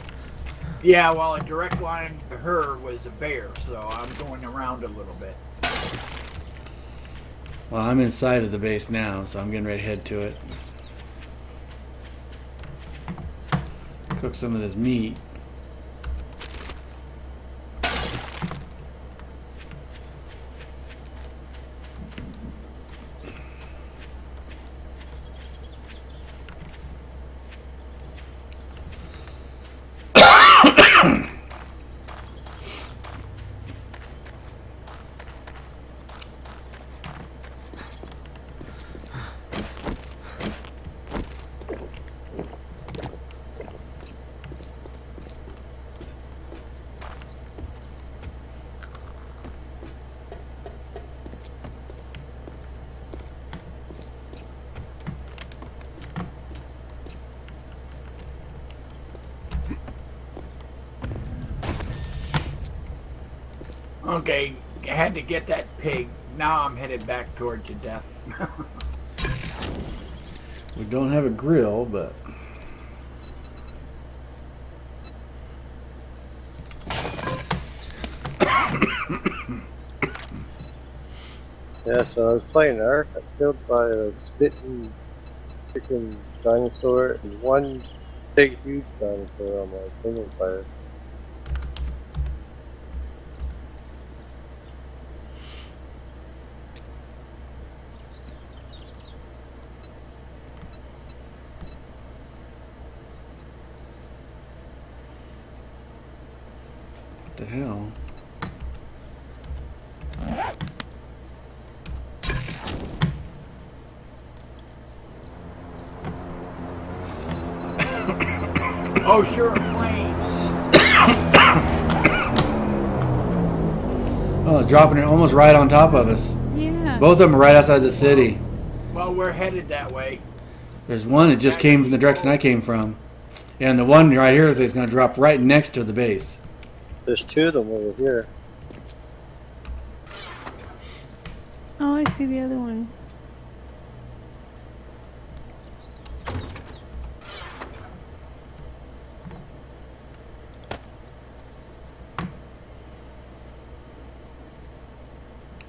Yeah, well, a direct line to her was a bear, so I'm going around a little bit. Well, I'm inside of the base now, so I'm getting ready to head to it. Cook some of this meat. Okay, had to get that pig. Now I'm headed back towards your death. We don't have a grill, but Yeah, so I was playing Ark. I got killed by a spitting freaking dinosaur and one big huge dinosaur on my thinking fire. what the hell? Oh, sure, a plane. Oh, dropping it almost right on top of us. Yeah. Both of them are right outside the city. Well, we're headed that way. There's one that just came from the direction I came from. And the one right here is going to drop right next to the base. There's two of them over here. Oh, I see the other one.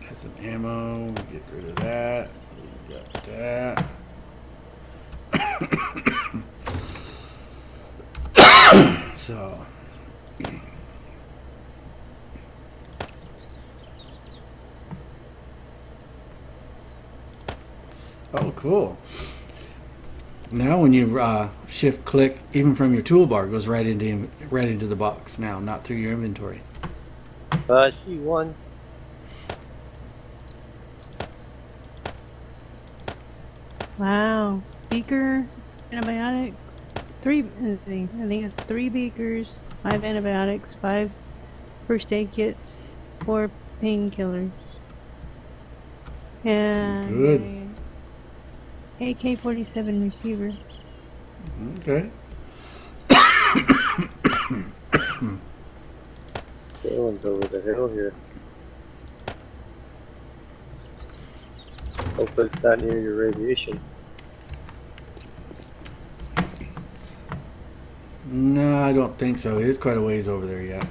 Got some ammo. We get rid of that. We got that. So. Oh, cool. Now when you shift click, even from your toolbar, it goes right into the box now, not through your inventory. I see one. Wow. Beaker, antibiotics. I think it's 3 beakers, 5 antibiotics, 5 first aid kits, 4 painkillers. And Good. a AK-47 receiver. Okay. The other one's over the hill here. Hopefully it's not near your radiation. No, I don't think so. It is quite a ways over there yet.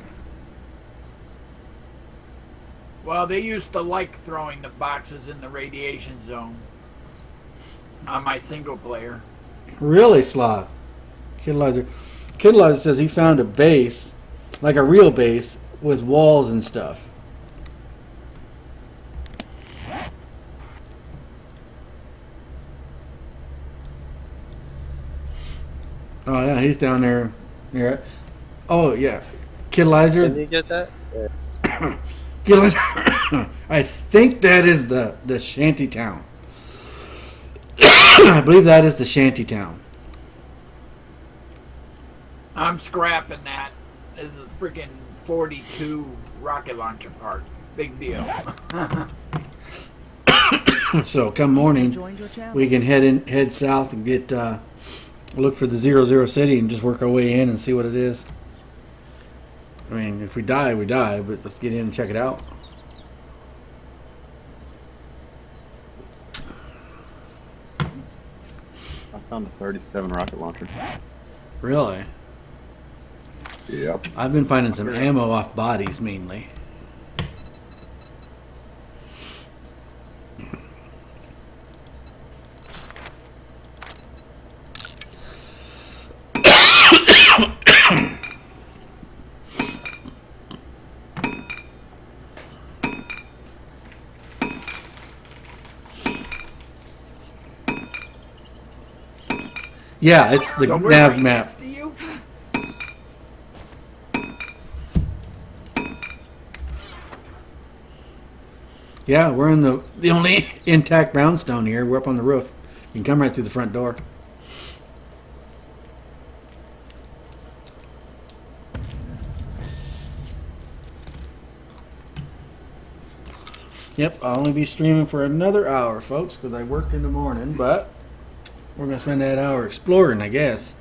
Well, they used to like throwing the boxes in the radiation zone on my single player. Really, Sloth? Kidlizer says he found a base, like a real base, with walls and stuff. Oh yeah, he's down there. Near. Oh yeah, Kidlizer. Can you get that? Yeah. Kidlizer. I think that is the shanty town. I believe that is the shanty town. I'm scrapping that. This is a freaking 42 rocket launcher part. Big deal. So come morning, Joined your channel. we can head south and get look for the 00 city and just work our way in and see what it is. I mean, if we die, we die, but let's get in and check it out. I found a 37 rocket launcher. Really? Yep. I've been finding some ammo off bodies mainly. Yeah, it's the So we're nav right map. next to you? Yeah, we're in the only intact brownstone here. We're up on the roof. You can come right through the front door. Yep, I'll only be streaming for another hour, folks, because I work in the morning, but we're going to spend that hour exploring, I guess.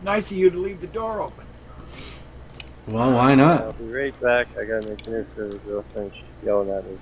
Nice of you to leave the door open. Well, why not? I'll be right back. I gotta make dinner for the girlfriend. She's yelling at me.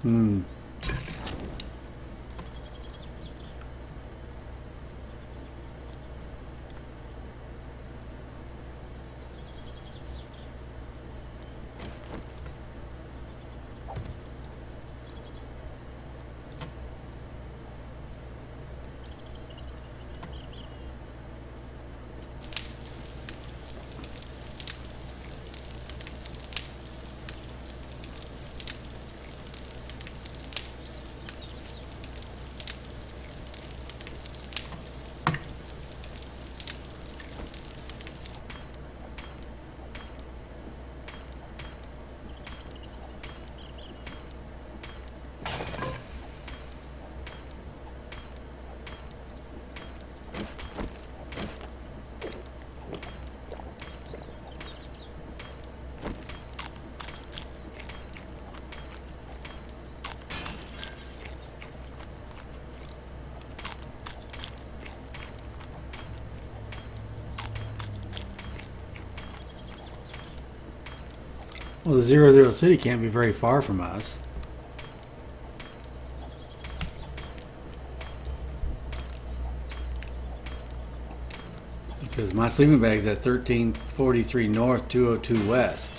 Hmm. Well, the 00 city can't be very far from us. Because my sleeping bag's at 1343 north, 202 west.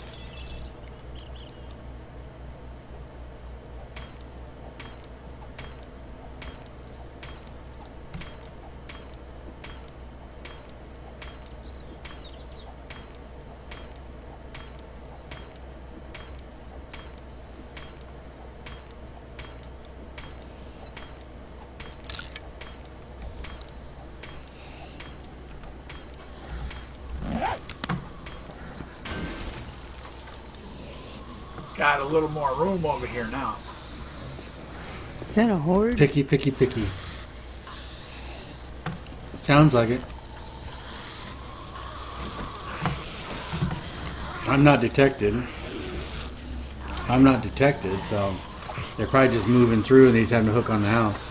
got a little more room over here now. Is that a horde? Picky, picky, picky. Sounds like it. I'm not detected. So they're probably just moving through and he's having to hook on the house.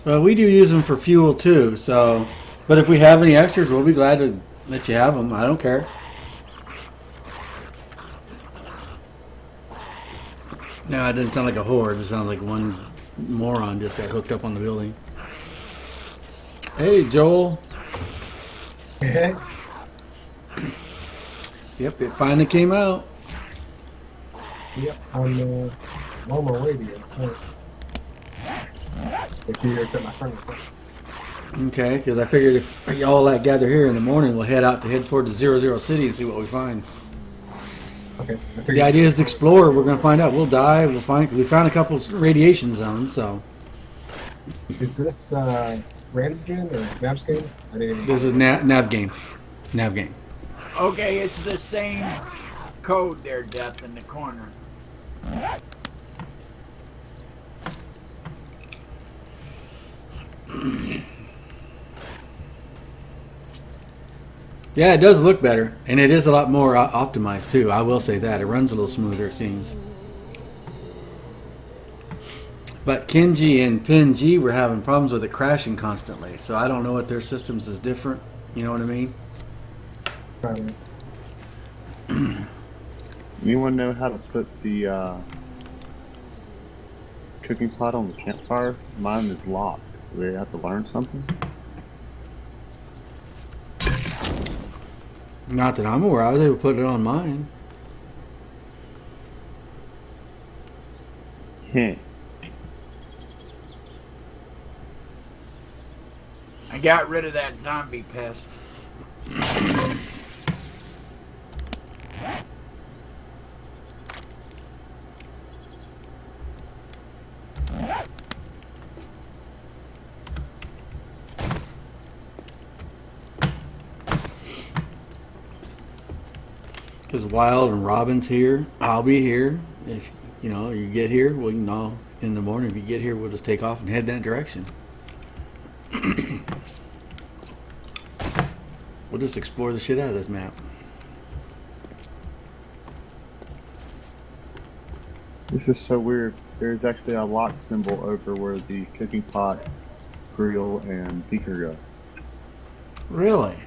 Well, we do use them for fuel too, so. But if we have any extras, we'll be glad to let you have them. I don't care. No, it doesn't sound like a horde. It sounds like one moron just got hooked up on the building. Hey, Joel. Hey. Yep, it finally came out. Yep, I'm on my way to you. If you accept my friend request. Okay, because I figured if y'all that gather here in the morning, we'll head toward the 00 City and see what we find. Okay. The idea is to explore. We're going to find out. We'll die. We'll find. We found a couple radiation zones. So Is this random gen or Nav's game? I didn't even this is nav game. Nav game. Okay, it's the same code there, Death, in the corner. Yeah, it does look better, and it is a lot more optimized too. I will say that it runs a little smoother, it seems. But Kenji and PNG were having problems with it crashing constantly, so I don't know what their systems is different. You know what I mean? Probably. Anyone know how to put the cooking pot on the campfire? Mine is locked, so they have to learn something. Not that I'm aware. I was able to put it on mine. Heh. I got rid of that zombie pest. Because Wild and Robin's here, I'll be here. If you get here, well, in the morning. If you get here, we'll just take off and head that direction. We'll just explore the shit out of this map. This is so weird. There's actually a lock symbol over where the cooking pot, grill, and beaker go. Really?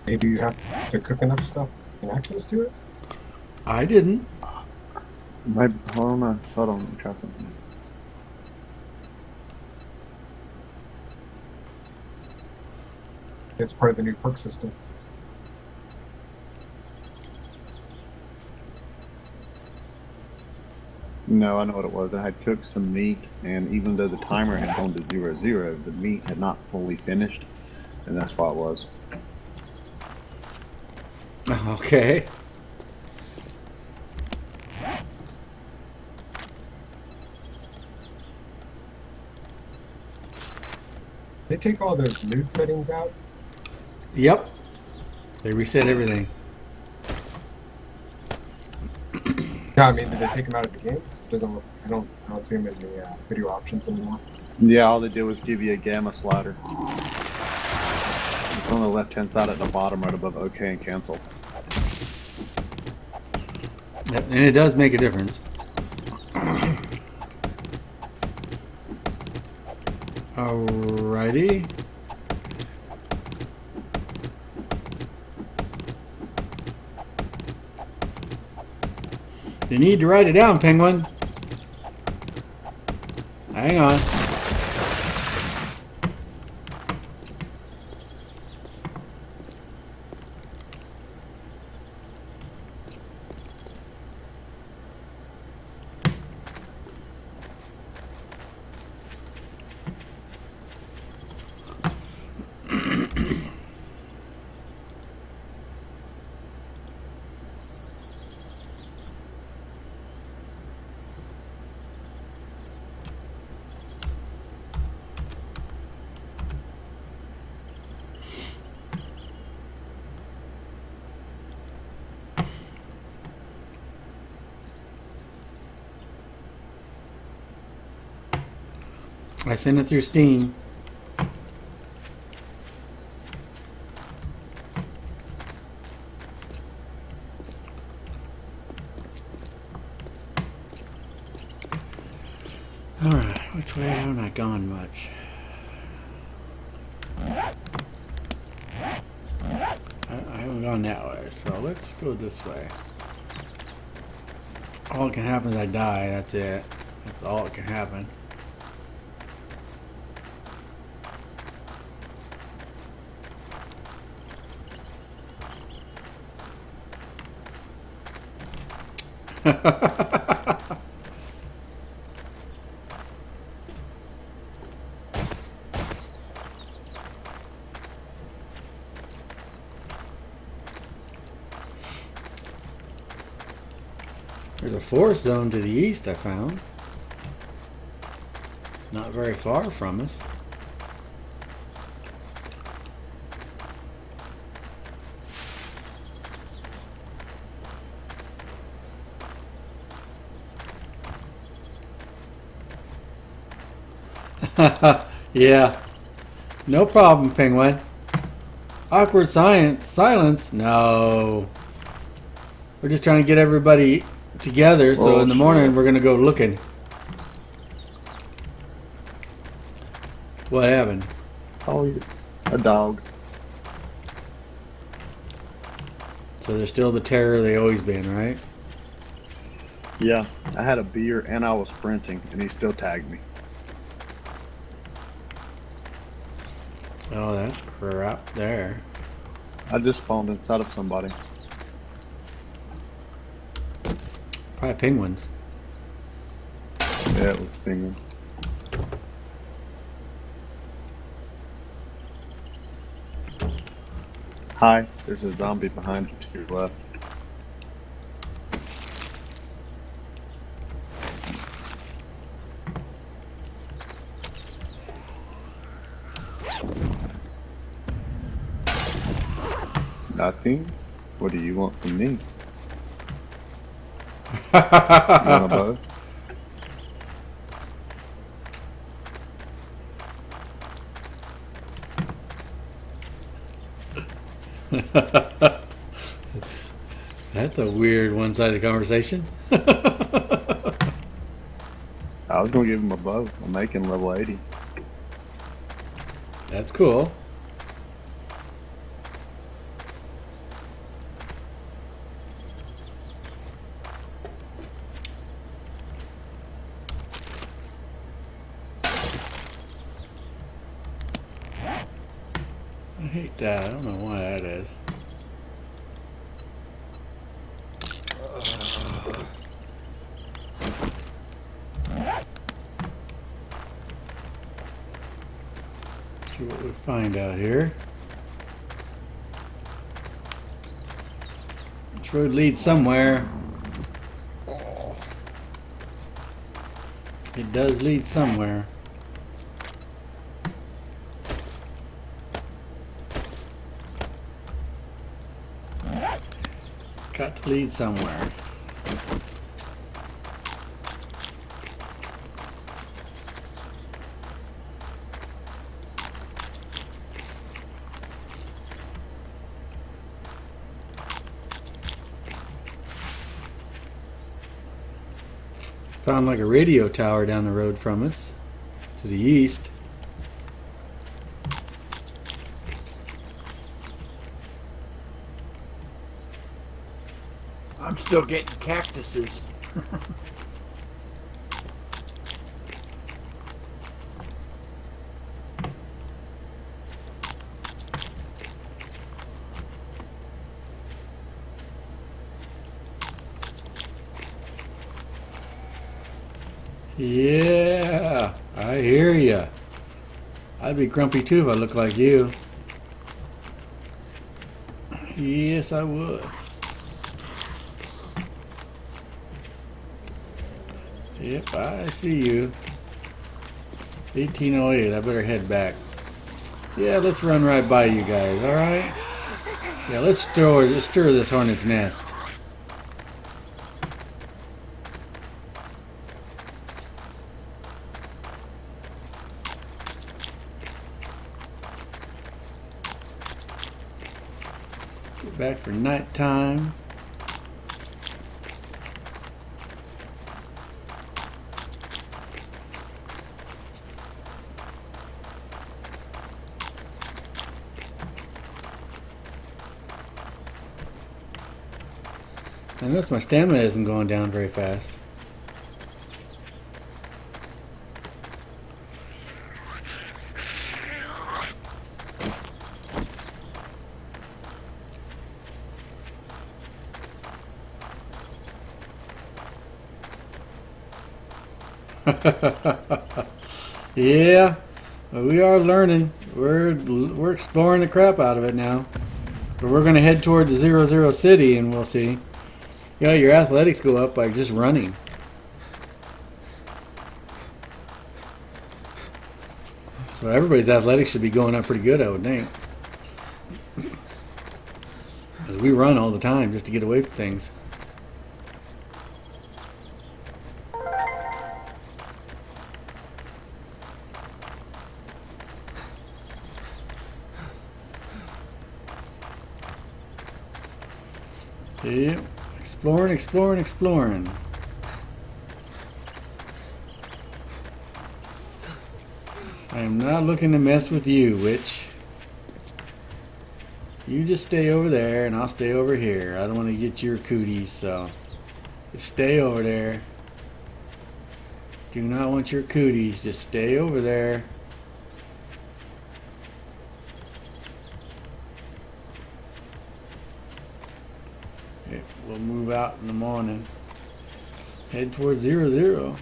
Maybe you have to cook enough stuff and access to it? I didn't. Hold on, let me try something. It's part of the new perk system. No, I know what it was. I had cooked some meat, and even though the timer had gone to 00, the meat had not fully finished, and that's why it was. Okay. They take all those mood settings out? Yep. They reset everything. Yeah, I mean, did they take them out of the game? It doesn't look, I don't see them in the video options anymore. Yeah, all they did was give you a gamma slider. It's on the left-hand side at the bottom, right above OK and cancel. Yep, and it does make a difference. Alrighty. You need to write it down, Penguin. Hang on. I sent it through Steam. Alright, which way haven't I gone much? I haven't gone that way, so let's go this way. All that can happen is I die, that's it. That's all that can happen. There's a forest zone to the east I found. Not very far from us. Yeah. No problem, Penguin. Awkward silence? No. We're just trying to get everybody together, so in the morning we're gonna go looking. What happened? Oh, a dog. So they're still the terror they always been, right? Yeah, I had a beer and I was sprinting, and he still tagged me. Oh, that's crap there. I just spawned inside of somebody. Probably penguins. Yeah, it was penguin. Hi, there's a zombie behind you to your left. Nothing? What do you want from me? You want a bow? That's a weird one-sided conversation. I was gonna give him a bow. I'm making level 80. That's cool. I hate that. I don't know why that is. See what we find out here. This road leads somewhere. It does lead somewhere. It's got to lead somewhere. Found like a radio tower down the road from us, to the east. I'm still getting cactuses. Yeah, I hear ya. I'd be grumpy too if I looked like you. Yes, I would. Yep, I see you. 1808, I better head back. Yeah, let's run right by you guys, alright? Yeah, let's stir this hornet's nest. back for nighttime. I notice my stamina isn't going down very fast. Yeah, we are learning. We're exploring the crap out of it now. But we're gonna head toward the 0-0 city, and we'll see. Yeah, your athletics go up by just running. So everybody's athletics should be going up pretty good, I would think. 'Cause we run all the time just to get away from things. Yep. Exploring, exploring, exploring. I am not looking to mess with you, witch. You just stay over there and I'll stay over here. I don't want to get your cooties, so just stay over there. Do not want your cooties. Just stay over there. Okay, we'll move out in the morning. Head towards 0-0.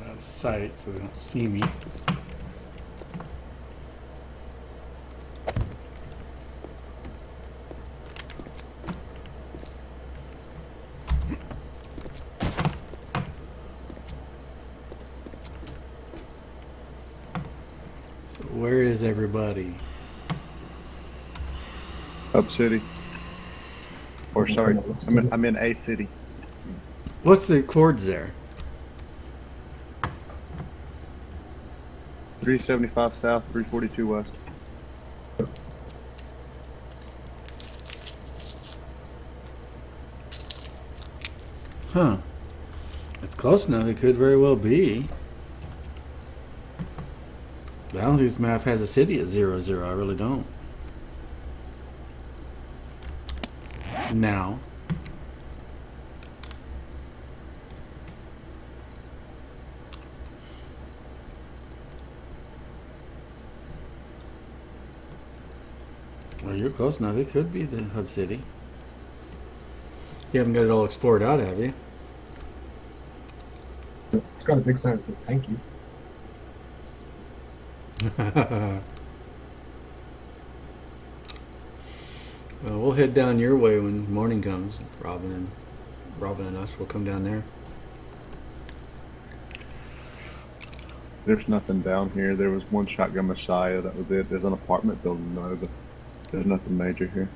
Out of sight so they don't see me. So where is everybody? Up city. Or sorry, I'm in A city. What's the chords there? 375 south, 342 west. Huh. It's close enough. It could very well be. But I don't think this map has a city at 0-0. I really don't. Now. Well, you're close enough. It could be the hub city. You haven't got it all explored out, have you? It's got a big sign that says thank you. Well, we'll head down your way when morning comes. Robin and us will come down there. There's nothing down here. There was one shotgun Messiah. That was it. There's an apartment building though, but there's nothing major here.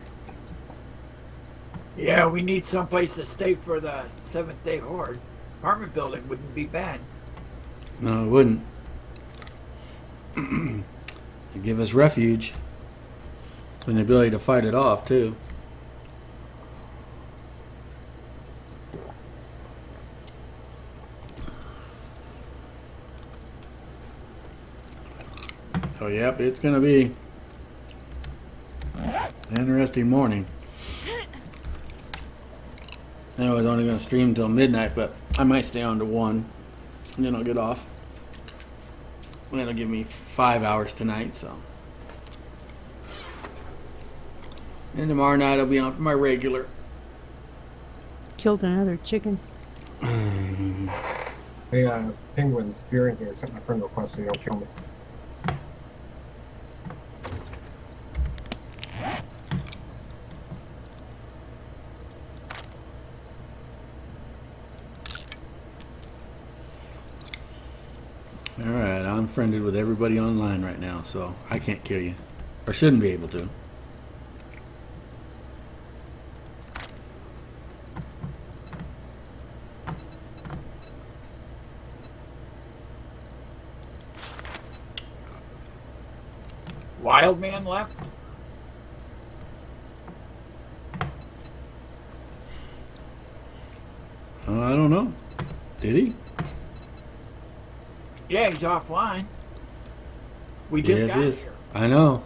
Yeah, we need someplace to stay for the 7th Day Horde. Apartment building wouldn't be bad. No, it wouldn't. It'd give us refuge. And the ability to fight it off, too. So, yep, it's going to be an interesting morning. I was only going to stream until midnight, but I might stay on to 1, and then I'll get off. That'll give me 5 hours tonight, so. And tomorrow night I'll be on for my regular. Killed another chicken. Hey, penguins, if you're in here, accept my friend request so you don't kill me. Alright, I'm friended with everybody online right now, so I can't kill you. Or shouldn't be able to. Wild man left? I don't know. Did he? Yeah, he's offline. We just Yes, got he is. here. I know.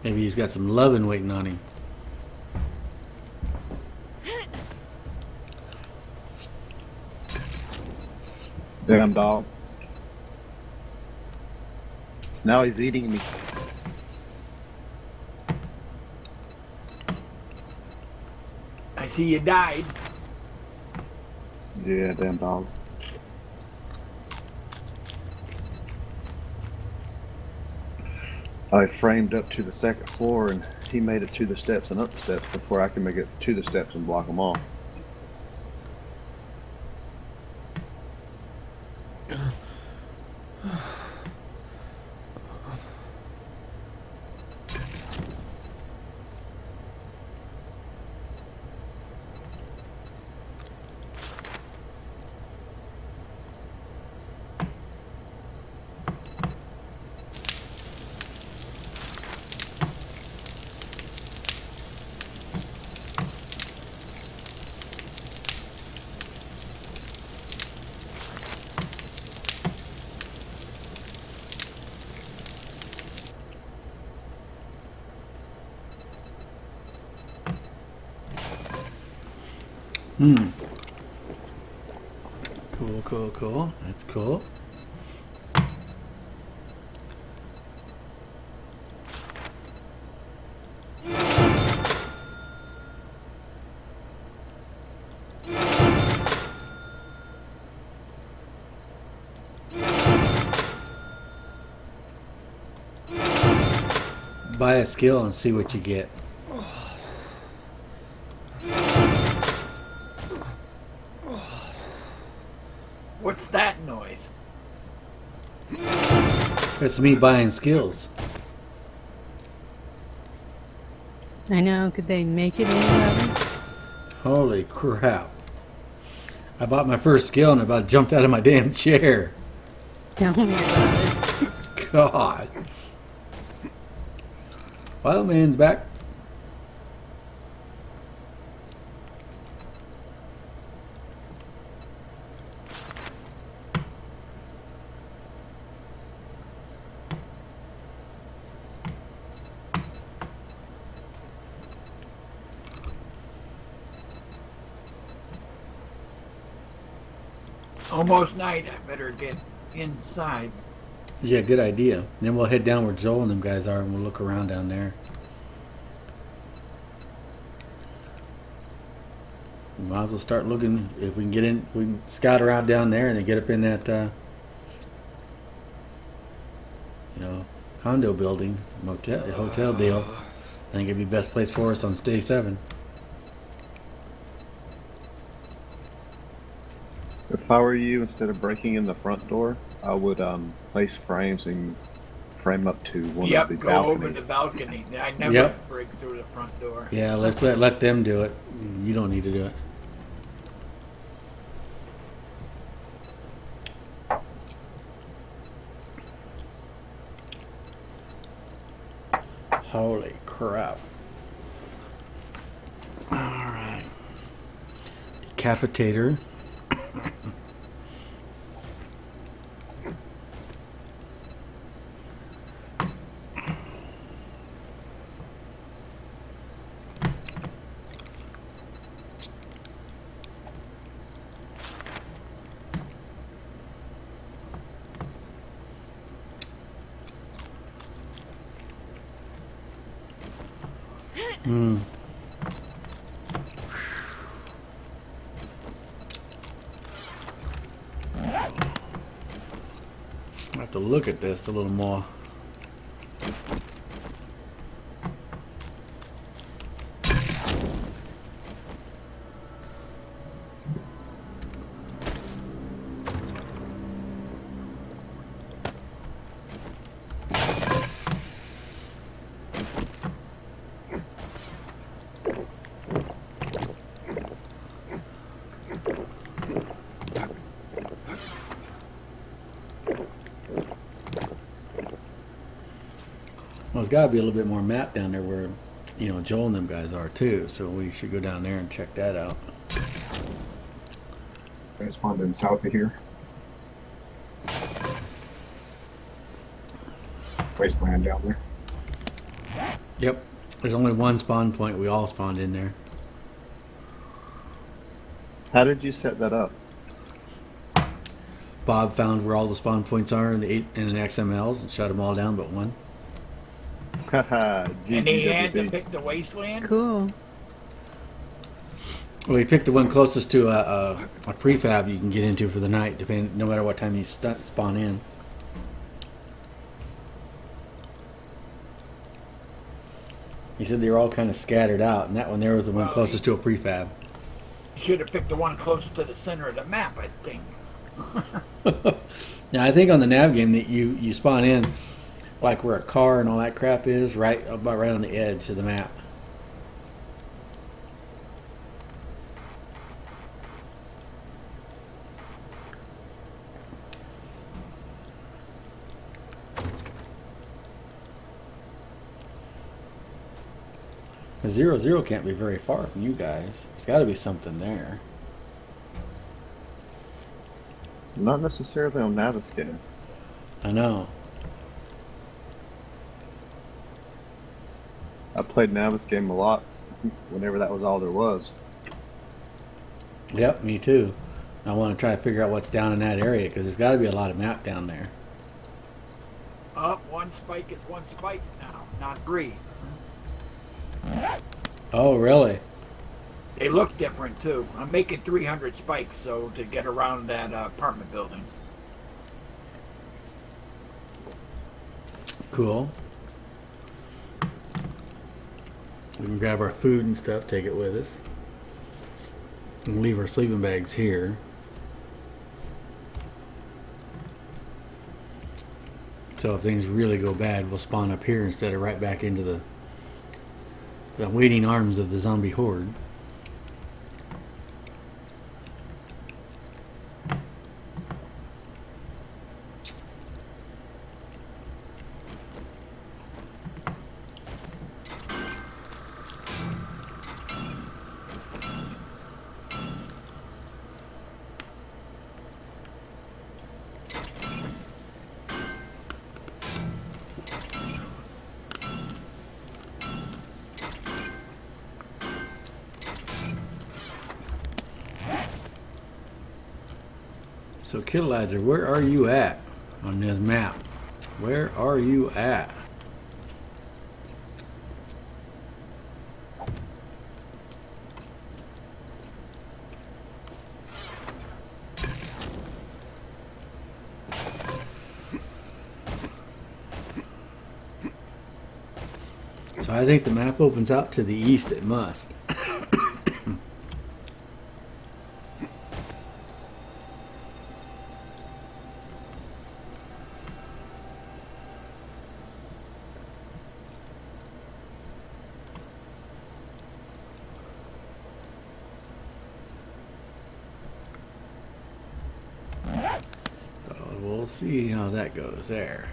Maybe he's got some loving waiting on him. Damn dog. Now he's eating me. I see you died. Yeah, damn dog. I framed up to the second floor and he made it to the steps and up the steps before I can make it to the steps and block them off. Cool, cool, cool. That's cool. Buy a skill and see what you get. What's that noise? It's me buying skills. I know, could they make it any better? Holy crap. I bought my first skill and about jumped out of my damn chair. Tell me about it. God. Wild man's back. Almost night. I better get inside. Yeah, good idea. Then we'll head down where Joel and them guys are and we'll look around down there. We might as well start looking. If we can get in, we can scout around down there and then get up in that, condo building, hotel deal. I think it'd be best place for us on day 7. If I were you, instead of breaking in the front door, I would place frames and frame up to one of the Yep, go over the balconies. balcony. I never Yep. break through the front door. Yeah, let's let them do it. You don't need to do it. Holy crap. Alright. Decapitator. Hmm. I have to look at this a little more. Well, there's got to be a little bit more map down there where, you know, Joel and them guys are too. So we should go down there and check that out. I spawned in south of here. Wasteland down there. Yep. There's only one spawn point. We all spawned in there. How did you set that up? Bob found where all the spawn points are in the XMLs and shut them all down but one. And he had to GGWB. pick the wasteland. Cool. Well, he picked the one closest to a prefab you can get into for the night, no matter what time you spawn in. He said they were all kind of scattered out, and that one there was the one Well, closest to a prefab. Should have picked the one closest to the center of the map, I think. Now, I think on the nav game that you spawn in, like where a car and all that crap is, about right on the edge of the map. Zero Zero can't be very far from you guys. There's got to be something there. Not necessarily on Navigator. I know. I played Navis game a lot whenever that was all there was. Yep, me too. I want to try to figure out what's down in that area because there's got to be a lot of map down there. Up, one spike is one spike now, not three. Oh, really? They look different too. I'm making 300 spikes so to get around that apartment building. Cool. We can grab our food and stuff, take it with us. And leave our sleeping bags here. So if things really go bad, we'll spawn up here instead of right back into the waiting arms of the zombie horde. So, Kidalizer, where are you at on this map? Where are you at? So I think the map opens out to the east. It must. We'll see how that goes there.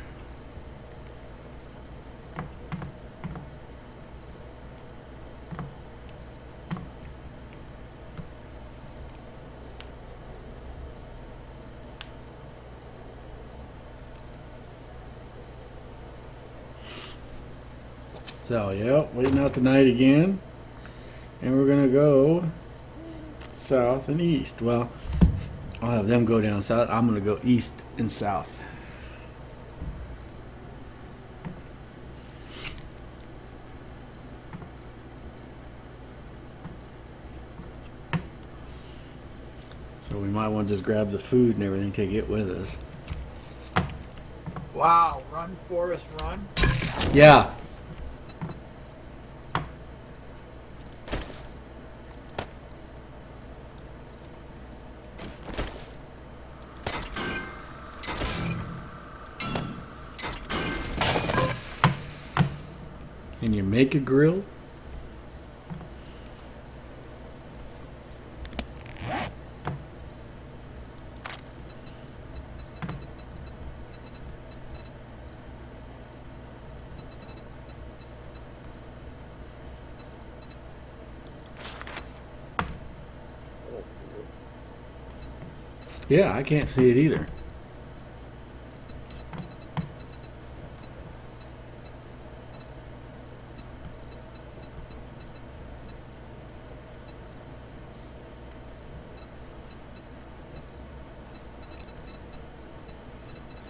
So, yep, waiting out the night again. And we're going to go south and east. Well, I'll have them go down south. I'm going to go east and south. So we might want to just grab the food and everything, take it with us. Wow, run, Forrest, run. Yeah. Can you make a grill? Yeah, I can't see it either.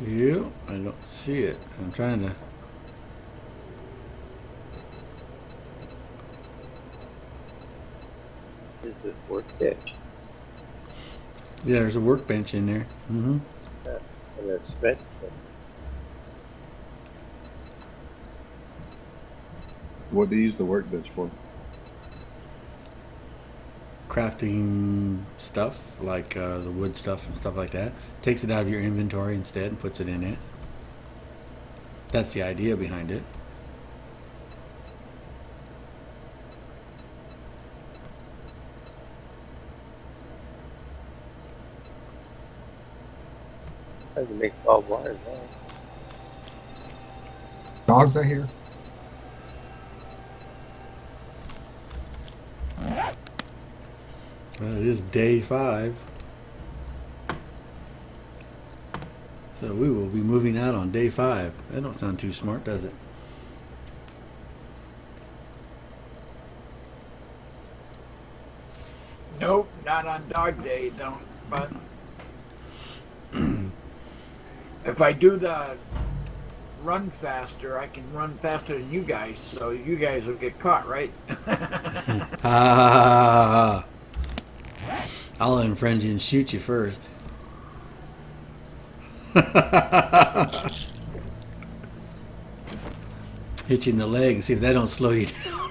Yeah, I don't see it. I'm trying to. Is this workbench? Yeah, there's a workbench in there. Mm-hmm. And it's spent. What do you use the workbench for? Crafting stuff, like the wood stuff and stuff like that. Takes it out of your inventory instead and puts it in it. That's the idea behind it. I can make barbed wire now. Dogs, I hear. Well, it is day 5. So we will be moving out on day 5. That don't sound too smart, does it? Nope, not on dog day, don't. But if I do the run faster, I can run faster than you guys, so you guys will get caught, right? Ah, I'll unfriend you and shoot you first. Hit you in the leg and see if that don't slow you down.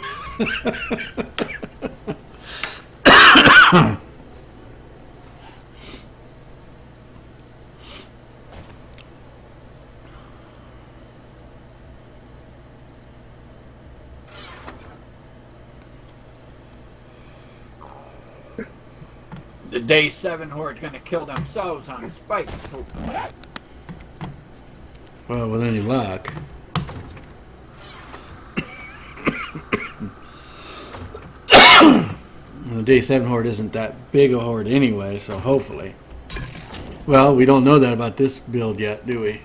The day 7 horde's gonna kill themselves on spikes, hopefully. Well, with any luck. The day 7 horde isn't that big a horde anyway, so hopefully. Well, we don't know that about this build yet, do we?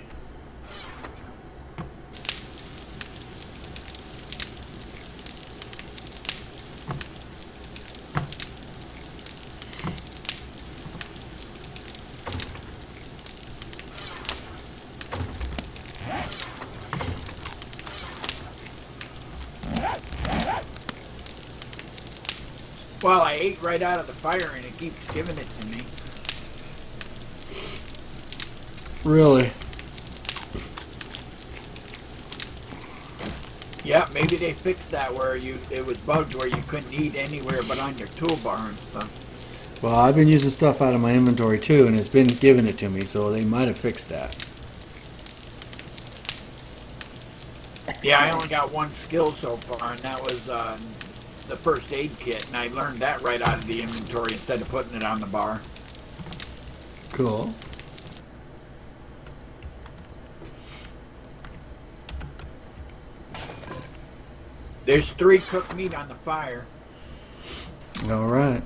Well, I ate right out of the fire and it keeps giving it to me. Really? Yeah, maybe they fixed that where it was bugged where you couldn't eat anywhere but on your toolbar and stuff. Well, I've been using stuff out of my inventory too, and it's been giving it to me, so they might have fixed that. Yeah, I only got one skill so far, and that was the first aid kit, and I learned that right out of the inventory instead of putting it on the bar. Cool. There's 3 cooked meat on the fire. All right.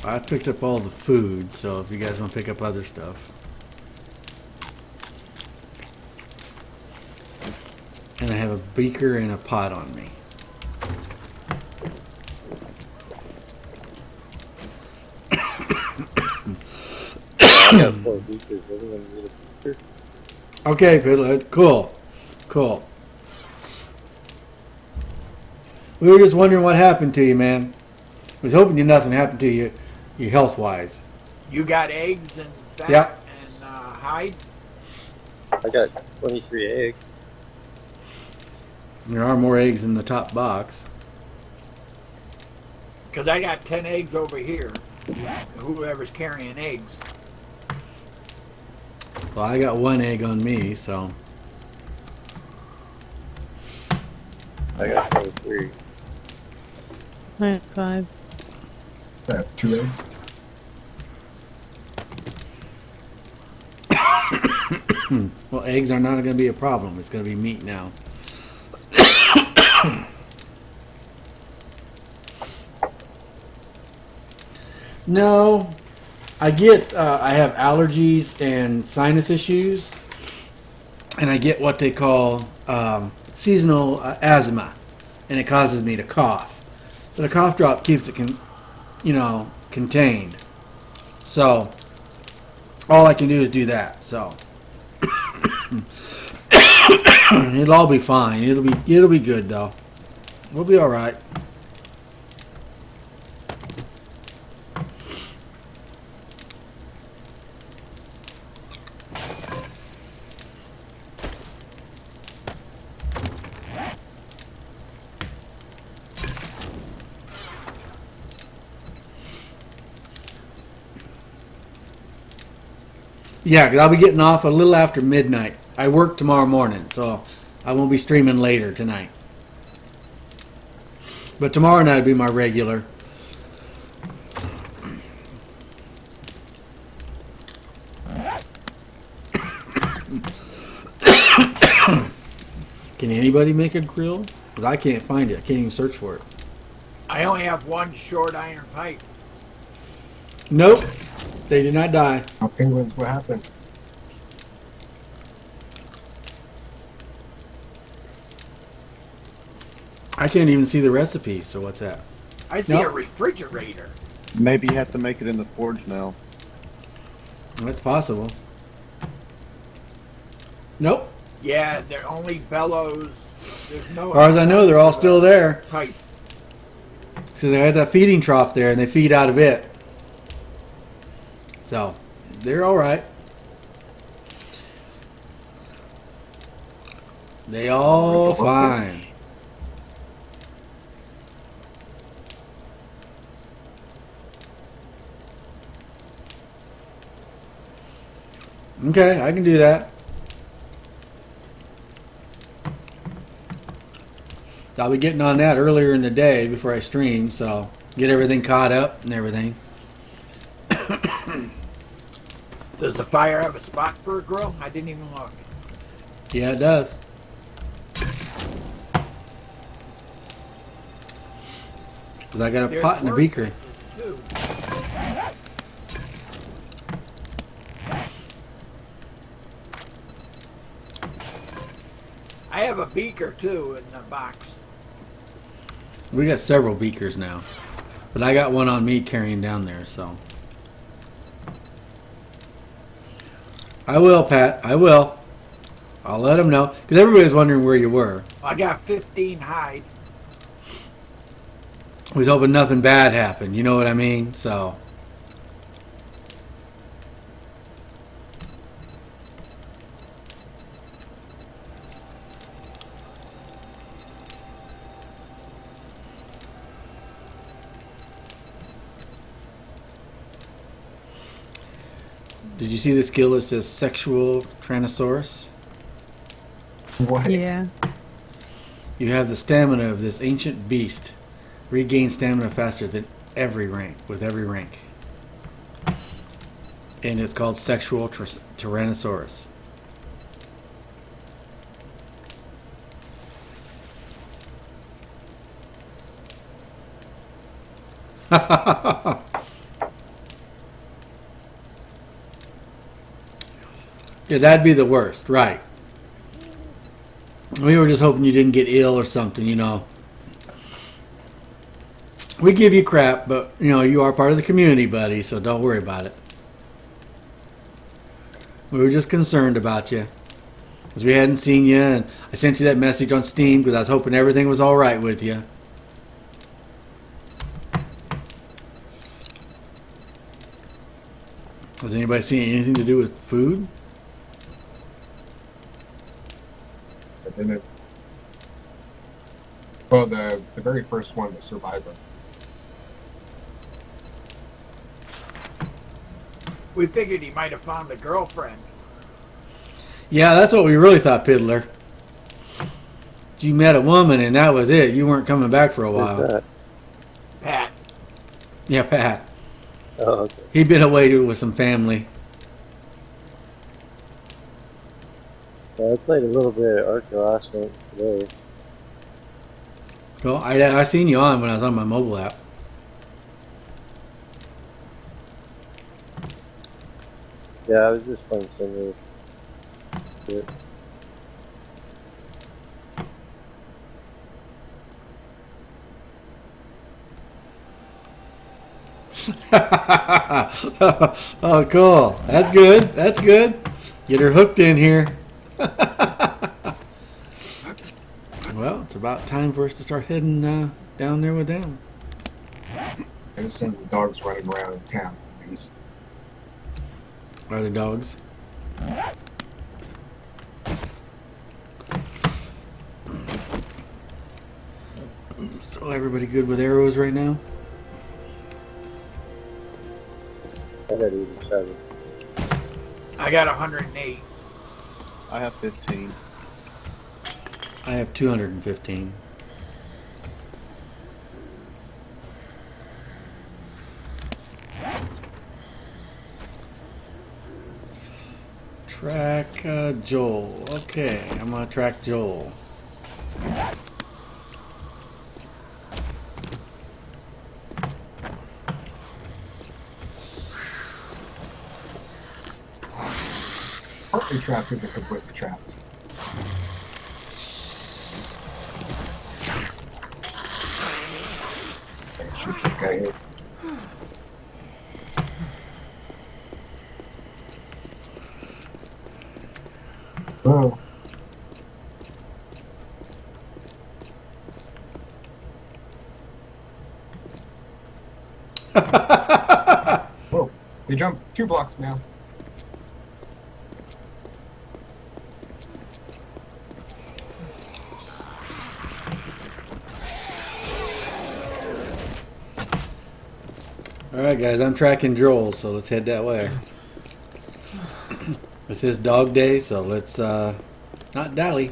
I picked up all the food, so if you guys want to pick up other stuff. And I have a beaker and a pot on me. I got 4 beakers. Everyone need a beaker? Okay, Piddle, cool. Cool. We were just wondering what happened to you, man. I was hoping nothing happened to you, health-wise. You got eggs and fat Yep. and hide? I got 23 eggs. There are more eggs in the top box. Because I got 10 eggs over here. Whoever's carrying eggs. Well, I got 1 egg on me, so. I got 23. I have 5. I have 2 eggs. Well, eggs are not going to be a problem. It's going to be meat now. No, I have allergies and sinus issues, and I get what they call seasonal asthma, and it causes me to cough. But a cough drop keeps it, contained. So all I can do is do that. So it'll all be fine. It'll be good though. We'll be all right. Yeah, because I'll be getting off a little after midnight. I work tomorrow morning, so I won't be streaming later tonight. But tomorrow night will be my regular. Can anybody make a grill? Because I can't find it. I can't even search for it. I only have 1 short iron pipe. Nope. They did not die. Now, penguins, what happened? I can't even see the recipe, so what's that? I see Nope. a refrigerator. Maybe you have to make it in the forge now. That's possible. Nope. Yeah, they're only bellows. There's no. As far as I know, they're all still there. Pipe. So they had that feeding trough there, and they feed out of it. So they're all right. They all fine. Okay, I can do that. I'll be getting on that earlier in the day before I stream, so get everything caught up and everything. Does the fire have a spot for a grill? I didn't even look. Yeah, it does. Because I got a There's pot and a beaker. too. I have a beaker too in the box. We got several beakers now. But I got one on me carrying down there, so. I will, Pat. I will. I'll let them know. Because everybody's wondering where you were. I got 15 hide. I was hoping nothing bad happened. You know what I mean? So. Did you see the skill that says sexual Tyrannosaurus? What? Yeah. You have the stamina of this ancient beast. Regain stamina faster than every rank, with every rank. And it's called sexual Tyrannosaurus. Yeah, that'd be the worst, right? We were just hoping you didn't get ill or something, you know. We give you crap, but you know you are part of the community, buddy. So don't worry about it. We were just concerned about you because we hadn't seen you, and I sent you that message on Steam because I was hoping everything was all right with you. Has anybody seen anything to do with food? I didn't. Well, the very first one, the Survivor. We figured he might have found a girlfriend. Yeah, that's what we really thought, Piddler. You met a woman and that was it. You weren't coming back for a Who's while. that? Pat. Yeah, Pat. Oh, okay. He'd been away with some family. Yeah, I played a little bit of Arco Ascent today. Well, I seen you on when I was on my mobile app. Yeah, I was just playing some shit. Oh, cool. That's good. That's good. Get her hooked in here. Well, it's about time for us to start heading down there with them. There's some dogs running around town. These Are the dogs? So everybody good with arrows right now? I got even 7. I got 108. I have 15. I have 215. Track Joel. Okay, I'm gonna track Joel. partly trapped isn't completely trapped. Shoot this guy here. Oh. Whoa. They jumped 2 blocks now. Alright guys, I'm tracking Joel, so let's head that way. It's his dog day, so let's not dally.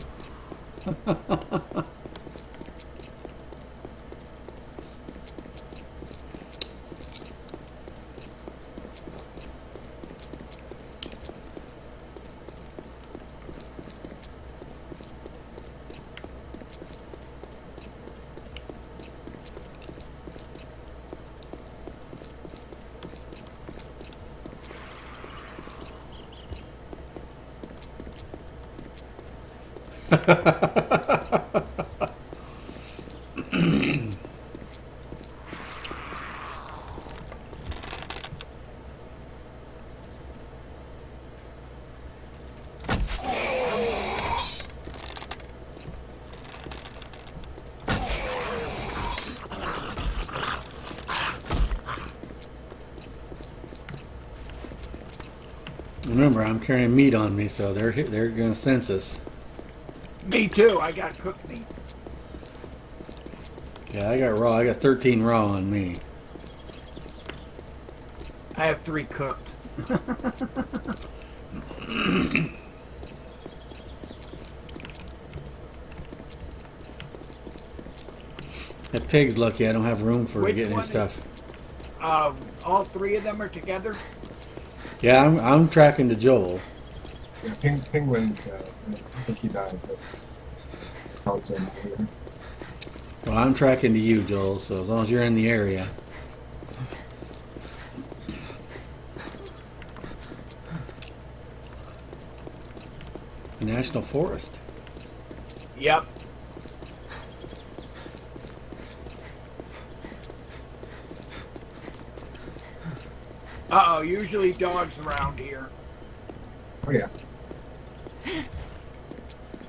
Remember, I'm carrying meat on me, so they're gonna sense us. Me too. I got cooked meat. Yeah, I got raw. I got 13 raw on me. I have 3 cooked. That pig's lucky I don't have room for Which getting one his stuff. All 3 of them are together? Yeah, I'm tracking to Joel. Yeah, Penguin's, I think he died, but also here. Well, I'm tracking to you, Joel, so as long as you're in the area. national forest. Yep. Uh-oh, usually dogs around here. Oh yeah.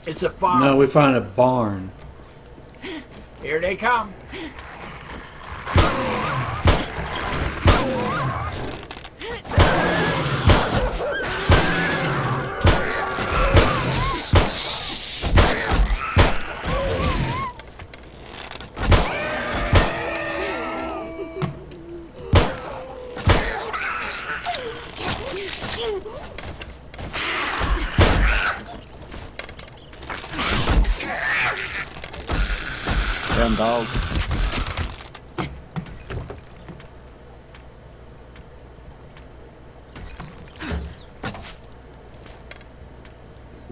It's a farm. No, we found a barn. Here they come. Damn dog.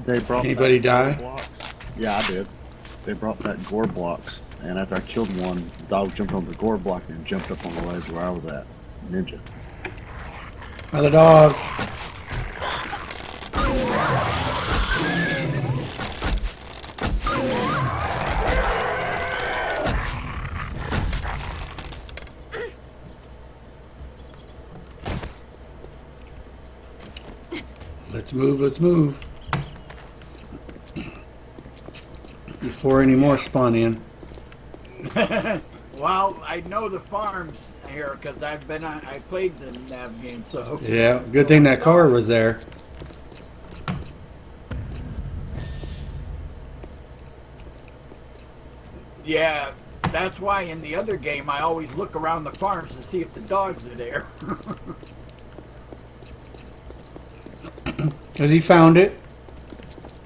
They brought Anybody back die? gore blocks. Yeah, I did. They brought back gore blocks, and after I killed one, the dog jumped on the gore block and jumped up on the ledge where I was at. Ninja. Another dog. Let's move, let's move. Before any more spawn in. Well, I know the farms here because I played the nav game, so. Yeah, good thing that car was there. Yeah, that's why in the other game I always look around the farms to see if the dogs are there. Because he found it.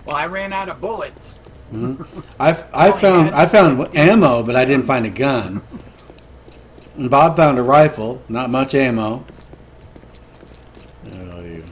Well, I ran out of bullets. I found ammo, but I didn't find a gun. And Bob found a rifle, not much ammo. Oh, you.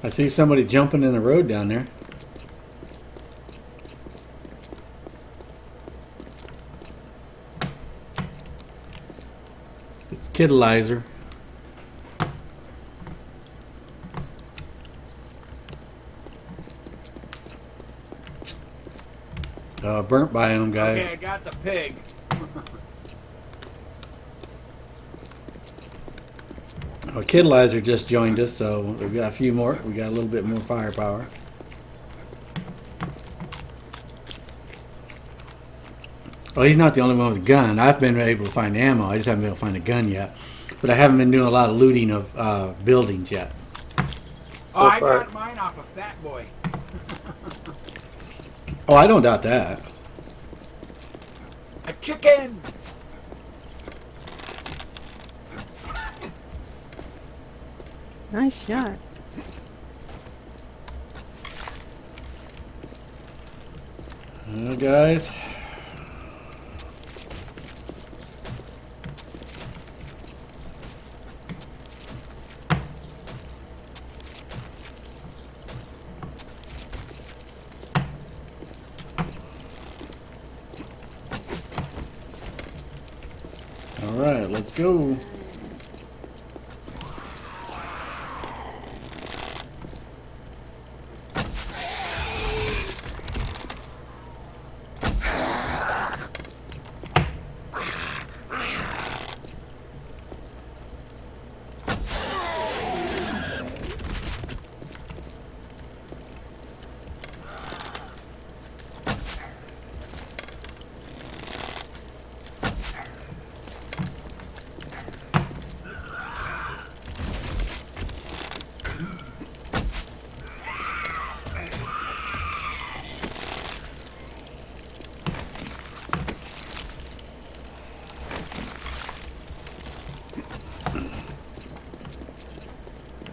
I see somebody jumping in the road down there. It's Kidalizer. Burnt by him, guys. Okay, I got the pig. Kidalizer just joined us, so we've got a few more. We got a little bit more firepower. Well, he's not the only one with a gun. I've been able to find ammo. I just haven't been able to find a gun yet. But I haven't been doing a lot of looting of buildings yet. Oh, I got mine off of Fat Boy. Oh, I don't doubt that. A chicken! Nice shot. Guys. All right, let's go.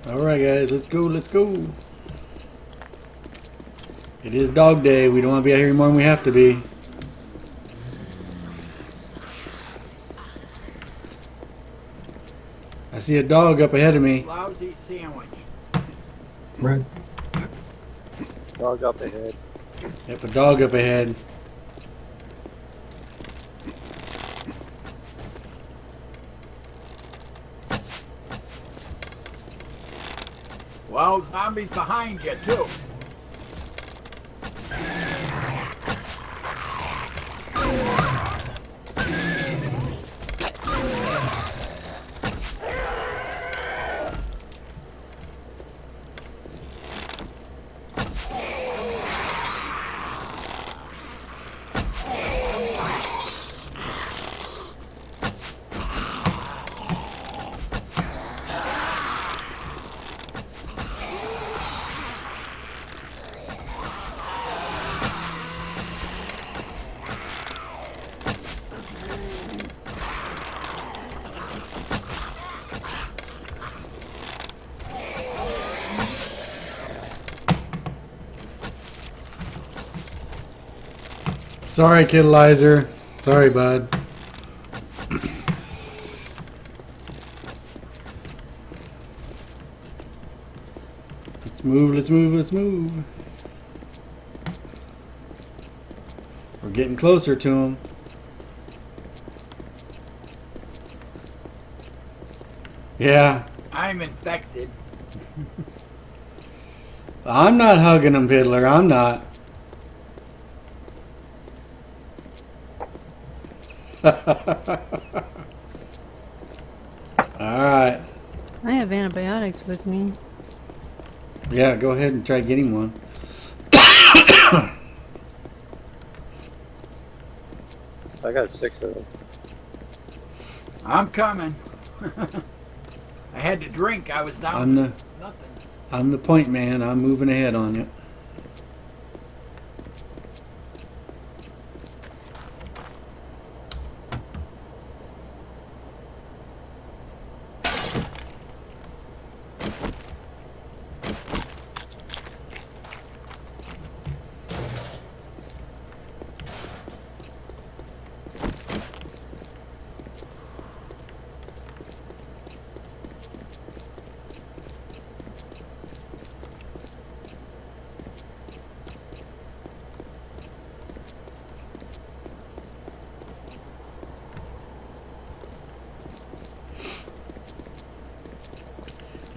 Alright guys, let's go, let's go. It is dog day. We don't want to be out here more than we have to be. I see a dog up ahead of me. Lousy sandwich. Right. Dog up ahead. Yep, a dog up ahead. Well, zombies behind you too. Sorry, Kidalizer. Sorry, bud. Let's move, let's move, let's move. We're getting closer to him. Yeah. I'm infected. I'm not hugging him, Piddler. I'm not. Alright. I have antibiotics with me. Yeah, go ahead and try getting one. I got 6 of them. I'm coming. I had to drink. I was down to nothing. I'm the point man. I'm moving ahead on you.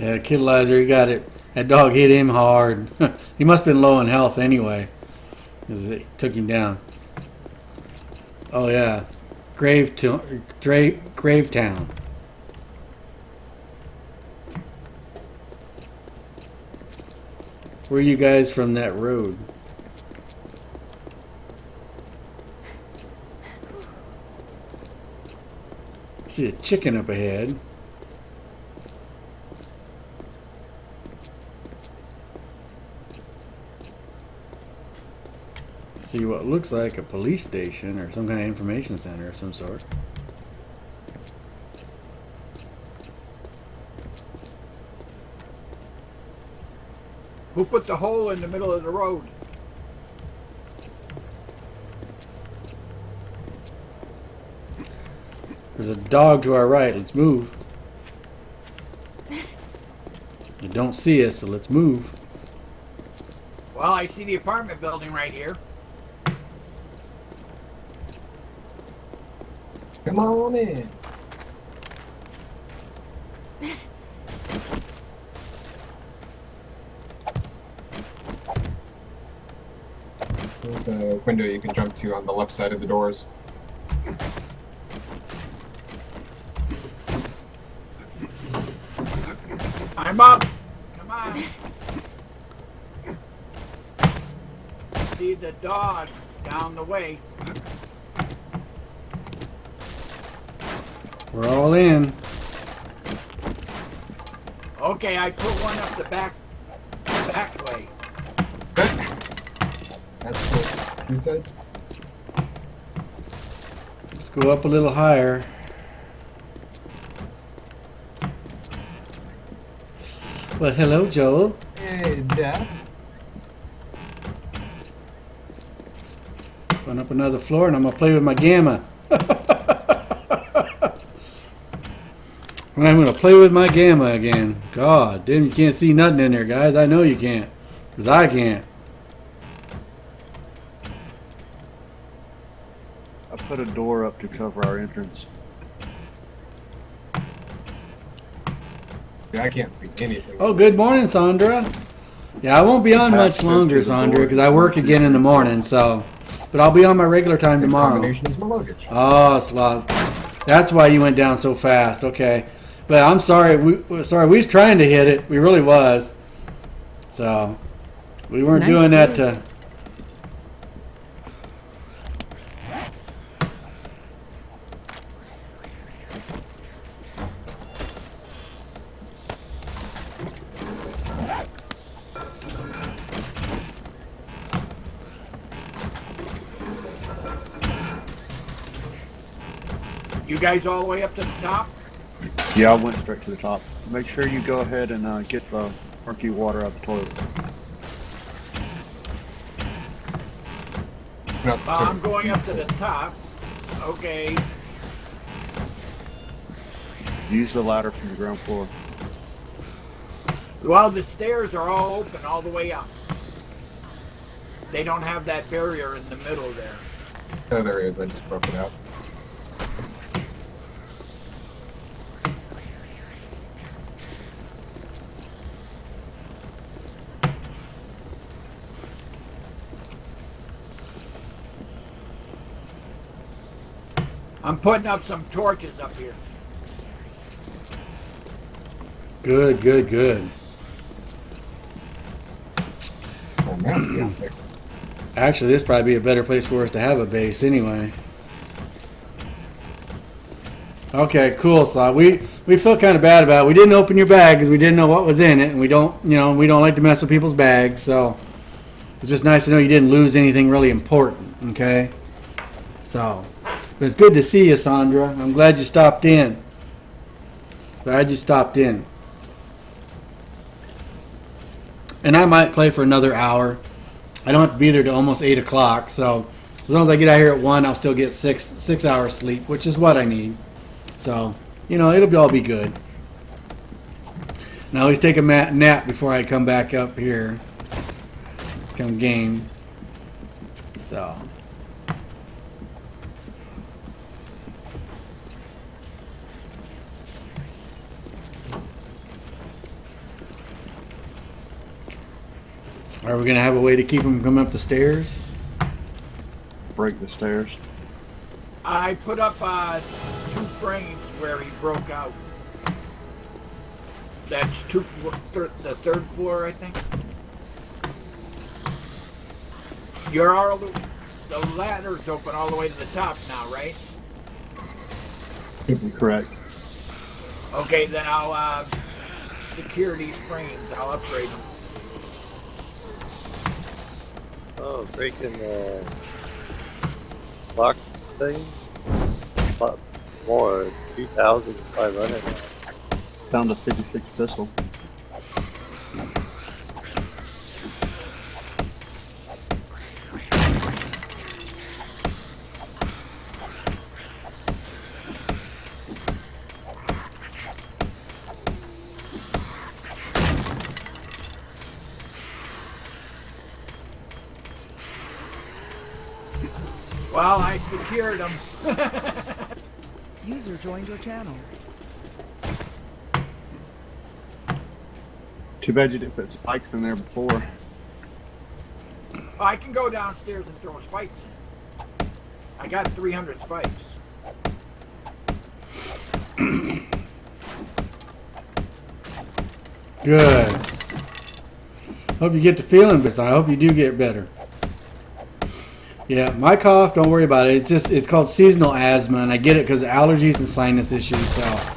Yeah, Kidalizer, you got it. That dog hit him hard. He must have been low in health anyway, because it took him down. Oh yeah, Gravetown. Where are you guys from that road? See a chicken up ahead. See what looks like a police station or some kind of information center of some sort. Who put the hole in the middle of the road? There's a dog to our right. Let's move. You don't see us, so let's move. Well, I see the apartment building right here. Come on in. There's a window you can jump to on the left side of the doors. I'm up. Come on. See the dog down the way. We're all in. Okay, I put one up the back way. That's what you said? Let's go up a little higher. Well, hello, Joel. Hey, Dad. Going up another floor, and I'm gonna play with my gamma. I'm gonna play with my gamma again. God damn, you can't see nothing in there, guys. I know you can't. Because I can't. I put a door up to cover our entrance. Yeah, I can't see anything. Oh, good morning, Sandra. Yeah, I won't be on much longer, Sandra, because I work again in the morning, so. But I'll be on my regular time The tomorrow. combination is my luggage. Oh, Slot. That's why you went down so fast. Okay. But I'm sorry. We was trying to hit it. We really was. So, we weren't Nice doing that work. to. You guys all the way up to the top? Yeah, I went straight to the top. Make sure you go ahead and get the murky water out the toilet. No, I'm going up to the top. Okay. Use the ladder from the ground floor. Well, the stairs are all open all the way up. They don't have that barrier in the middle there. oh, there is. I just broke it out. I'm putting up some torches up here. Good, good, good. Oh, nasty out there. Actually, this probably be a better place for us to have a base anyway. Okay, cool, Slot. We feel kind of bad about it. We didn't open your bag because we didn't know what was in it, and we don't like to mess with people's bags. So it's just nice to know you didn't lose anything really important. Okay. So, but it's good to see you, Sandra. I'm glad you stopped in. Glad you stopped in. And I might play for another hour. I don't have to be there till almost 8 o'clock. So as long as I get out here at 1, I'll still get six hours sleep, which is what I need. So, it'll all be good. And I always take a nap before I come back up here. Come game. So. Are we going to have a way to keep him coming up the stairs? Break the stairs. I put up 2 frames where he broke out. That's the 3rd floor, I think. The ladder's open all the way to the top now, right? Correct. Okay, then I'll secure these frames. I'll upgrade them. Oh, breaking the lock thing? Lot more, 2,500. Found a 56 pistol. Well, I secured them. User joined your channel. Too bad you didn't put spikes in there before. I can go downstairs and throw spikes in. I got 300 spikes. Good. Hope you get the feeling, but I hope you do get better. Yeah, my cough, don't worry about it. It's called seasonal asthma, and I get it because of allergies and sinus issues, so.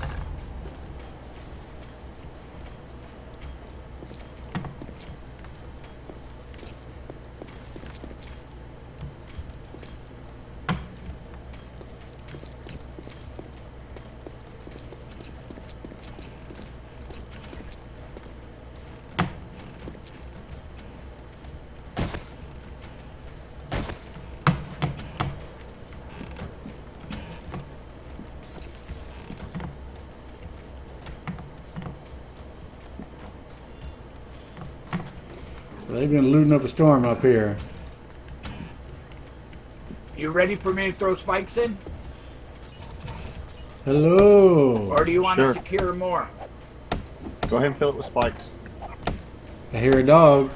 They've been looting up a storm up here. You ready for me to throw spikes in? Hello. Or do you want Sure. to secure more? Go ahead and fill it with spikes. I hear a dog.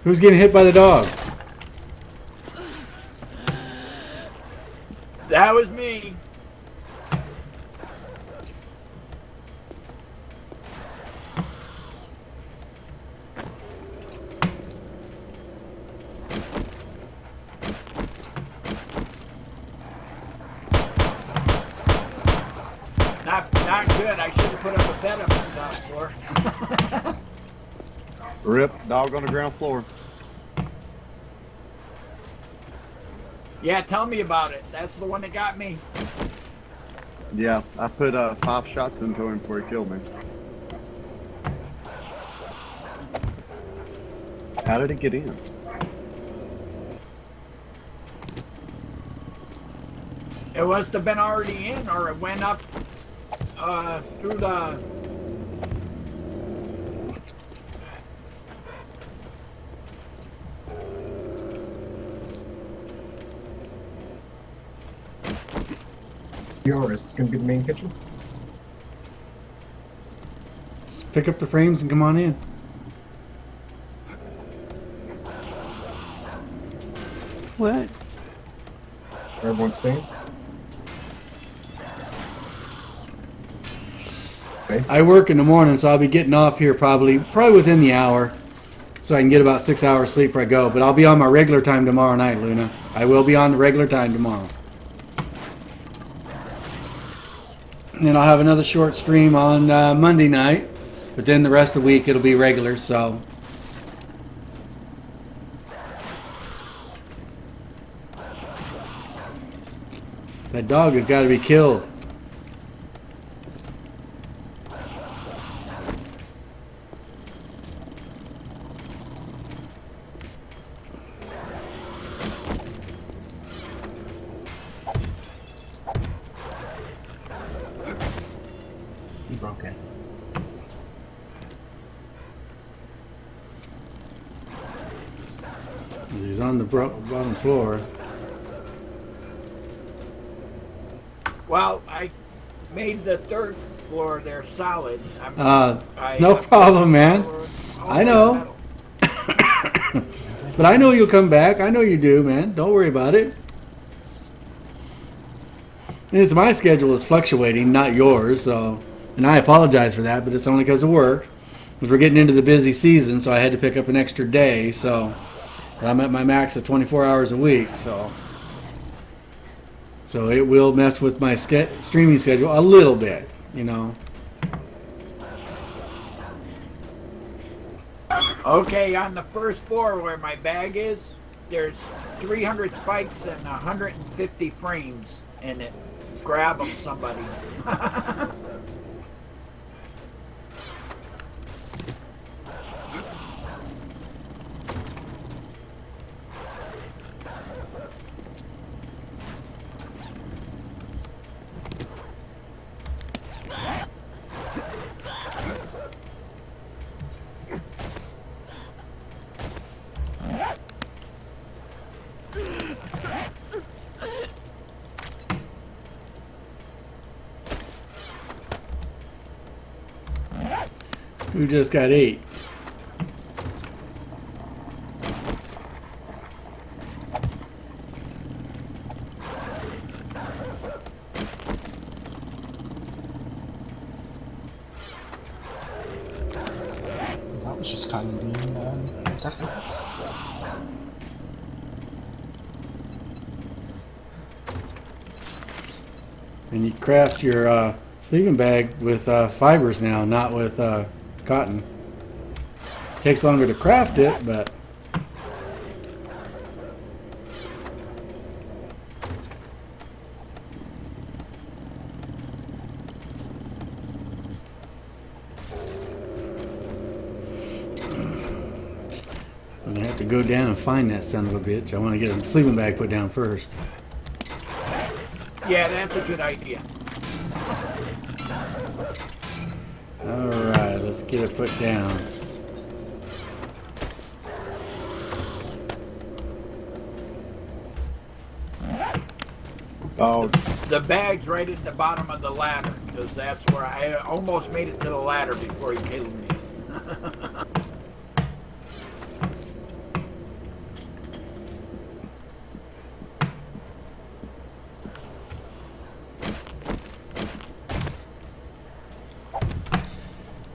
Who's getting hit by the dog? That was me. Not good. I should have put up a bed up on the top floor. Rip, dog on the ground floor. Yeah, tell me about it. That's the one that got me. Yeah, I put 5 shots into him before he killed me. How did it get in? It must have been already in, or it went up through the. Yours is gonna be the main kitchen. Just pick up the frames and come on in. What? Where everyone's staying. Base? I work in the morning, so I'll be getting off here probably within the hour, so I can get about 6 hours sleep before I go. But I'll be on my regular time tomorrow night, Luna. I will be on the regular time tomorrow. And then I'll have another short stream on Monday night, but then the rest of the week it'll be regular. So. That dog has got to be killed. He broke it. He's on the bottom floor. Well, I made the 3rd floor there solid. No problem, man. I know. But I know you'll come back. I know you do, man. Don't worry about it. And it's my schedule is fluctuating, not yours. So, and I apologize for that, but it's only because of work. Because we're getting into the busy season, so I had to pick up an extra day. So I'm at my max of 24 hours a week. So it will mess with my streaming schedule a little bit, you know. Okay, on the 1st floor where my bag is, there's 300 spikes and 150 frames in it. Grab them, somebody. Who just got 8? That was just kind of mean, definitely. And you craft your sleeping bag with fibers now, not with cotton. Takes longer to craft it, but I'm gonna have to go down and find that son of a bitch. I want to get a sleeping bag put down first. Yeah, that's a good idea. Alright, let's get it put down. Oh, The bag's right at the bottom of the ladder, because that's where I almost made it to the ladder before he killed me.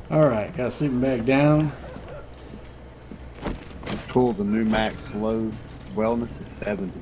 Alright, got a sleeping bag down. cool. The new max low wellness is 70.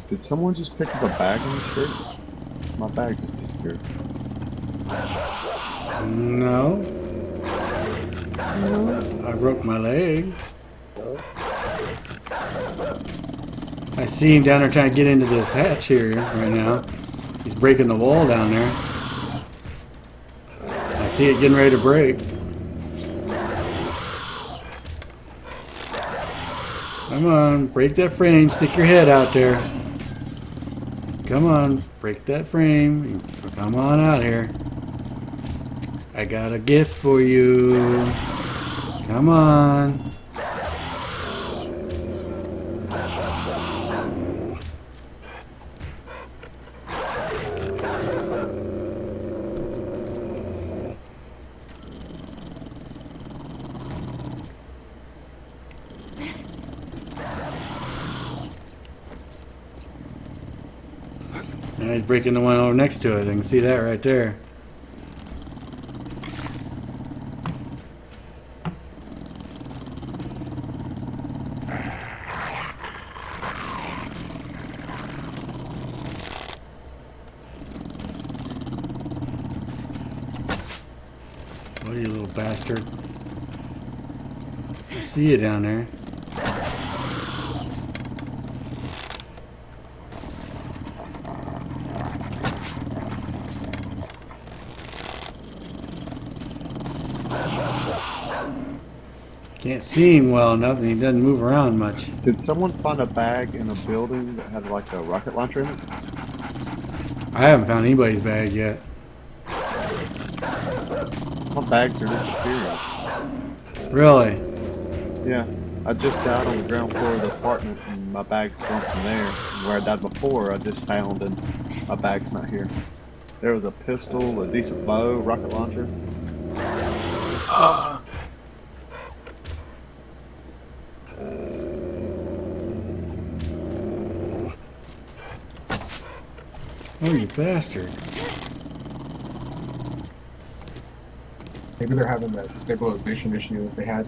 Did someone just pick up a bag on the street? My bag just disappeared. No. No. I broke my leg. I see him down there trying to get into this hatch here right now. He's breaking the wall down there. I see it getting ready to break. Come on, break that frame, stick your head out there. Come on, break that frame. Come on out here. I got a gift for you. Come on. Now he's breaking the one over next to it. I can see that right there. What are you, little bastard? I see you down there. Can't see him well enough, and he doesn't move around much. Did someone find a bag in a building that had like a rocket launcher in it? I haven't found anybody's bag yet. My bags are disappearing. Really? Yeah. I just got on the ground floor of the apartment and my bag's gone from there. Where I died before, I just found and my bag's not here. There was a pistol, a decent bow, rocket launcher. Oh, you bastard. Maybe they're having that stabilization issue that they had.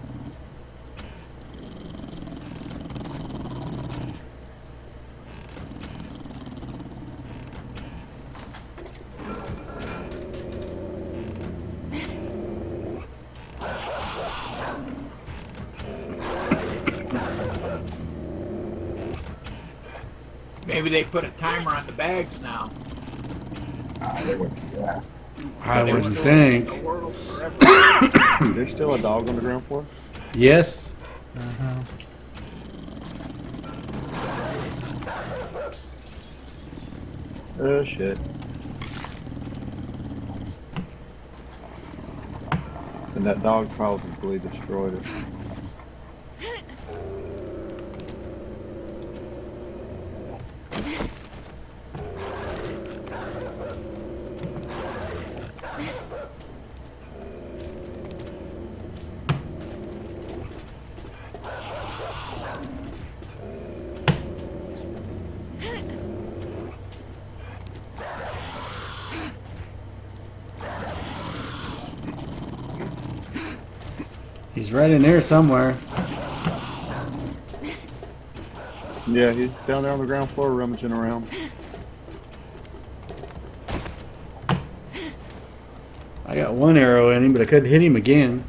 Maybe they put a timer on the bags now. They wouldn't do that. I wouldn't think. Is there still a dog on the ground floor? Yes. Oh shit. And that dog probably destroyed it. He's right in there somewhere. Yeah, he's down there on the ground floor rummaging around. I got one arrow in him, but I couldn't hit him again.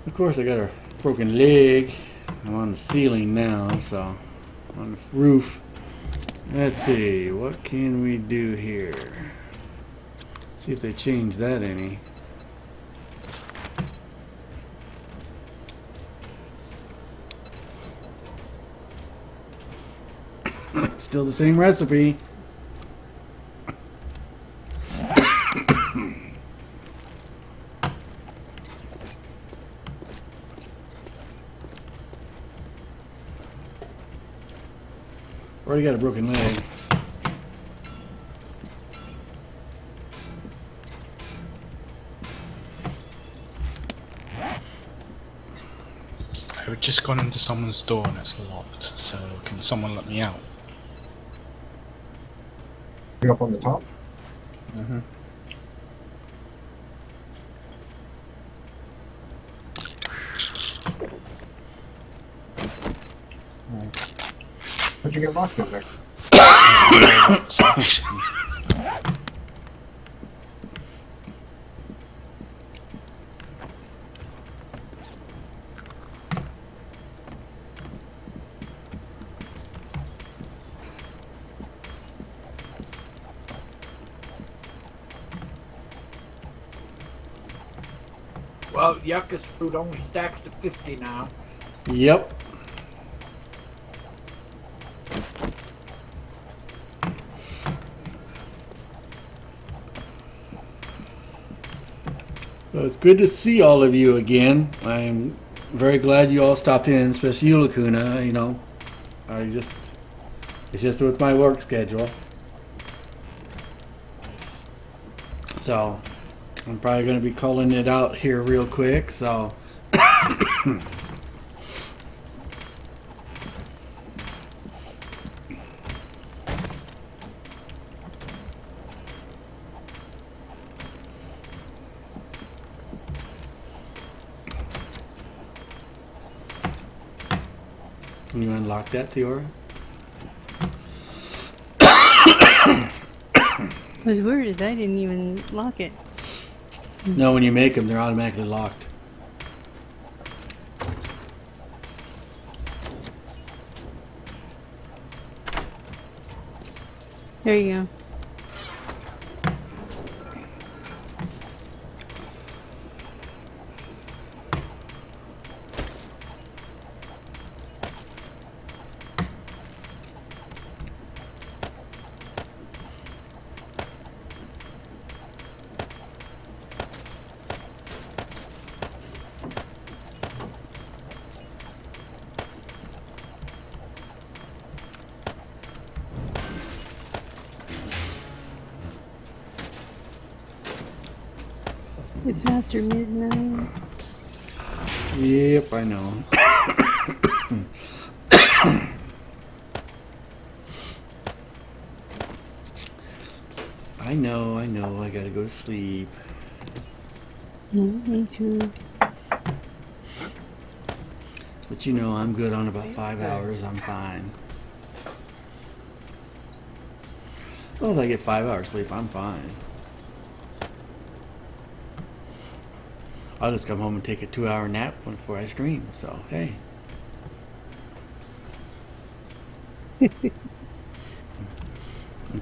Of course, I got a broken leg. I'm on the ceiling now, so on the roof. Let's see, what can we do here? See if they change that any. Still the same recipe. Already got a broken leg. I've just gone into someone's door and it's locked, so can someone let me out? You up on the top? Mm-hmm. How'd you get locked in there? Well, Yucca's food only stacks to 50 now. Yep. Well, it's good to see all of you again. I'm very glad you all stopped in, especially you, Lacuna. You know, it's just with my work schedule. So, I'm probably going to be calling it out here real quick, so. Can you unlock that, Theora? What's weird is I didn't even lock it. No, when you make them, they're automatically locked. There you go. It's after midnight. Yep, I know. I know, I gotta go to sleep. Me too. But you know, I'm good on about 5 hours, I'm fine. Well, if I get 5 hours sleep, I'm fine. I'll just come home and take a 2-hour nap before I stream, so hey. And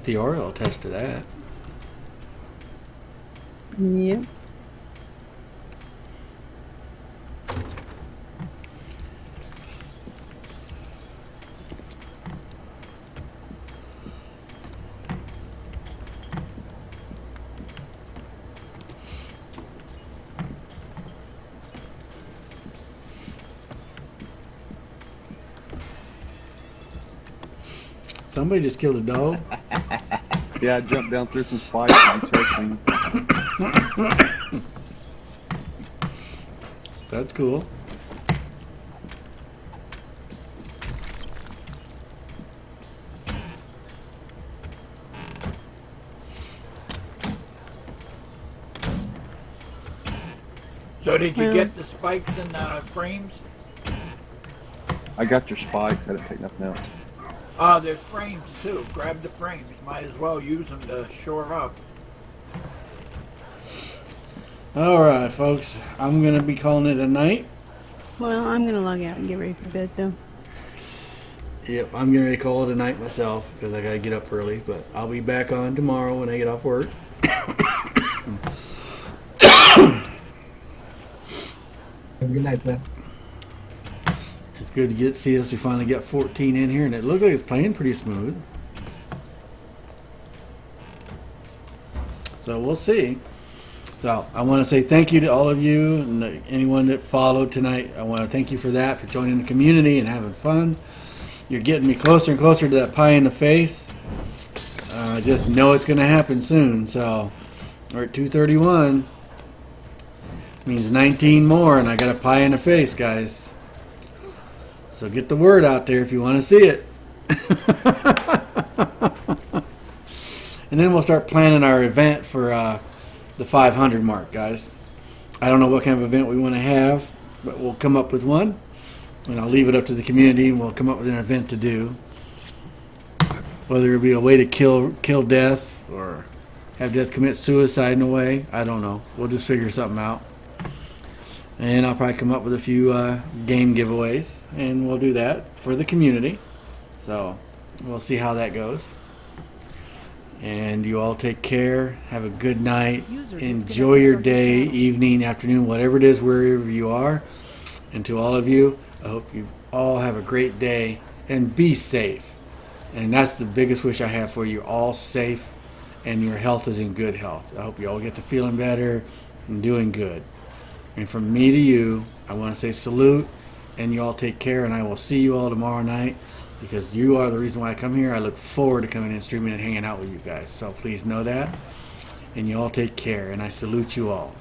Theora will attest to that. Yep. Somebody just killed a dog. Yeah, I jumped down through some spikes and chasing. That's cool. So did you Well- get the spikes and frames? I got your spikes. I didn't take nothing else. There's frames too. Grab the frames. Might as well use them to shore up. All right, folks. I'm gonna be calling it a night. Well, I'm gonna log out and get ready for bed though. Yep, I'm getting ready to call it a night myself because I gotta get up early. But I'll be back on tomorrow when I get off work. Have a good night, Ben. It's good to see us. We finally got 14 in here, and it looks like it's playing pretty smooth. So we'll see. So I want to say thank you to all of you and anyone that followed tonight. I want to thank you for that, for joining the community and having fun. You're getting me closer and closer to that pie in the face. I just know it's going to happen soon. So we're at 231. Means 19 more, and I got a pie in the face, guys. So get the word out there if you want to see it. And then we'll start planning our event for the 500 mark, guys. I don't know what kind of event we want to have, but we'll come up with one. And I'll leave it up to the community, and we'll come up with an event to do. Whether it be a way to kill death or have death commit suicide in a way, I don't know. We'll just figure something out. And I'll probably come up with a few game giveaways, and we'll do that for the community. So we'll see how that goes. And you all take care. Have a good night. Enjoy your day, evening, afternoon, whatever it is, wherever you are. And to all of you, I hope you all have a great day and be safe. And that's the biggest wish I have for you. All safe and your health is in good health. I hope you all get to feeling better and doing good. And from me to you, I want to say salute, and you all take care, and I will see you all tomorrow night, because you are the reason why I come here. I look forward to coming in, streaming, and hanging out with you guys. So please know that, and you all take care, and I salute you all.